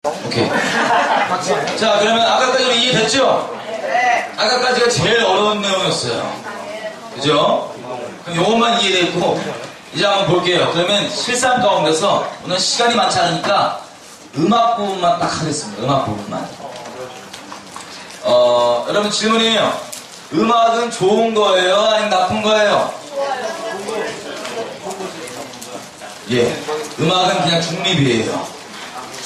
오케이. 자, 그러면 아까까지 우리 이해됐죠? 아까까지가 제일 어려운 내용이었어요. 그죠? 그럼 요것만 이해됐고, 이제 한번 볼게요. 그러면 실상 가운데서 오늘 시간이 많지 않으니까 음악 부분만 딱 하겠습니다. 음악 부분만. 여러분 질문이에요. 음악은 좋은 거예요? 아니면 나쁜 거예요? 예. 음악은 그냥 중립이에요.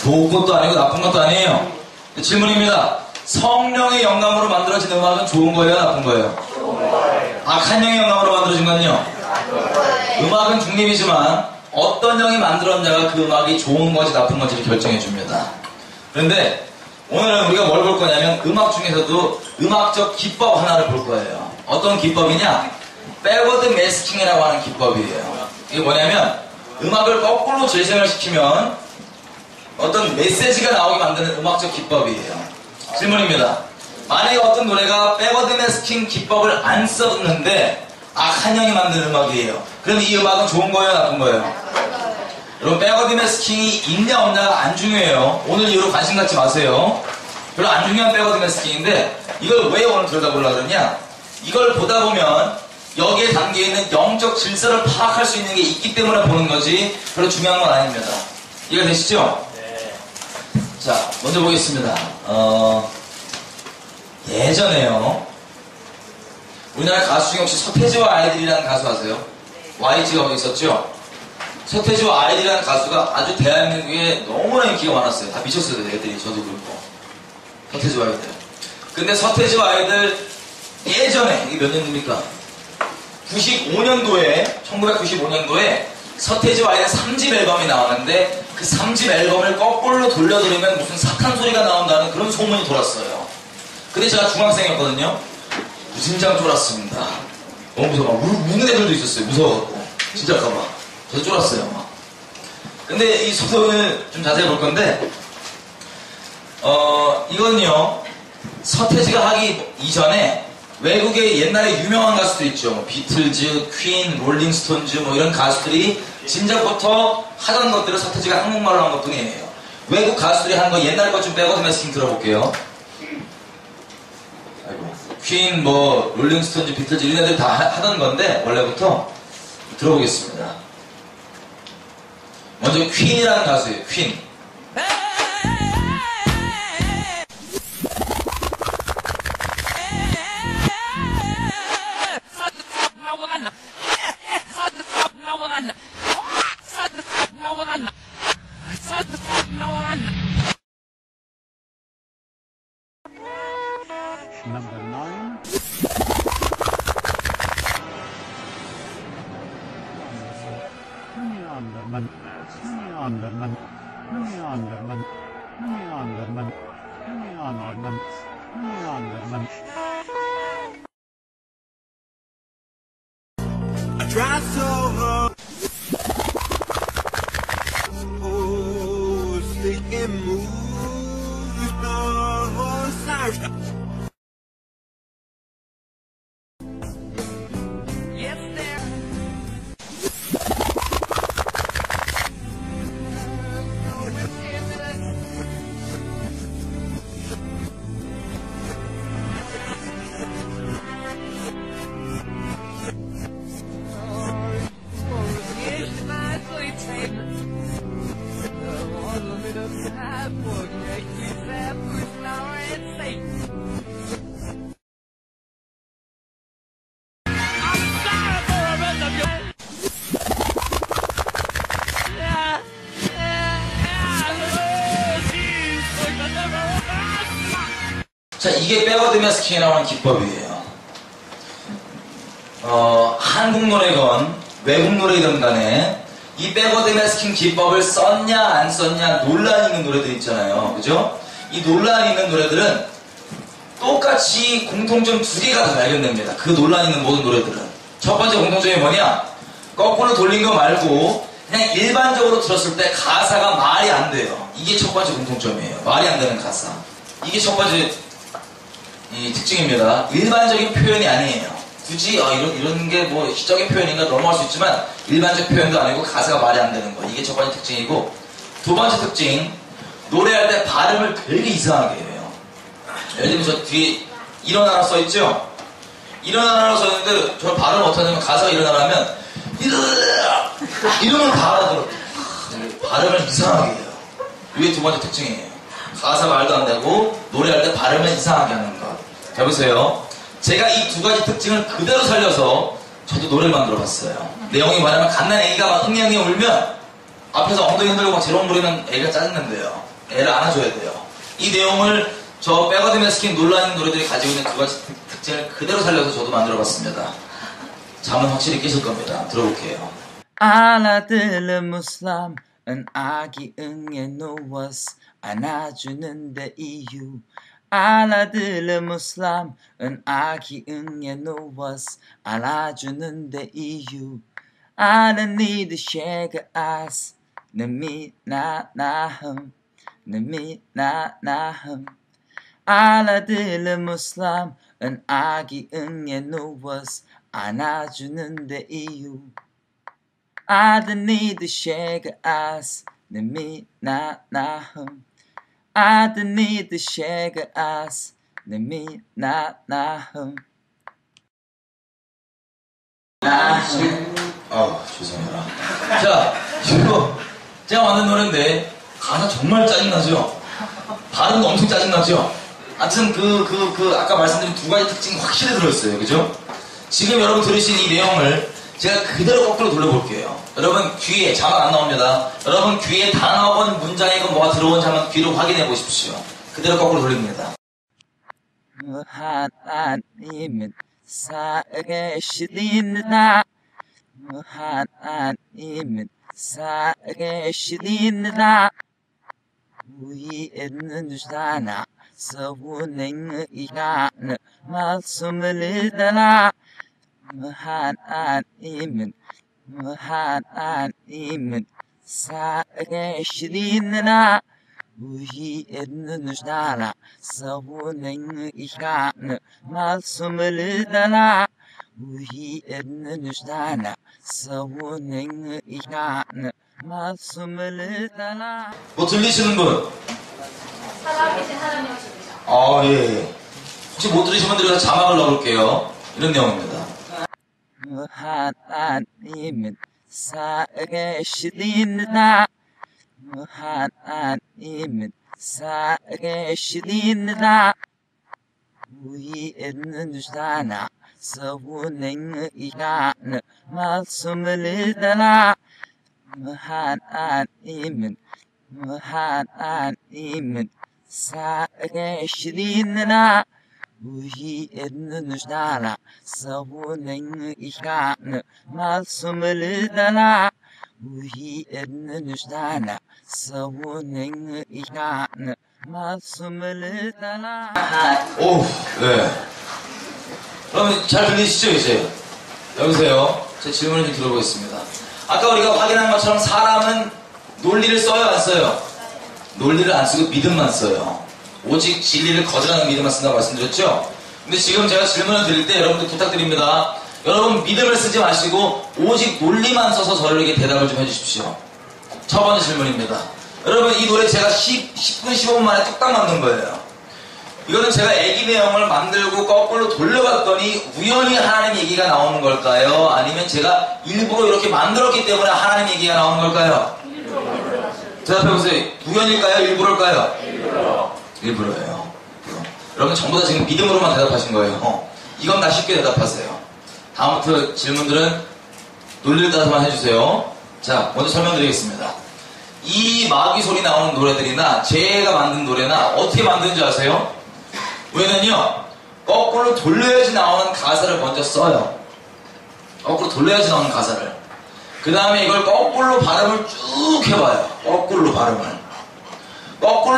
좋은 것도 아니고 나쁜 것도 아니에요. 질문입니다. 성령의 영감으로 만들어진 음악은 좋은 거예요? 나쁜 거예요? 악한 영의 영감으로 만들어진 건요? 음악은 중립이지만 어떤 영이 만들었냐가 그 음악이 좋은 건지 나쁜 건지를 결정해 줍니다. 그런데 오늘은 우리가 뭘 볼 거냐면 음악 중에서도 음악적 기법 하나를 볼 거예요. 어떤 기법이냐? 백워드 매스킹이라고 하는 기법이에요. 이게 뭐냐면 음악을 거꾸로 재생을 시키면 어떤 메시지가 나오게 만드는 음악적 기법이에요. 질문입니다. 만약에 어떤 노래가 백워드 매스킹 기법을 안 썼는데 악한 영이 만든 음악이에요. 그럼 이 음악은 좋은 거예요? 나쁜 거예요? 여러분 백워드 매스킹이 있냐 없냐가 안 중요해요. 오늘 이후로 관심 갖지 마세요. 별로 안 중요한 백워드 매스킹인데 이걸 왜 오늘 들여다보려고 그러냐? 이걸 보다 보면 여기에 담겨있는 영적 질서를 파악할 수 있는 게 있기 때문에 보는 거지 별로 중요한 건 아닙니다. 이해가 되시죠? 네. 자, 먼저 보겠습니다. 예전에요. 우리나라 가수 중에 혹시 서태지와 아이들이라는 가수 아세요? YG가 거기 있었죠? 서태지와 아이들이라는 가수가 아주 대한민국에 너무나 인기가 많았어요. 다 미쳤어요, 애들이. 저도 그렇고. 서태지와 아이들. 근데 서태지와 아이들 예전에, 이게 몇 년입니까? 1995년도에 서태지와 아이들 3집 앨범이 나왔는데 그 3집 앨범을 거꾸로 돌려 들으면 무슨 사탄 소리가 나온다는 그런 소문이 돌았어요. 근데 제가 중학생이었거든요. 무진장 쫄았습니다. 너무 무서워. 막 우는 애들도 있었어요. 무서워갖고. 진짜일까봐. 저도 쫄았어요. 막. 근데 이 소문을 좀 자세히 볼 건데, 이건요, 서태지가 하기 이전에 외국의 옛날에 유명한 가수들 있죠. 뭐 비틀즈, 퀸, 롤링스톤즈 뭐 이런 가수들이 진작부터 하던 것들을 서태지가 한국말로 한 것뿐이에요. 외국 가수들이 한 거 옛날 것 좀 백워드 매스킹 들어볼게요. 퀸, 뭐 롤링스톤즈, 비틀즈 이런 애들 다 하던 건데 원래부터 들어보겠습니다. 먼저 퀸이라는 가수예요. 퀸. Number 9. I try so hard. Oh, sticking moves, no sorry. 자, 이게 백워드 매스킹이라고 하는 기법이에요. 한국 노래건 외국 노래든 간에 이 백워드 매스킹 기법을 썼냐 안 썼냐 논란이 있는 노래들 있잖아요. 그죠? 이 논란이 있는 노래들은 똑같이 공통점 두 개가 다 발견됩니다. 그 논란이 있는 모든 노래들은. 첫 번째 공통점이 뭐냐? 거꾸로 돌린 거 말고 그냥 일반적으로 들었을 때 가사가 말이 안 돼요. 이게 첫 번째 공통점이에요. 말이 안 되는 가사. 이게 첫 번째 이 특징입니다. 일반적인 표현이 아니에요. 굳이 이런 게 뭐 시적인 표현인가 넘어갈 수 있지만 일반적 표현도 아니고 가사가 말이 안 되는 거. 이게 첫 번째 특징이고, 두 번째 특징, 노래할 때 발음을 되게 이상하게 해요. 예를 들면 저 뒤에 일어나라 써있죠? 일어나라고 써있는데 저 발음을 못하냐면 가사가 일어나라면 이러면 다 알아들어. 발음을 이상하게 해요. 이게 두 번째 특징이에요. 가사 말도 안 되고 노래할 때 발음을 이상하게 하는 것. 자 보세요. 제가 이 두 가지 특징을 그대로 살려서 저도 노래를 만들어 봤어요. 내용이 뭐냐면 갓난 애기가 막 응애응애 울면 앞에서 엉덩이 흔들고 막 재롱 부리면 애가 짜증난대요. 애를 안아줘야 돼요. 이 내용을 저 백워드맨 스킨 논란인 노래들이 가지고 있는 두 가지 특징을 그대로 살려서 저도 만들어 봤습니다. 잠은 확실히 깨실 겁니다. 들어볼게요. 알아들은 무슬람은 아기 응에 누워서 안아주는데 이유. 알아들은 무슬람은 아기 응에 누워서 안아주는데 이유. 아는 니들 쉐그 아스 느미 나나흠 느미 나나흠. 알아들은 무슬람은 아기 응에 누워서 안아주는데 이유. 아들 니들 쉐그 아스 느미 나나흠. 아들 니들 쉐그 아스 느미 나나흠. 죄송해라. 자, 이거 제가 만든 노래인데 가사 정말 짜증나죠? 발음도 엄청 짜증나죠? 하여튼 아까 말씀드린 두 가지 특징이 확실히 들어있어요. 그죠? 지금 여러분 들으신 이 내용을 제가 그대로 거꾸로 돌려볼게요. 여러분 귀에 자막 안 나옵니다. 여러분 귀에 단어건 문장이건 뭐가 들어온지 한번 귀로 확인해 보십시오. 그대로 거꾸로 돌립니다. 하나님은 살아계시리라. 하나님은 살아계시리라. 위에는 주잖아 서운행의 이가는 말씀을 따라. 하나님은 살아계시리라. 위에는 주잖아 서운행의 이가는 말씀을 따라. 위에는 주잖아 서운행의 이가는 말씀을 따라. 뭐 들리시는 분? 살아계신 하나님 주시죠. 예. 혹시 못 들으신 분들은 자막을 넣어볼게요. 이런 내용입니다. 하나님은 살아계시리라. 하나님은 살아계시리라. 위에는 주잖아 서운행의 이가는 말씀을 따라. 하나님은 살아계시리라. 위에는 주잖아 서운행의 이가는 말씀을 따라. 위에는 주잖아 서운행의 이가는 말씀을 따라. 오, 네. 그러면 잘 들리시죠, 이제? 여보세요? 제 질문을 좀 들어보겠습니다. 아까 우리가 확인한 것처럼 사람은 논리를 써요, 안 써요? 논리를 안 쓰고 믿음만 써요. 오직 진리를 거절하는 믿음만 쓴다고 말씀드렸죠? 근데 지금 제가 질문을 드릴 때 여러분들 부탁드립니다. 여러분 믿음을 쓰지 마시고 오직 논리만 써서 저에게 대답을 좀 해주십시오. 첫 번째 질문입니다. 여러분 이 노래 제가 10분 15분 만에 뚝딱 만든 거예요. 이거는 제가 애기 내용을 만들고 거꾸로 돌려봤더니 우연히 하나님 얘기가 나오는 걸까요? 아니면 제가 일부러 이렇게 만들었기 때문에 하나님 얘기가 나오는 걸까요? 대답해보세요. 우연일까요? 일부러일까요? 일부러예요. 여러분 전부 다 지금 믿음으로만 대답하신 거예요. 이건 다 쉽게 대답하세요. 다음부터 질문들은 논리를 따라서만 해주세요. 자, 먼저 설명드리겠습니다. 이 마귀 소리 나오는 노래들이나 제가 만든 노래나 어떻게 만드는지 아세요? 왜냐면요, 거꾸로 돌려야지 나오는 가사를 먼저 써요. 거꾸로 돌려야지 나오는 가사를. 그 다음에 이걸 거꾸로 발음을 쭉 해봐요. 거꾸로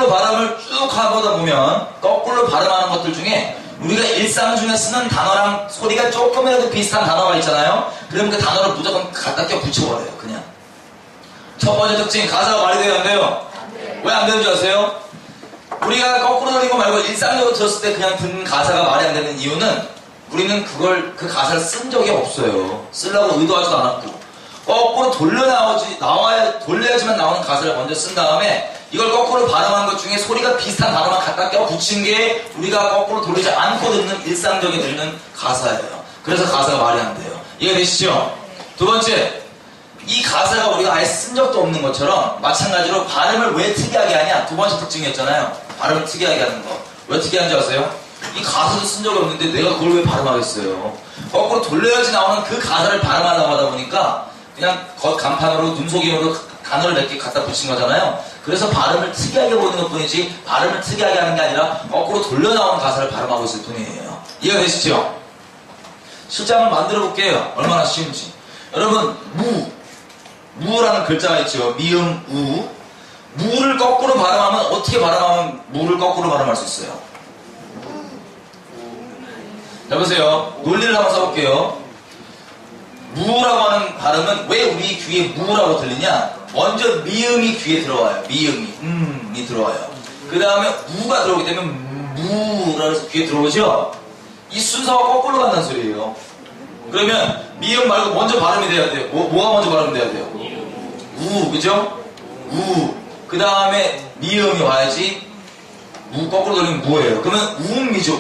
발음을 쭉 하다 보면 거꾸로 발음하는 것들 중에 우리가 일상 중에 쓰는 단어랑 소리가 조금이라도 비슷한 단어가 있잖아요. 그러면 그 단어를 무조건 갖다 껴 붙여버려요. 그냥. 첫 번째 특징, 가사가 말이 돼요, 안 돼요? 왜 안 되는 줄 아세요? 우리가 거꾸로 돌리고 말고 일상적으로 들었을 때 그냥 듣는 가사가 말이 안 되는 이유는 우리는 그 가사를 쓴 적이 없어요. 쓰려고 의도하지도 않았고. 거꾸로 돌려야지만 나오는 가사를 먼저 쓴 다음에 이걸 거꾸로 발음한 것 중에 소리가 비슷한 단어만 갖다 껴 붙인 게 우리가 거꾸로 돌리지 않고 듣는 일상적인 듣는 가사예요. 그래서 가사가 말이 안 돼요. 이해되시죠? 두 번째, 이 가사가 우리가 아예 쓴 적도 없는 것처럼 마찬가지로 발음을 왜 특이하게 하냐? 두 번째 특징이었잖아요. 발음을 특이하게 하는 거. 왜 특이한지 아세요? 이 가사도 쓴 적이 없는데 내가 그걸 왜 발음하겠어요? 거꾸로 돌려야지 나오는 그 가사를 발음하려고 하다 보니까 그냥 겉간판으로 눈속임으로 단어를 몇 개 갖다 붙인 거잖아요. 그래서 발음을 특이하게 보이는 것 뿐이지 발음을 특이하게 하는 게 아니라 거꾸로 돌려 나오는 가사를 발음하고 있을 뿐이에요. 이해가 되시죠? 실제 한번 만들어 볼게요. 얼마나 쉬운지. 여러분, 무라는 글자가 있죠. 미음, 우. 무를 거꾸로 발음하면 어떻게 발음하면 무를 거꾸로 발음할 수 있어요? 자, 보세요. 논리를 한번 써볼게요. 무라고 하는 발음은 왜 우리 귀에 무라고 들리냐? 먼저 미음이 귀에 들어와요. 미음이 들어와요. 그 다음에 우가 들어오기 때문에 무라고 해서 귀에 들어오죠? 이 순서가 거꾸로 간다는 소리예요. 그러면 미음 말고 먼저 발음이 돼야 돼요. 뭐가 먼저 발음돼야 돼요? 우, 그죠? 우. 그 다음에 미음이 와야지. 무 거꾸로 돌리면 무예요. 그러면 음이죠.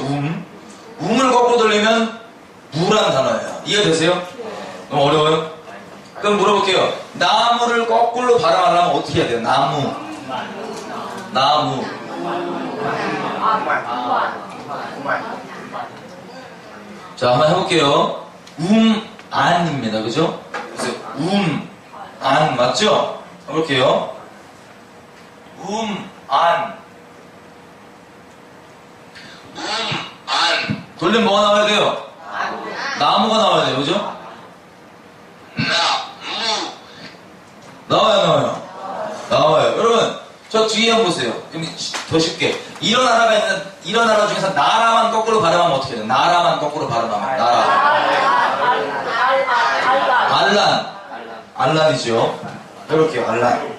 음을 거꾸로 돌리면 무라는 단어예요. 이해되세요? 너무 어려워요? 그럼 물어볼게요. 나무를 거꾸로 발음하려면 어떻게 해야 돼요? 나무. 자, 한번 해볼게요. 안입니다. 그죠? 그래서 안 맞죠? 해볼게요. 안. 돌리면 뭐가 나와야 돼요? 나무가 나와야 돼요. 그죠? 나와요. 여러분, 저 뒤에 한번 보세요. 그럼 더 쉽게. 이런 나라 중에서 나라만 거꾸로 발음하면 어떻게 돼요? 나라만 거꾸로 발음하면. 나라. 알란이죠. 해볼게요. 알란.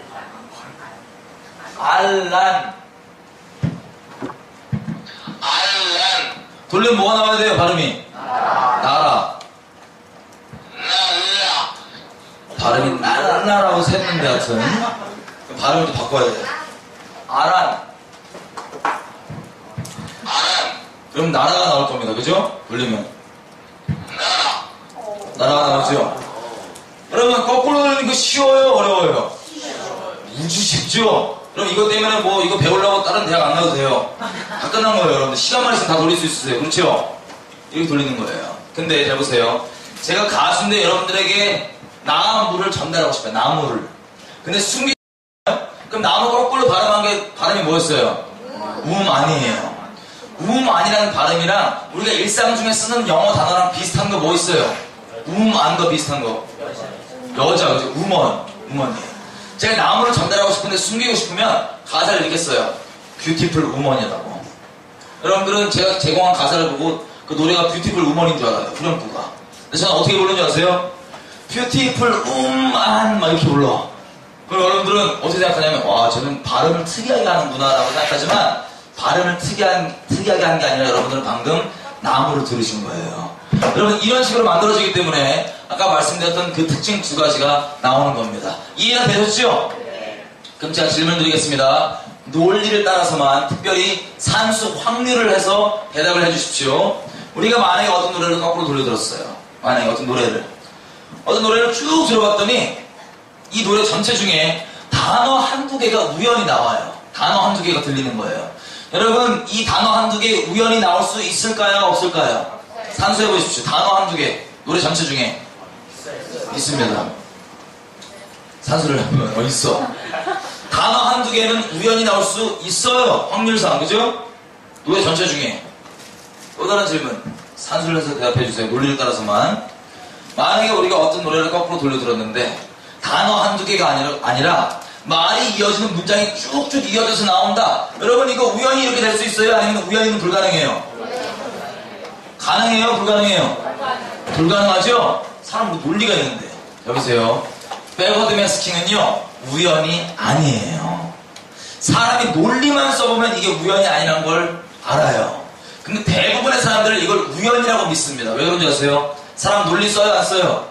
돌리면 뭐가 나와야 돼요? 발음이. 나라. 발음이 나라라고 샜는데 하여튼 발음을 좀 바꿔야 돼요. 아란. 그럼 나라가 나올 겁니다. 그죠? 돌리면 나라가 나오죠? 여러분, 거꾸로 돌리는 거 쉬워요? 어려워요? 무지 쉽죠? 그럼 이것 때문에 뭐 이거 배우려고 다른 대학 안 가도 돼요. 다 끝난 거예요. 여러분들 시간만 있으면 다 돌릴 수 있으세요. 그렇죠? 이렇게 돌리는 거예요. 근데 잘 보세요. 제가 가수인데 여러분들에게 나무를 전달하고 싶어요. 나무를. 근데 그럼 나무 거꾸로 발음한 게 발음이 뭐였어요? 아니에요. 아니라는 발음이랑 우리가 일상 중에 쓰는 영어 단어랑 비슷한 거 뭐 있어요? 안과 비슷한 거. 여자, 그죠? 우먼이에요. 제가 나무를 전달하고 싶은데 숨기고 싶으면 가사를 이렇게 써요. 뷰티풀 우먼이라고. 여러분들은 제가 제공한 가사를 보고 그 노래가 뷰티풀 우먼인 줄 알아요. 후렴구가. 근데 저는 어떻게 부르는 줄 아세요? 뷰티풀 막 이렇게 불러. 그럼 여러분들은 어떻게 생각하냐면 와, 쟤는 발음을 특이하게 하는구나 라고 생각하지만 발음을 특이하게 한 게 아니라 여러분들은 방금 나무를 들으신 거예요. 여러분, 이런 식으로 만들어지기 때문에 아까 말씀드렸던 그 특징 두 가지가 나오는 겁니다. 이해가 되셨죠? 그럼 제가 질문 드리겠습니다. 논리를 따라서만 특별히 산수 확률을 해서 대답을 해주십시오. 우리가 만약에 어떤 노래를 거꾸로 돌려 들었어요. 만약에 어떤 노래를 쭉 들어봤더니 이 노래 전체 중에 단어 한두 개가 우연히 나와요. 단어 한두 개가 들리는 거예요. 여러분, 이 단어 한두 개 우연히 나올 수 있을까요? 없을까요? 산수해 보십시오. 단어 한두 개 노래 전체 중에 있습니다. 산수를 하면 있어. 단어 한두 개는 우연히 나올 수 있어요. 확률상. 그죠? 노래 전체 중에. 또 다른 질문. 산수를 해서 대답해 주세요. 논리를 따라서만. 만약에 우리가 어떤 노래를 거꾸로 돌려 들었는데 단어 한두 개가 아니라 말이 이어지는 문장이 쭉쭉 이어져서 나온다. 여러분, 이거 우연히 이렇게 될 수 있어요? 아니면 우연히는 불가능해요? 가능해요? 불가능해요? 불가능하죠? 사람 논리가 있는데. 여보세요. 백워드 매스킹은요, 우연이 아니에요. 사람이 논리만 써보면 이게 우연이 아니라는 걸 알아요. 근데 대부분의 사람들은 이걸 우연이라고 믿습니다. 왜 그런지 아세요? 사람 논리 써요? 안 써요?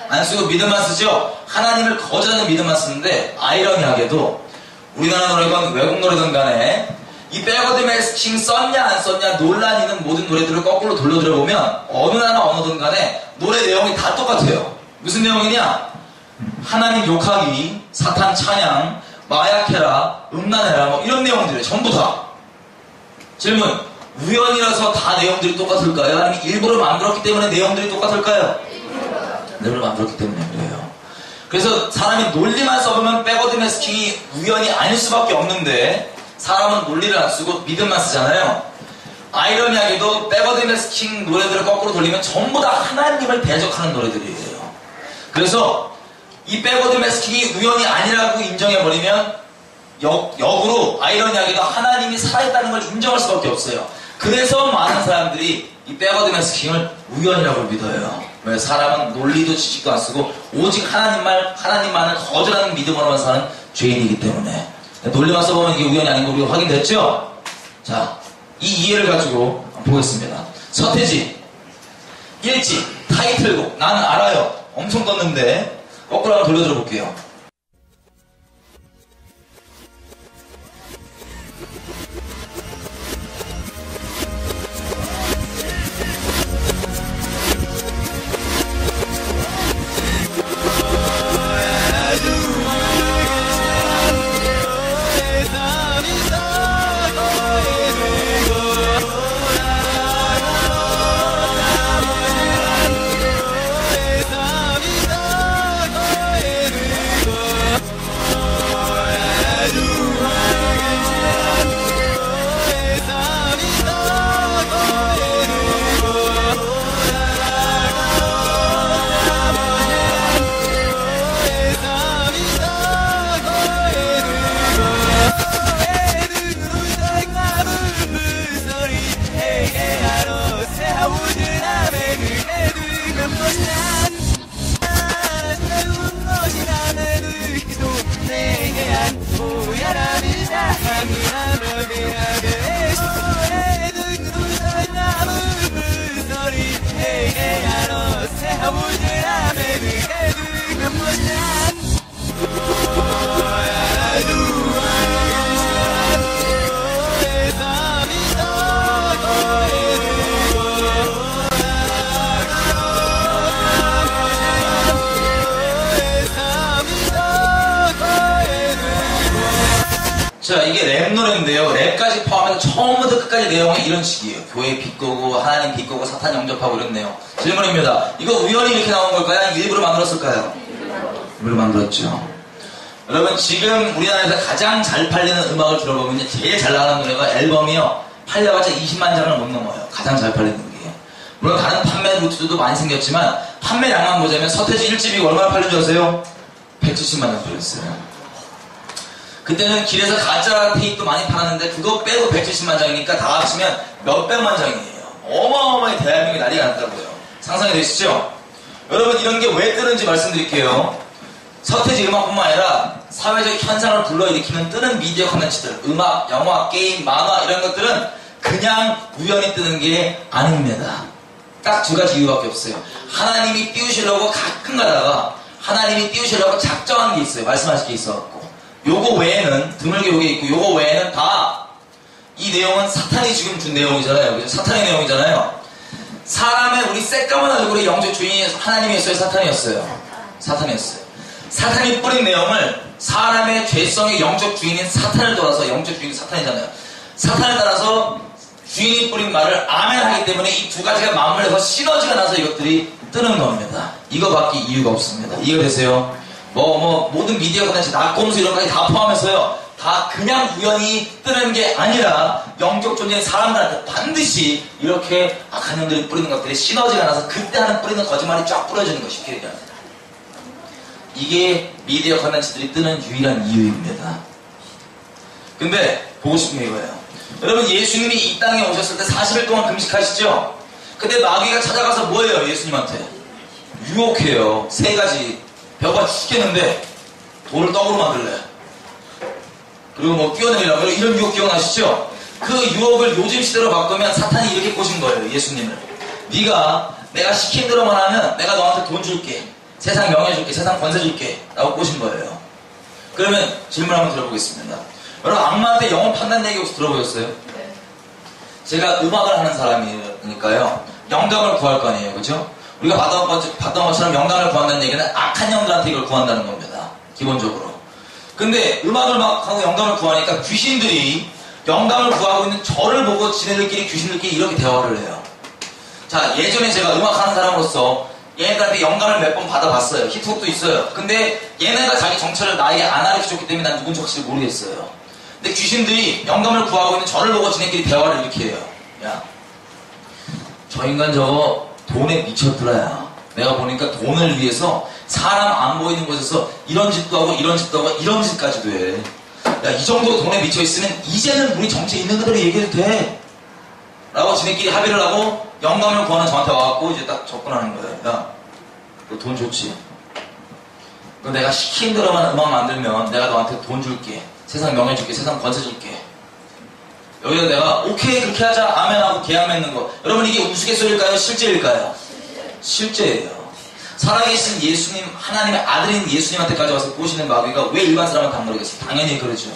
안 쓰고 믿음만 쓰죠? 하나님을 거절하는 믿음만 쓰는데 아이러니하게도 우리나라 노래건 외국 노래든 간에 이 백워드 매스킹 썼냐 안 썼냐 논란이 있는 모든 노래들을 거꾸로 돌려 들어보면 어느 나라 언어든 간에 노래 내용이 다 똑같아요. 무슨 내용이냐? 하나님 욕하기, 사탄 찬양, 마약해라, 음란해라 뭐 이런 내용들이에요. 전부 다. 질문, 우연이라서 다 내용들이 똑같을까요? 아니면 일부러 만들었기 때문에 내용들이 똑같을까요? 일부러 만들었기 때문에 그래요. 그래서 사람이 논리만 써보면 백워드 매스킹이 우연이 아닐 수밖에 없는데 사람은 논리를 안 쓰고 믿음만 쓰잖아요. 아이러니하게도 백워드 매스킹 노래들을 거꾸로 돌리면 전부 다 하나님을 대적하는 노래들이에요. 그래서 이 백워드 매스킹이 우연이 아니라고 인정해버리면 역으로 아이러니하게도 하나님이 살아있다는 걸 인정할 수밖에 없어요. 그래서 많은 사람들이 이 백워드 매스킹을 우연이라고 믿어요. 왜? 사람은 논리도 지식도 안 쓰고 오직 하나님만을 거절하는 믿음으로만 사는 죄인이기 때문에 논리만 써보면 이게 우연이 아닌 거 우리가 확인됐죠? 자, 이 이해를 가지고 보겠습니다. 서태지 1집 타이틀곡 난 알아요. 엄청 떴는데 거꾸로 한번 돌려 들어볼게요. 자, 이게 랩 노래인데요. 랩까지 포함해서 처음부터 끝까지 내용은 이런 식이에요. 교회 비꼬고 하나님 비꼬고 사탄 영접하고 이랬네요. 질문입니다. 이거 우연히 이렇게 나온 걸까요? 아니면 일부러 만들었을까요? 일부러 만들었죠. 여러분, 지금 우리나라에서 가장 잘 팔리는 음악을 들어보면 제일 잘 나가는 노래가 앨범이요. 팔려봤자 20만 장을 못 넘어요. 가장 잘 팔리는 게. 물론 다른 판매 루트도 많이 생겼지만 판매량만 보자면 서태지 1집이 얼마나 팔린 줄 아세요? 170만 장 팔렸어요. 그때는 길에서 가짜 테이프도 많이 팔았는데 그거 빼고 170만 장이니까 다 합치면 몇백만 장이에요. 어마어마하게 대한민국이 난리가 났다고요. 상상이 되시죠? 여러분, 이런 게 왜 뜨는지 말씀드릴게요. 서태지 음악뿐만 아니라 사회적 현상을 불러일으키는 뜨는 미디어 콘텐츠들, 음악, 영화, 게임, 만화 이런 것들은 그냥 우연히 뜨는 게 아닙니다. 딱 두 가지 이유밖에 없어요. 하나님이 띄우시려고 가끔 가다가 하나님이 띄우시려고 작정한 게 있어요. 말씀하실 게 있어갖고. 요거 외에는 드물게 요게 있고 요거 외에는 다 이 내용은 사탄이 지금 준 내용이잖아요. 그죠? 사탄의 내용이잖아요. 사람의 우리 새까만 얼굴의 영적 주인이 하나님이었어요? 사탄이었어요? 사탄이었어요. 사탄이 뿌린 내용을 사람의 죄성의 영적 주인인 사탄을 따라서, 영적 주인이 사탄이잖아요. 사탄을 따라서 주인이 뿌린 말을 아멘 하기 때문에 이 두 가지가 맞물려서 시너지가 나서 이것들이 뜨는 겁니다. 이거밖에 이유가 없습니다. 이해가 되세요? 모든 미디어 콘텐츠, 낙곰수 이런 것까지 다 포함해서요. 다 그냥 우연히 뜨는 게 아니라 영적 존재인 사람들한테 반드시 이렇게 악한 영들이 뿌리는 것들이 시너지가 나서 그때 하는 뿌리는 거짓말이 쫙 뿌려지는 것이 필요합니다. 이게 미디어 콘텐츠들이 뜨는 유일한 이유입니다. 근데 보고 싶은 게 이거예요. 여러분, 예수님이 이 땅에 오셨을 때 40일 동안 금식하시죠? 근데 마귀가 찾아가서 뭐예요? 예수님한테 유혹해요. 세 가지. 벼가 죽겠는데 돌을 떡으로 만들래. 그리고 뭐 뛰어내리라고 이런 유혹 기억나시죠? 그 유혹을 요즘 시대로 바꾸면 사탄이 이렇게 꼬신 거예요. 예수님을. 네가 내가 시킨 대로만 하면 내가 너한테 돈 줄게. 세상 명예 줄게. 세상 권세 줄게. 라고 꼬신 거예요. 그러면 질문 한번 들어보겠습니다. 여러분 악마한테 영혼 판단 얘기 혹시 들어보셨어요? 네. 제가 음악을 하는 사람이니까요. 영감을 구할 거 아니에요. 그죠? 우리가 받던 것처럼 영감을 구한다는 얘기는 악한 영들한테 이걸 구한다는 겁니다. 기본적으로. 근데 음악을 막 하고 영감을 구하니까 귀신들이 영감을 구하고 있는 저를 보고 지네들끼리 귀신들끼리 이렇게 대화를 해요. 자, 예전에 제가 음악하는 사람으로서 얘네들한테 영감을 몇 번 받아봤어요. 히트곡도 있어요. 근데 얘네가 자기 정체를 나에게 안 알려줬기 때문에 난 누군지 확실히 모르겠어요. 근데 귀신들이 영감을 구하고 있는 저를 보고 지네끼리 대화를 이렇게 해요. 야, 저 인간 저거 돈에 미쳤더라. 야. 내가 보니까 돈을 위해서 사람 안 보이는 곳에서 이런 짓도 하고 이런 짓도 하고 이런 짓까지도 해. 야, 이 정도 돈에 미쳐있으면 이제는 우리 정체 있는 그대로 얘기해도 돼. 라고 지네끼리 합의를 하고 영감을 구하는 저한테 와갖고 이제 딱 접근하는 거예요. 야, 너 돈 좋지? 너 내가 시킨 대로만 음악 만들면 내가 너한테 돈 줄게. 세상 명예 줄게. 세상 권세 줄게. 여기서 내가 오케이 그렇게 하자 아멘하고 계약 맺는 거. 여러분 이게 우스갯소리일까요? 실제일까요? 실제예요. 살아계신 예수님, 하나님의 아들인 예수님한테까지 와서 꼬시는 마귀가 왜 일반 사람한테 안 그러겠어요? 당연히 그러죠.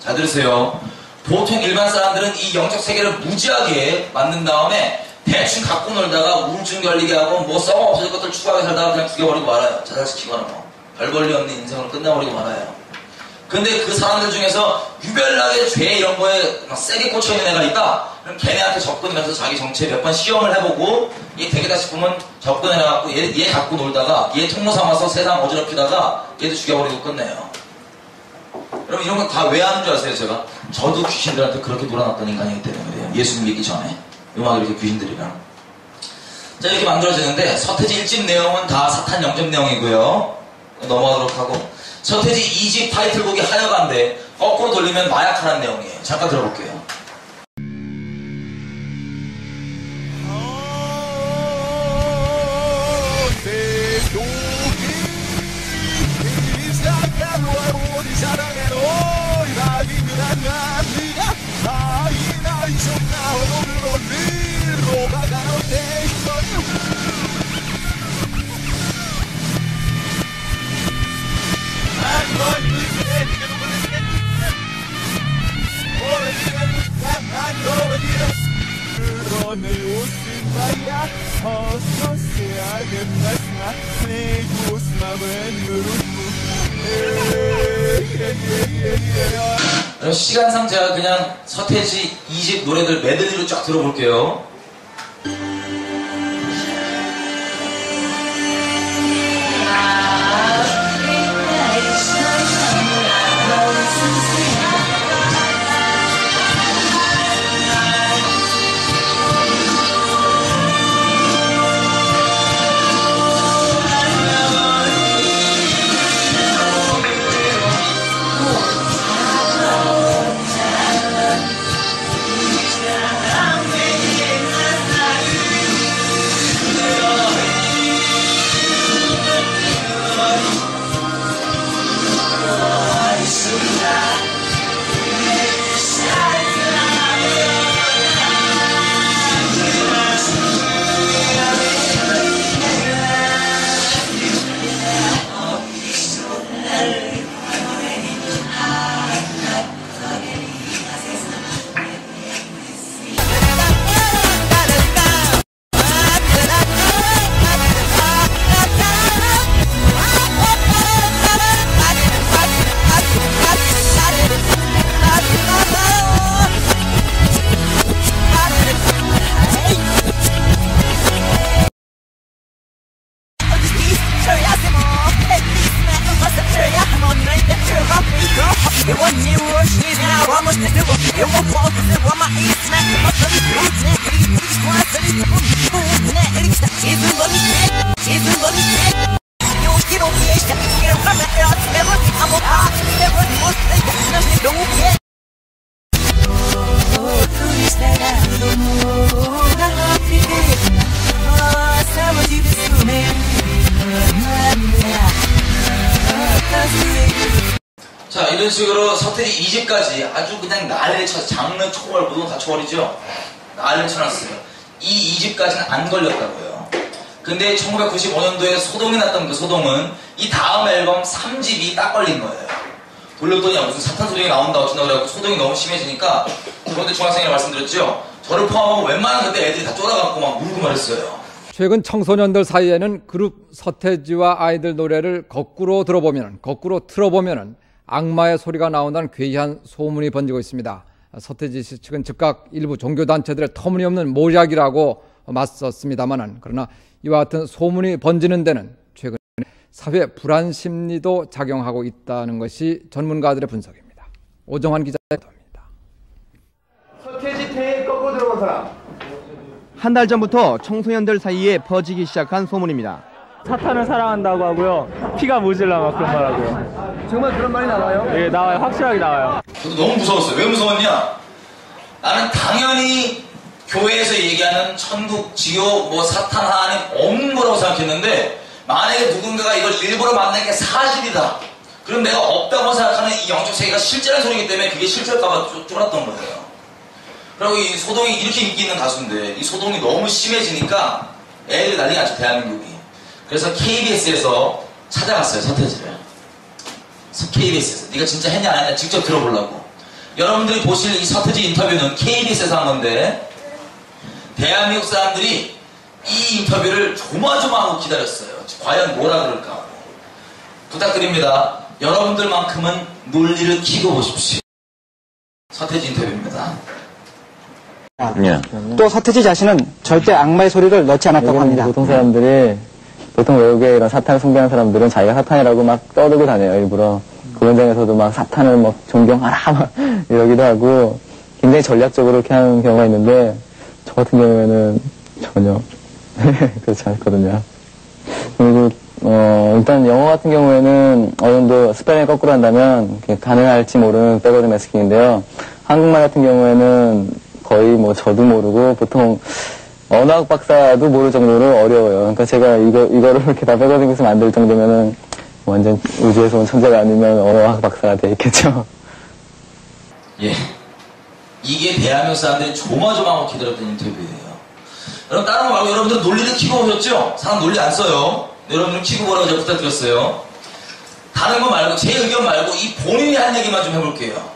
잘 들으세요. 보통 일반 사람들은 이 영적 세계를 무지하게 만든 다음에 대충 갖고 놀다가 우울증 걸리게 하고 뭐 썩어 없어질 것들 추구하게 살다가 그냥 죽여버리고 말아요. 자살시키거나 뭐 별 볼일 없는 인생으로 끝나버리고 말아요. 근데 그 사람들 중에서 유별나게 죄 이런 거에 막 세게 꽂혀있는 애가 있다? 그럼 걔네한테 접근하면서 자기 정체 몇 번 시험을 해보고 얘 되겠다 싶으면 접근해갖고 얘 갖고 놀다가 얘 통로 삼아서 세상 어지럽히다가 얘도 죽여버리고 끝내요. 여러분 이런 건 다 왜 하는 줄 아세요? 제가? 저도 귀신들한테 그렇게 놀아놨던 인간이기 때문에 그래요. 예수님 믿기 전에 음악이 이렇게 귀신들이랑 자 이렇게 만들어지는데 서태지 1집 내용은 다 사탄 영접 내용이고요. 넘어가도록 하고 서태지 2집 타이틀곡이 하여간데 거꾸로 돌리면 마약하라는 내용이에요. 잠깐 들어볼게요. 시간상 제가 그냥 서태지 2집 노래들 메들리로 쫙 들어볼게요. 자, 이런 식으로 서태지 2집까지 아주 그냥 난리를 쳐서 장르 초월 모든 다 초월이죠. 난리를 쳐놨어요. 이 2집까지는 안 걸렸다고요. 근데 1995년도에 소동이 났던 그 소동은 이 다음 앨범 3집이 딱 걸린 거예요. 돌렸더니 무슨 사탄 소동이 나온다 어쩐다 그래갖고 소동이 너무 심해지니까 저번에 중학생이라 말씀드렸죠. 저를 포함하고 웬만한 그때 애들이 다 쫄아갖고 막 울고 말했어요. 최근 청소년들 사이에는 그룹 서태지와 아이들 노래를 거꾸로 틀어보면 악마의 소리가 나온다는 괴이한 소문이 번지고 있습니다. 서태지 씨 측은 즉각 일부 종교단체들의 터무니없는 모략이라고 맞섰습니다만, 그러나 이와 같은 소문이 번지는 데는 최근 사회 불안 심리도 작용하고 있다는 것이 전문가들의 분석입니다. 오정환 기자의 보도입니다. 서태지 테이프 거꾸로 들어본 사람. 한 달 전부터 청소년들 사이에 퍼지기 시작한 소문입니다. 사탄을 사랑한다고 하고요. 피가 모질라 막 그런 말하고요. 정말 그런 말이 나와요? 예, 나와요. 확실하게 나와요. 저도 너무 무서웠어요. 왜 무서웠냐? 나는 당연히 교회에서 얘기하는 천국, 지옥, 뭐 사탄, 하나님 없는 거라고 생각했는데, 만약에 누군가가 이걸 일부러 만든 게 사실이다. 그럼 내가 없다고 생각하는 이 영적 세계가 실제라는 소리이기 때문에 그게 실제일까봐 쫄았던 거예요. 그리고 이 소동이 이렇게 인기 있는 가수인데 이 소동이 너무 심해지니까 애들이 난리가 났죠, 대한민국이. 그래서 KBS에서 찾아갔어요, 서태지를. KBS에서 네가 진짜 했냐 안 했냐 직접 들어보려고. 여러분들이 보실 이 서태지 인터뷰는 KBS에서 한 건데 대한민국 사람들이 이 인터뷰를 조마조마하고 기다렸어요. 과연 뭐라 그럴까 하고. 부탁드립니다. 여러분들만큼은 논리를 키고 보십시오. 서태지 인터뷰입니다. 또 서태지 자신은 절대 악마의 소리를 넣지 않았다고 합니다. 보통 사람들이, 보통 외국에 이런 사탄을 숭배하는 사람들은 자기가 사탄이라고 막 떠들고 다녀요, 일부러. 그 현장에서도 막 사탄을 막 존경하라, 막 이러기도 하고, 굉장히 전략적으로 이렇게 하는 경우가 있는데, 저 같은 경우에는 전혀 그렇지 않거든요. 그리고, 일단 영어 같은 경우에는 어느 정도 스펠링을 거꾸로 한다면 가능할지 모르는 백워드 매스킹인데요. 한국말 같은 경우에는 거의 뭐 저도 모르고 보통 언어학 박사도 모를 정도로 어려워요. 그러니까 제가 이거를 이렇게 다 백워딩해서 만들 정도면은 완전 우주에서 온 천재가 아니면 언어학 박사가 돼 있겠죠. 예. 이게 대한민국 사람들이 조마조마하고 기다렸던 인터뷰예요. 여러분, 다른 거 말고 여러분들 논리를 키고 오셨죠? 사람 논리 안 써요. 여러분들 키고 보라고 제가 부탁드렸어요. 다른 거 말고, 제 의견 말고 이 본인이 한 얘기만 좀 해볼게요.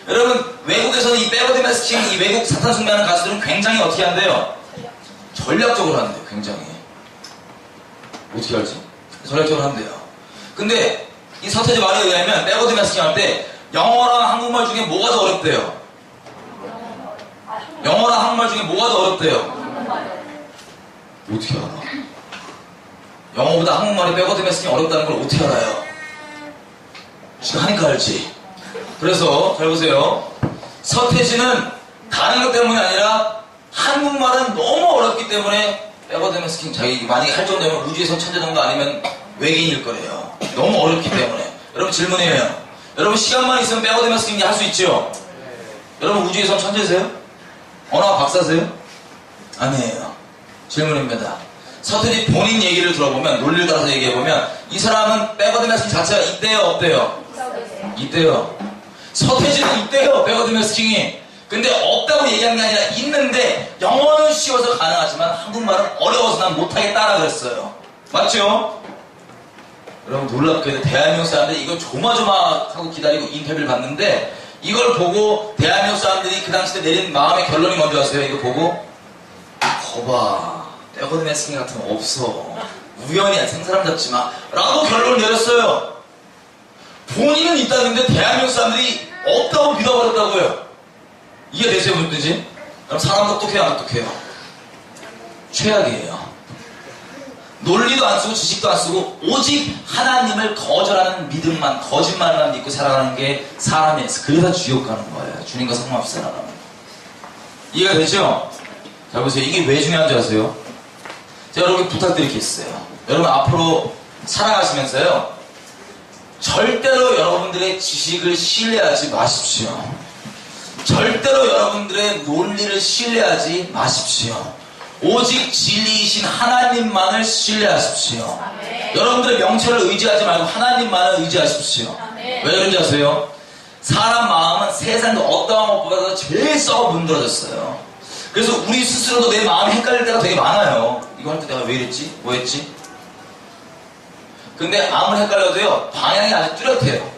여러분, 외국에서는 이 백워드 매스킹, 이 외국 사탄 숭배하는 가수들은 굉장히 어떻게 한대요? 전략적으로 한대요, 굉장히. 어떻게 알지? 전략적으로 한대요. 근데 이 서태지 말에 의하면 백워드 매스킹 할 때 영어랑 한국말 중에 뭐가 더 어렵대요? 영어랑 한국말 중에 뭐가 더 어렵대요? 어떻게 알아? 영어보다 한국말이 백워드 매스킹이 어렵다는 걸 어떻게 알아요? 지금 하니까 알지. 그래서 잘 보세요. 서태지는 다른 것 때문이 아니라 한국말은 너무 어렵기 때문에 백워드 매스킹 자기 만약에 할 정도면 우주에서 천재 정도 아니면 외계인일 거예요. 너무 어렵기 때문에. 여러분 질문이에요. 여러분 시간만 있으면 백워드 매스킹 할 수 있죠? 여러분 우주에서 천재세요? 언어학 박사세요? 아니에요. 질문입니다. 서태지 본인 얘기를 들어보면, 논리를 따라서 얘기해보면 이 사람은 백워드 매스킹 자체가 있대요 없대요? 있대요. 서태지는 있대요, 백워드 매스킹이. 근데 없다고 얘기한 게 아니라 있는데 영어는 쉬워서 가능하지만 한국말은 어려워서 난 못하겠다라 그랬어요. 맞죠? 여러분 놀랍게도 대한민국 사람들이 이걸 조마조마하고 기다리고 인터뷰를 봤는데 이걸 보고 대한민국 사람들이 그 당시에 내린 마음의 결론이 뭔지 아세요? 이거 보고 거봐, 백워드 매스킹 같은 거 없어, 우연이야, 생사람 잡지 마 라고 결론을 내렸어요. 본인은 있다는데 대한민국 사람들이 없다고 믿어버렸다고요. 이해되세요, 문제지? 그럼 사람 똑똑해요, 안 똑똑해요? 최악이에요. 논리도 안 쓰고 지식도 안 쓰고 오직 하나님을 거절하는 믿음만, 거짓말만 믿고 살아가는 게 사람이에요. 그래서 지옥 가는 거예요. 주님과 상관없이 살아가는. 이해가 되죠? 자, 보세요. 이게 왜 중요한 줄 아세요? 제가 여러분 부탁드릴 게 있어요. 여러분 앞으로 살아가시면서요, 절대로 여러분들의 지식을 신뢰하지 마십시오. 절대로 여러분들의 논리를 신뢰하지 마십시오. 오직 진리이신 하나님만을 신뢰하십시오. 아멘. 여러분들의 명철을 의지하지 말고 하나님만을 의지하십시오. 아멘. 왜 그런지 아세요? 사람 마음은 세상도 어떠한 것보다 제일 썩어 문드러졌어요. 그래서 우리 스스로도 내 마음이 헷갈릴 때가 되게 많아요. 이거 할 때 내가 왜 이랬지? 뭐 했지? 근데 아무리 헷갈려도요, 방향이 아주 뚜렷해요.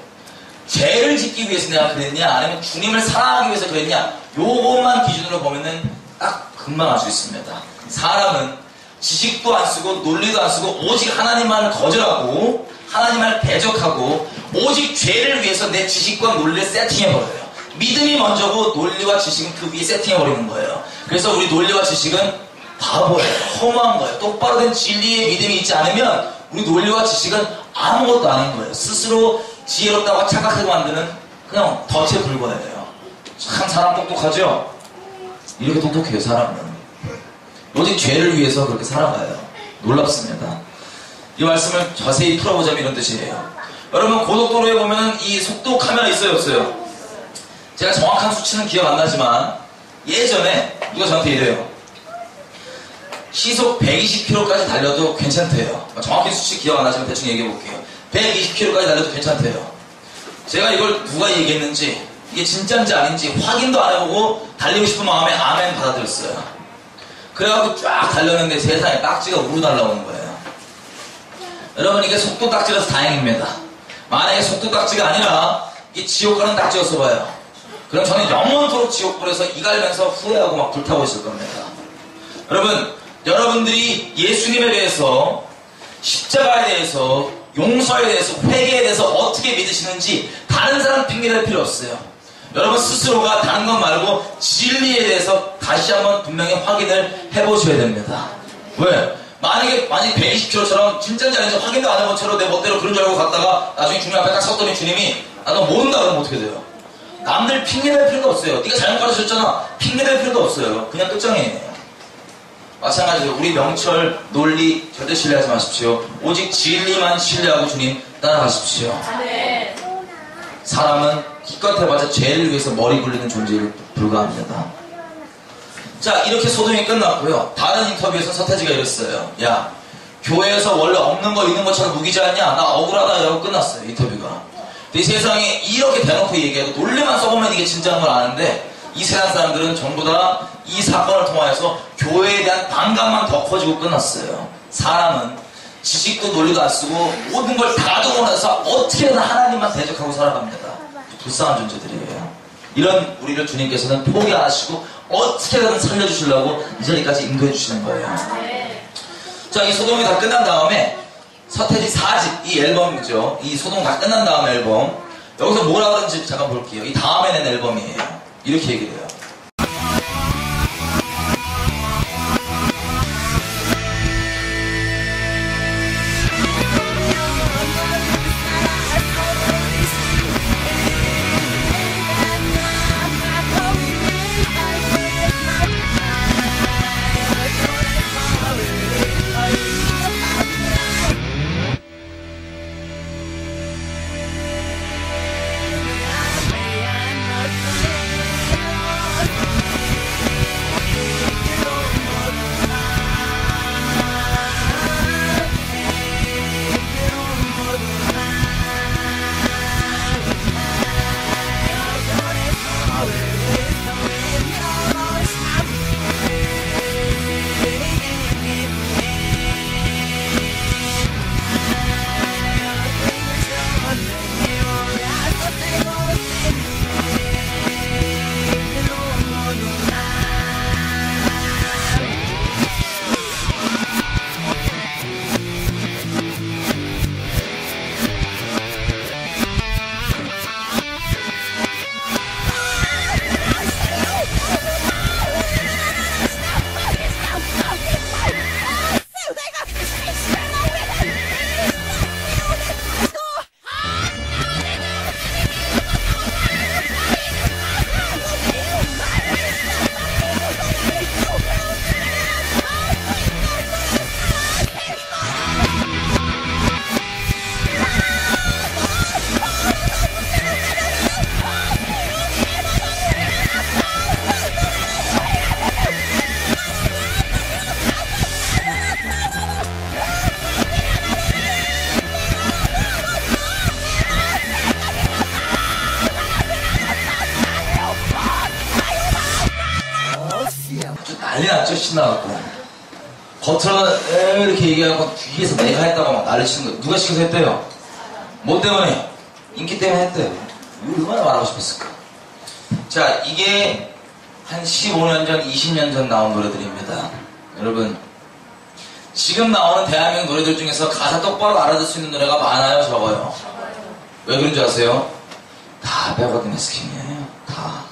죄를 짓기 위해서 내가 그랬냐 아니면 주님을 사랑하기 위해서 그랬냐 요것만 기준으로 보면은 딱 금방 알 수 있습니다. 사람은 지식도 안 쓰고 논리도 안 쓰고 오직 하나님만을 거절하고 하나님만을 대적하고 오직 죄를 위해서 내 지식과 논리를 세팅해버려요. 믿음이 먼저고 논리와 지식은 그 위에 세팅해버리는 거예요. 그래서 우리 논리와 지식은 바보예요. 허무한 거예요. 똑바로 된 진리의 믿음이 있지 않으면 우리 논리와 지식은 아무것도 아닌 거예요. 스스로 지혜롭다고 착각하게 만드는 그냥 덫에 불과해요. 참 사람 똑똑하죠? 이렇게 똑똑해요. 사람은 오직 죄를 위해서 그렇게 살아가요. 놀랍습니다. 이 말씀을 자세히 풀어보자면 이런 뜻이에요. 여러분 고속도로에 보면 이 속도 카메라 있어요 없어요? 제가 정확한 수치는 기억 안 나지만 예전에 누가 저한테 이래요. 시속 120km까지 달려도 괜찮대요. 정확히 수치 기억 안 나지만 대충 얘기해 볼게요. 120km까지 달려도 괜찮대요. 제가 이걸 누가 얘기했는지 이게 진짜인지 아닌지 확인도 안 해보고 달리고 싶은 마음에 아멘 받아들였어요. 그래가지고 쫙 달렸는데 세상에 딱지가 우르 날라오는 거예요. 여러분 이게 속도 딱지라서 다행입니다. 만약에 속도 딱지가 아니라 이게 지옥 가는 딱지였어 봐요. 그럼 저는 영원토록 지옥불에서 이갈면서 후회하고 막 불타고 있을 겁니다. 여러분들이 예수님에 대해서 십자가에 대해서 용서에 대해서 회개에 대해서 어떻게 믿으시는지 다른 사람 핑계댈 필요 없어요. 여러분 스스로가 다른 것 말고 진리에 대해서 다시 한번 분명히 확인을 해보셔야 됩니다. 왜? 만약에 120km처럼 진짜인지 아닌지 확인도 안 해본 채로 내 멋대로 그런 줄 알고 갔다가 나중에 주님 앞에 딱 섰더니 주님이 너 모른다 그러면 어떻게 돼요? 남들 핑계댈 필요도 없어요. 네가 잘못 가르쳐줬잖아. 핑계댈 필요도 없어요. 그냥 끝장이에요. 마찬가지로 우리 명철, 논리 절대 신뢰하지 마십시오. 오직 진리만 신뢰하고 주님 따라가십시오. 사람은 기껏 해봐서 죄를 위해서 머리 굴리는 존재에 불과합니다. 자, 이렇게 소동이 끝났고요. 다른 인터뷰에서 서태지가 이랬어요. 야, 교회에서 원래 없는 거 있는 것처럼 우기지 않냐? 나 억울하다 이러고 끝났어요. 인터뷰가. 이 세상에 이렇게 대놓고 얘기해도 논리만 써보면 이게 진짜인 걸 아는데 이 세상 사람들은 전부 다 이 사건을 통하여서 교회에 대한 반감만 더 커지고 끝났어요. 사람은 지식도 논리도 안 쓰고 모든 걸 다 두고 나서 어떻게든 하나님만 대적하고 살아갑니다. 불쌍한 존재들이에요. 이런 우리를 주님께서는 포기 안 하시고 어떻게든 살려주시려고 이 자리까지 인도해 주시는 거예요. 자, 이 소동이 다 끝난 다음에 서태지 4집, 이 앨범이죠. 이 소동 다 끝난 다음 앨범. 여기서 뭐라 그런지 잠깐 볼게요. 이 다음에 낸 앨범이에요. 이렇게 얘기를 해요. 난리 났죠. 신나갖고 겉으로는 이렇게 얘기하고 뒤에서 내가 했다고 막 난리 치는 거. 누가 시켜서 했대요? 뭐 때문에? 인기 때문에 했대요. 얼마나 말하고 싶었을까? 자, 이게 한 15년 전, 20년 전 나온 노래들입니다. 여러분, 지금 나오는 대한민국 노래들 중에서 가사 똑바로 알아들 수 있는 노래가 많아요, 적어요? 왜 그런 줄 아세요? 다 백워드 매스킹이에요. 다.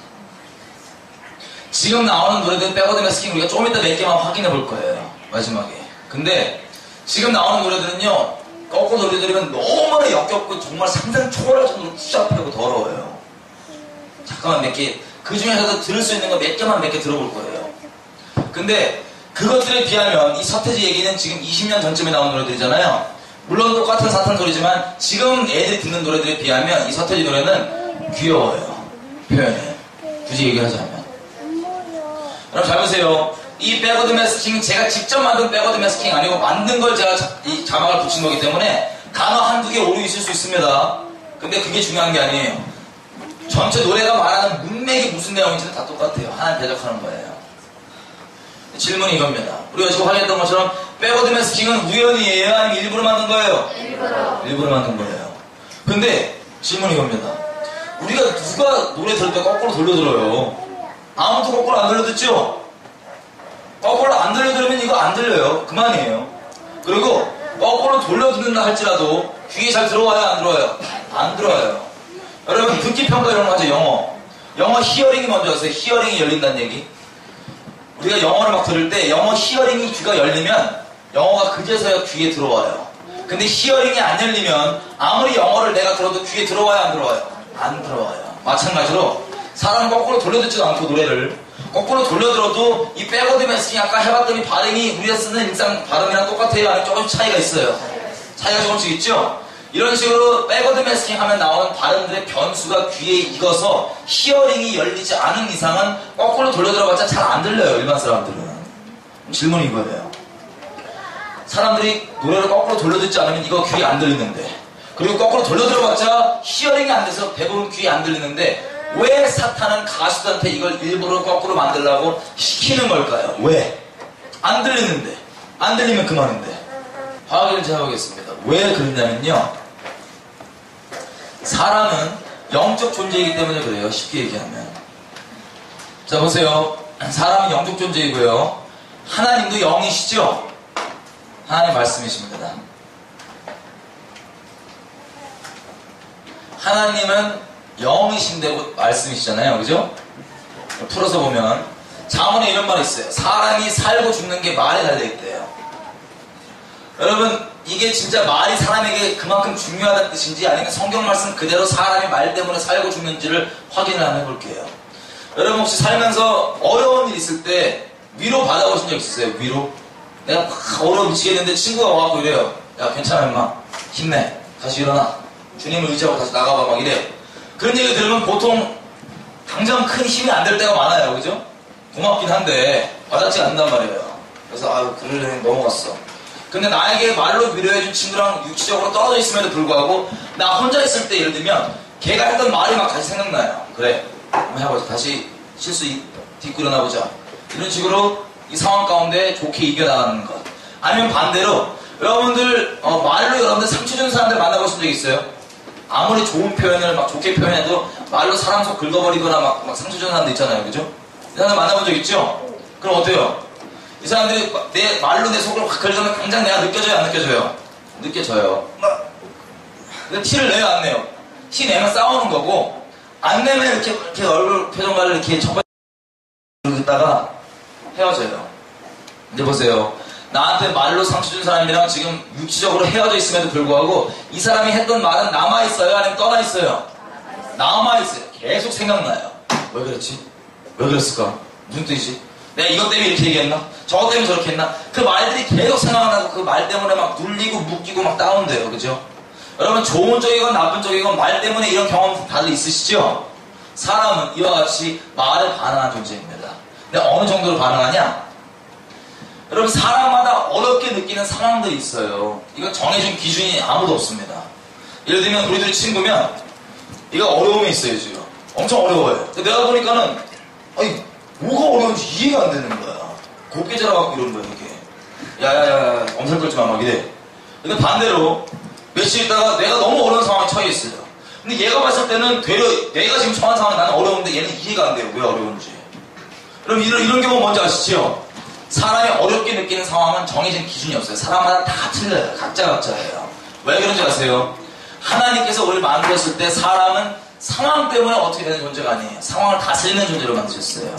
지금 나오는 노래들 백워드 매스킹 우리가 조금 이따 몇 개만 확인해 볼 거예요. 마지막에. 근데 지금 나오는 노래들은요, 거꾸로 노래 들으면 너무나 역겹고 정말 상상 초월할 정도로 추잡하고 더러워요. 잠깐만 몇 개, 그 중에서도 들을 수 있는 거 몇 개만 몇 개 들어볼 거예요. 근데 그것들에 비하면 이 서태지 얘기는 지금 20년 전쯤에 나온 노래들이잖아요. 물론 똑같은 사탄 소리지만 지금 애들이 듣는 노래들에 비하면 이 서태지 노래는 귀여워요. 표현에. 굳이 얘기를 하자면. 여러분 잘 보세요. 이 백워드 매스킹 제가 직접 만든 백워드 매스킹 아니고 만든 걸 제가 이 자막을 붙인 거기 때문에 단어 한두 개 오류 있을 수 있습니다. 근데 그게 중요한 게 아니에요. 전체 노래가 말하는 문맥이 무슨 내용인지는 다 똑같아요. 하나는 대적하는 거예요. 질문이 이겁니다. 우리가 지금 확인했던 것처럼 백워드 매스킹은 우연이에요? 아니면 일부러 만든 거예요? 일부러 만든 거예요. 근데 질문이 이겁니다. 우리가 누가 노래 들을 때 거꾸로 돌려 들어요? 아무도 거꾸로 안 돌려 듣죠? 거꾸로 안 돌려 들으면 이거 안 들려요. 그만이에요. 그리고 거꾸로 돌려 듣는다 할지라도 귀에 잘 들어와요? 안 들어와요? 안 들어와요. 여러분 듣기 평가 이런 거 하죠. 영어 히어링이 먼저 하세요. 히어링이 열린다는 얘기. 우리가 영어를 막 들을 때 영어 히어링이 귀가 열리면 영어가 그제서야 귀에 들어와요. 근데 히어링이 안 열리면 아무리 영어를 내가 들어도 귀에 들어와요? 안 들어와요? 안 들어와요. 마찬가지로 사람 거꾸로 돌려 듣지도 않고 노래를 거꾸로 돌려 들어도 이 백워드 매스킹 아까 해봤더니 발음이 우리가 쓰는 일상 발음이랑 똑같아요? 아니면 조금씩 차이가 있어요? 차이가 조금씩 있죠? 이런 식으로 백워드 매스킹 하면 나오는 발음들의 변수가 귀에 익어서 히어링이 열리지 않은 이상은 거꾸로 돌려 들어봤자 잘 안 들려요. 일반 사람들은. 질문이 이거예요. 사람들이 노래를 거꾸로 돌려 듣지 않으면 이거 귀에 안 들리는데, 그리고 거꾸로 돌려 들어봤자 히어링이 안 돼서 대부분 귀에 안 들리는데 왜 사탄은 가수들한테 이걸 일부러 거꾸로 만들려고 시키는 걸까요? 왜? 안 들리는데. 안 들리면 그만인데. 확인을 제가 해보겠습니다. 왜 그러냐면요, 사람은 영적 존재이기 때문에 그래요. 쉽게 얘기하면. 자 보세요. 사람은 영적 존재이고요, 하나님도 영이시죠? 하나님 말씀이십니다. 하나님은 영이신데고 말씀이시잖아요. 그죠? 풀어서 보면 잠언에 이런 말이 있어요. 사람이 살고 죽는 게 말에 달려있대요. 여러분 이게 진짜 말이 사람에게 그만큼 중요하다는 뜻인지 아니면 성경 말씀 그대로 사람이 말 때문에 살고 죽는지를 확인을 한번 해볼게요. 여러분 혹시 살면서 어려운 일 있을 때 위로 받아보신 적 있으세요? 위로? 내가 막 어려워 미치겠는데 친구가 와갖고 이래요. 야 괜찮아 임마, 힘내, 다시 일어나, 주님을 의지하고 다시 나가봐, 막 이래요. 그런 얘기 들으면 보통 당장 큰 힘이 안 될 때가 많아요. 그죠? 고맙긴 한데 와닿지 않는단 말이에요. 그래서 아유 그러려니 넘어갔어. 근데 나에게 말로 위로해준 친구랑 육체적으로 떨어져 있음에도 불구하고 나 혼자 있을 때 예를 들면 걔가 했던 말이 막 다시 생각나요. 그래 한번 해보자, 다시 실수 딛고 일어나보자, 이런 식으로 이 상황 가운데 좋게 이겨나가는 것. 아니면 반대로 여러분들 말로 여러분들 상처 주는 사람들 만나보신 적 있어요? 아무리 좋은 표현을 막 좋게 표현해도 말로 사람 속 긁어버리거나 막 상처 주는 사람들 있잖아요. 그죠? 이 사람들 만나본 적 있죠? 그럼 어때요? 이 사람들이 내 말로 내 속을 확 긁으면 당장 내가 느껴져요? 안 느껴져요? 느껴져요. 근데 티를 내요? 안 내요? 티 내면 싸우는 거고, 안 내면 이렇게 얼굴 표정 관리를 이렇게 접어 긁다가 헤어져요. 근데 보세요. 나한테 말로 상처 준 사람이랑 지금 육체적으로 헤어져 있음에도 불구하고 이 사람이 했던 말은 남아있어요? 아니면 떠나있어요? 남아있어요. 계속 생각나요. 왜 그랬지? 왜 그랬을까? 무슨 뜻이지? 내가 이것 때문에 이렇게 얘기했나? 저것 때문에 저렇게 했나? 그 말들이 계속 생각나고 그 말 때문에 막 눌리고 묶이고 막 다운돼요. 그죠? 여러분 좋은 쪽이건 나쁜 쪽이건 말 때문에 이런 경험 다들 있으시죠? 사람은 이와 같이 말에 반응한 존재입니다. 근데 어느 정도로 반응하냐? 여러분 사람마다 어렵게 느끼는 상황들이 있어요. 이거 정해준 기준이 아무도 없습니다. 예를 들면 우리 둘이 친구면 이거 어려움이 있어요. 지금 엄청 어려워요. 근데 내가 보니까는 아니 뭐가 어려운지 이해가 안 되는 거야. 곱게 자라갖고 이러는 거야. 이게 야야야 엄살 끌지 마 막 이래. 근데 반대로 며칠 있다가 내가 너무 어려운 상황에 처해 있어요. 근데 얘가 봤을 때는 되려 내가 지금 처한 상황이 나는 어려운데 얘는 이해가 안 돼요. 왜 어려운지. 그럼 이런 경우 뭔지 아시죠? 사람이 어렵게 느끼는 상황은 정해진 기준이 없어요. 사람마다 다 틀려요. 각자예요. 왜 그런지 아세요? 하나님께서 우리를 만들었을 때 사람은 상황 때문에 어떻게 되는 존재가 아니에요. 상황을 다스리는 존재로 만드셨어요.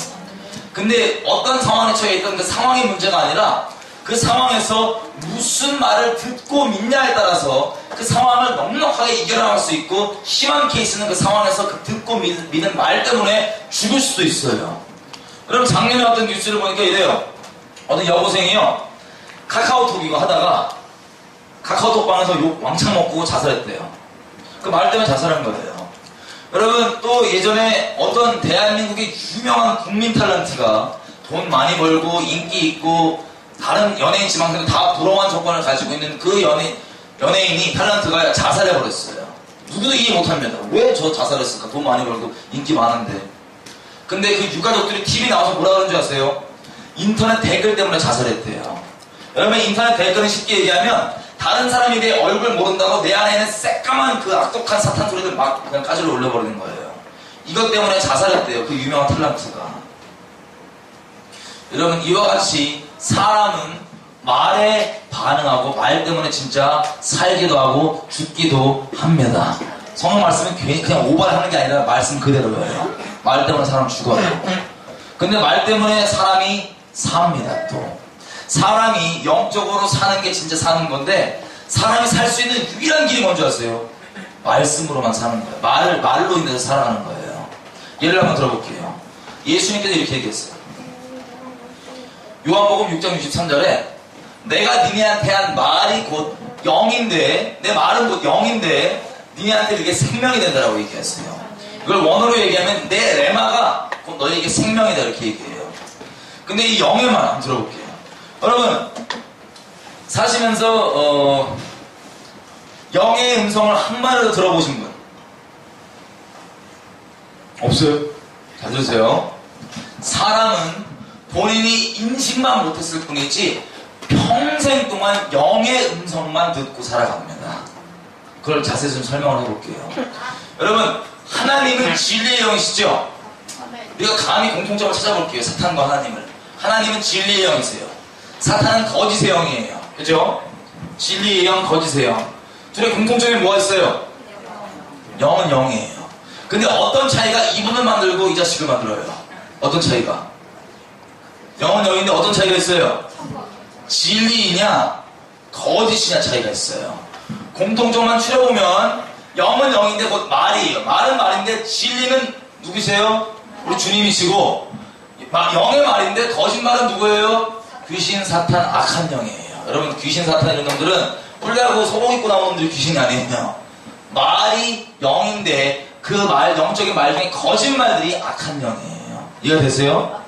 근데 어떤 상황에 처해 있던 그 상황이 문제가 아니라 그 상황에서 무슨 말을 듣고 믿냐에 따라서 그 상황을 넉넉하게 이겨나갈 수 있고, 심한 케이스는 그 상황에서 그 듣고 믿는 말 때문에 죽을 수도 있어요. 그럼 작년에 어떤 뉴스를 보니까 이래요. 어떤 여고생이요, 카카오톡 이거 하다가 카카오톡 방에서 욕 왕창 먹고 자살했대요. 그 말 때문에 자살한 거예요. 여러분, 또 예전에 어떤 대한민국의 유명한 국민 탤런트가 돈 많이 벌고 인기 있고 다른 연예인 지망생들 다 부러워한 조건을 가지고 있는 그 연예인이 탤런트가 자살해버렸어요. 누구도 이해 못합니다. 왜 저 자살했을까? 돈 많이 벌고 인기 많은데. 근데 그 유가족들이 TV 나와서 뭐라 그러는 줄 아세요? 인터넷 댓글 때문에 자살했대요. 여러분, 인터넷 댓글은 쉽게 얘기하면 다른 사람이 내 얼굴 모른다고 내 안에 있는 새까만 그 악독한 사탄 소리를 막 그냥 가지러 올려버리는 거예요. 이것 때문에 자살했대요. 그 유명한 탤런트가. 여러분, 이와 같이 사람은 말에 반응하고 말 때문에 진짜 살기도 하고 죽기도 합니다. 성경 말씀은 그냥 오발하는 게 아니라 말씀 그대로예요. 말 때문에 사람 죽어요. 근데 말 때문에 사람이 삽니다. 또 사람이 영적으로 사는 게 진짜 사는 건데, 사람이 살 수 있는 유일한 길이 뭔지 아세요? 말씀으로만 사는 거예요. 말로 인해서 살아가는 거예요. 예를 한번 들어볼게요. 예수님께서 이렇게 얘기했어요. 요한복음 6장 63절에 내가 니네한테 한 말이 곧 영인데, 내 말은 곧 영인데 니네한테 그게 생명이 된다라고 얘기했어요. 이걸 원어로 얘기하면 내 레마가 곧 너희에게 생명이다 이렇게 얘기해요. 근데 이 영의 말 한번 들어볼게요. 여러분, 사시면서 영의 음성을 한 번이라도 들어보신 분? 없어요? 잘 들으세요. 사람은 본인이 인식만 못했을 뿐이지 평생 동안 영의 음성만 듣고 살아갑니다. 그걸 자세히 좀 설명을 해볼게요. 여러분, 하나님은 진리의 영이시죠? 우리가 감히 공통점을 찾아볼게요. 사탄과 하나님을. 하나님은 진리의 영이세요. 사탄은 거짓의 영이에요. 그죠? 진리의 영, 거짓의 영. 둘의 공통점이 뭐가 있어요? 영은 영이에요. 근데 어떤 차이가 이분을 만들고 이 자식을 만들어요? 어떤 차이가? 영은 영인데 어떤 차이가 있어요? 진리이냐 거짓이냐 차이가 있어요. 공통점만 추려보면 영은 영인데 곧 말이에요. 말은 말인데 진리는 누구세요? 우리 주님이시고, 영의 말인데 거짓말은 누구예요? 귀신, 사탄, 악한 영이에요. 여러분, 귀신, 사탄 이런 놈들은 뿔나고 소복 입고 나오는 놈들이 귀신이 아니에요. 말이 영인데 그 말, 영적인 말 중에 거짓말들이 악한 영이에요. 이해가 되세요?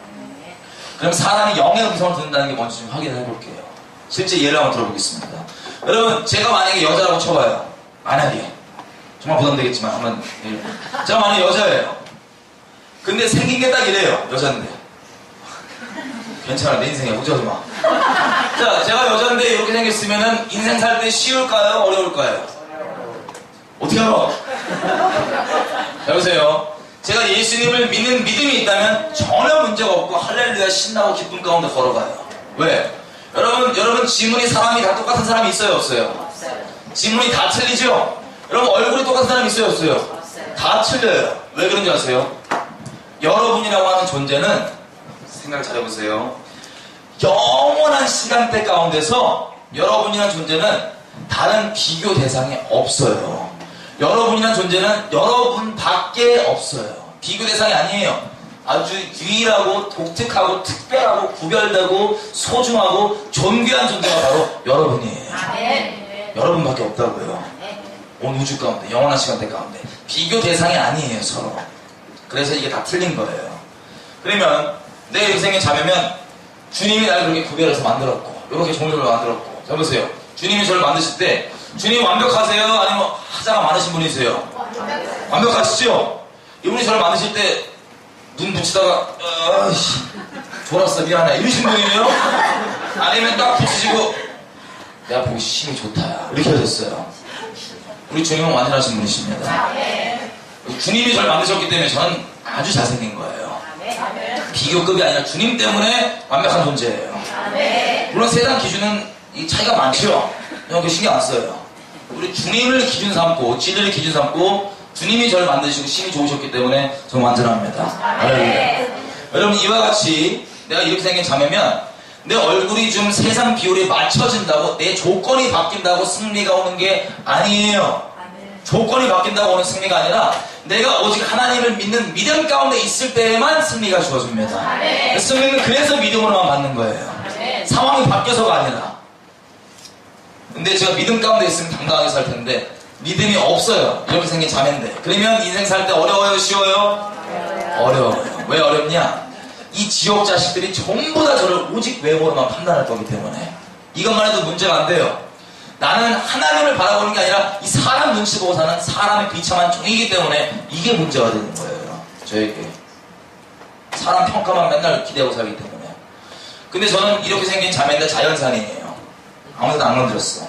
그럼 사람이 영의 음성을 듣는다는 게 뭔지 좀 확인을 해볼게요. 실제 예를 한번 들어보겠습니다. 여러분, 제가 만약에 여자라고 쳐봐요. 만약에. 정말 부담되겠지만 한번. 제가 만약에 여자예요. 근데 생긴 게 딱 이래요. 여자인데. 괜찮아, 내 인생이야. 걱정하지 마. 자, 제가 여자인데 이렇게 생겼으면은 인생 살 때 쉬울까요? 어려울까요? 어떻게 알아? 자, 보세요. 제가 예수님을 믿는 믿음이 있다면 전혀 문제가 없고 할렐루야 신나고 기쁨 가운데 걸어가요. 왜? 여러분 지문이 사람이 다 똑같은 사람이 있어요? 없어요? 지문이 다 틀리죠? 여러분 얼굴이 똑같은 사람이 있어요? 없어요? 다 틀려요. 왜 그런지 아세요? 여러분이라고 하는 존재는, 생각을 잘해보세요. 영원한 시간대 가운데서 여러분이라는 존재는 다른 비교 대상이 없어요. 여러분이라는 존재는 여러분밖에 없어요. 비교 대상이 아니에요. 아주 유일하고 독특하고 특별하고 구별되고 소중하고 존귀한 존재가 바로 여러분이에요. 여러분밖에 없다고요. 온 우주 가운데, 영원한 시간대 가운데. 비교 대상이 아니에요, 서로. 그래서 이게 다 틀린 거예요. 그러면 내 인생의 자매면 주님이 나를 그렇게 구별해서 만들었고, 이렇게 종류를 만들었고. 자, 보세요. 주님이 저를 만드실 때 주님 완벽하세요? 아니면 하자가 많으신 분이세요? 완벽하시죠? 이분이 저를 만드실 때 눈 붙이다가 졸았어 미안해 이러신 분이에요? 아니면 딱 붙이시고 내가 보기 힘이 좋다 이렇게 하셨어요. 우리 주님은 완전하신 분이십니다. 주님이 저를 만드셨기 때문에 저는 아주 잘생긴 거예요. 비교급이 아니라 주님 때문에 완벽한 존재예요. 물론 세상 기준은 이 차이가 많죠. 그 신경 안 써요. 우리 주님을 기준 삼고 진리를 기준 삼고 주님이 저를 만드시고 심히 좋으셨기 때문에 저는 완전합니다. 여러분 이와 같이 내가 이렇게 생긴 자매면 내 얼굴이 좀 세상 비율에 맞춰진다고 내 조건이 바뀐다고 승리가 오는 게 아니에요. 조건이 바뀐다고 오는 승리가 아니라 내가 오직 하나님을 믿는 믿음 가운데 있을 때에만 승리가 주어집니다. 승리는 그래서 믿음으로만 받는 거예요. 상황이 바뀌어서가 아니라. 근데 제가 믿음 가운데 있으면 당당하게 살 텐데 믿음이 없어요. 이렇게 생긴 자매인데 그러면 인생 살 때 어려워요? 쉬워요? 어려워요. 왜 어렵냐? 이 지옥 자식들이 전부 다 저를 오직 외모로만 판단할 거기 때문에 이것만 해도 문제가 안 돼요. 나는 하나님을 바라보는 게 아니라 이 사람 눈치 보고 사는 사람의 비참한 종이기 때문에 이게 문제가 되는 거예요. 저에게. 사람 평가만 맨날 기대하고 살기 때문에. 근데 저는 이렇게 생긴 자매인데 자연산이에요. 아무데도 안 건드렸어.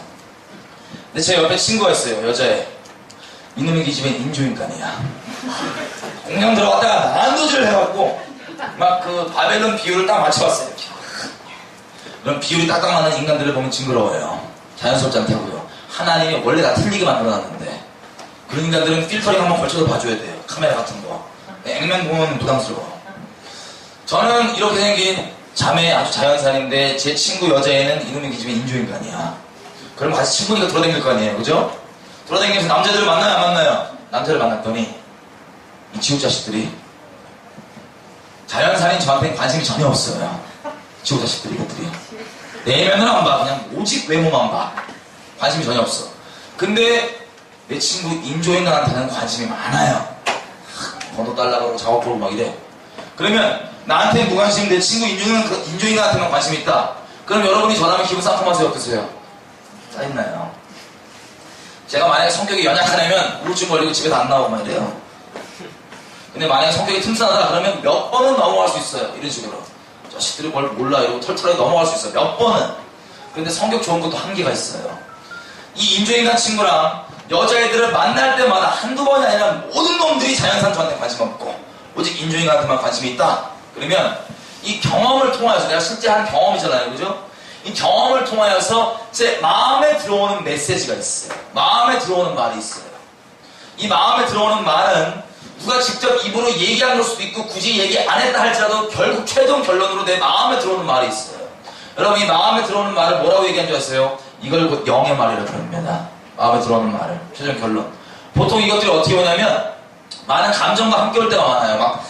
근데 제 옆에 친구가 있어요. 여자애. 이놈의 기집애는 인조인간이야. 공장 들어갔다가 난도질을 해갖고 막 그 바벨론 비율을 딱 맞춰봤어요. 이렇게. 그런 비율이 딱딱 맞는 인간들을 보면 징그러워요. 자연스럽지 않다고요. 하나님이 원래 다 틀리게 만들어놨는데 그런 인간들은 필터링 한번 걸쳐서 봐줘야 돼요. 카메라 같은 거. 액면 보면 부담스러워. 저는 이렇게 생긴 자매 아주 자연산인데 제 친구 여자애는 이놈의 기집애 인조인간이야. 그럼 같이 친구니까 돌아다닐 거 아니에요. 그죠? 돌아다니면서 남자들을 만나요 안 만나요? 남자를 만났더니 이 지옥 자식들이 자연산인 저한테는 관심이 전혀 없어요. 지옥 자식들이 이것들이. 내면은 안 봐. 그냥 오직 외모만 봐. 관심이 전혀 없어. 근데 내 친구 인조인간한테는 관심이 많아요. 번호 달라고 그러고 작업 보고 막 이래. 그러면 나한테 무관심 내 친구 인조인간한테만 관심이 있다. 그럼 여러분이 전화하면 기분 상큼하세요? 어떠세요? 짜증나요. 제가 만약에 성격이 연약한 애면 우울증 걸리고 집에도 안 나오고 막 이래요. 근데 만약에 성격이 튼튼하다 그러면 몇 번은 넘어갈 수 있어요. 이런 식으로. 자식들이 뭘 몰라 이러고 털털하게 넘어갈 수 있어요. 몇 번은. 근데 성격 좋은 것도 한계가 있어요. 이 인조인간 친구랑 여자애들을 만날 때마다 한두 번이 아니라 모든 놈들이 자연산 저한테 관심 없고 오직 인조인간한테만 관심이 있다. 그러면 이 경험을 통하여서 내가 실제 한 경험이잖아요. 그죠? 이 경험을 통하여서 제 마음에 들어오는 메시지가 있어요. 마음에 들어오는 말이 있어요. 이 마음에 들어오는 말은 누가 직접 입으로 얘기한 걸 수도 있고 굳이 얘기 안 했다 할지라도 결국 최종 결론으로 내 마음에 들어오는 말이 있어요. 여러분 이 마음에 들어오는 말을 뭐라고 얘기한 줄 아세요? 이걸 곧 영의 말이라고 부릅니다. 마음에 들어오는 말을. 최종 결론. 보통 이것들이 어떻게 오냐면 많은 감정과 함께 올 때가 많아요. 막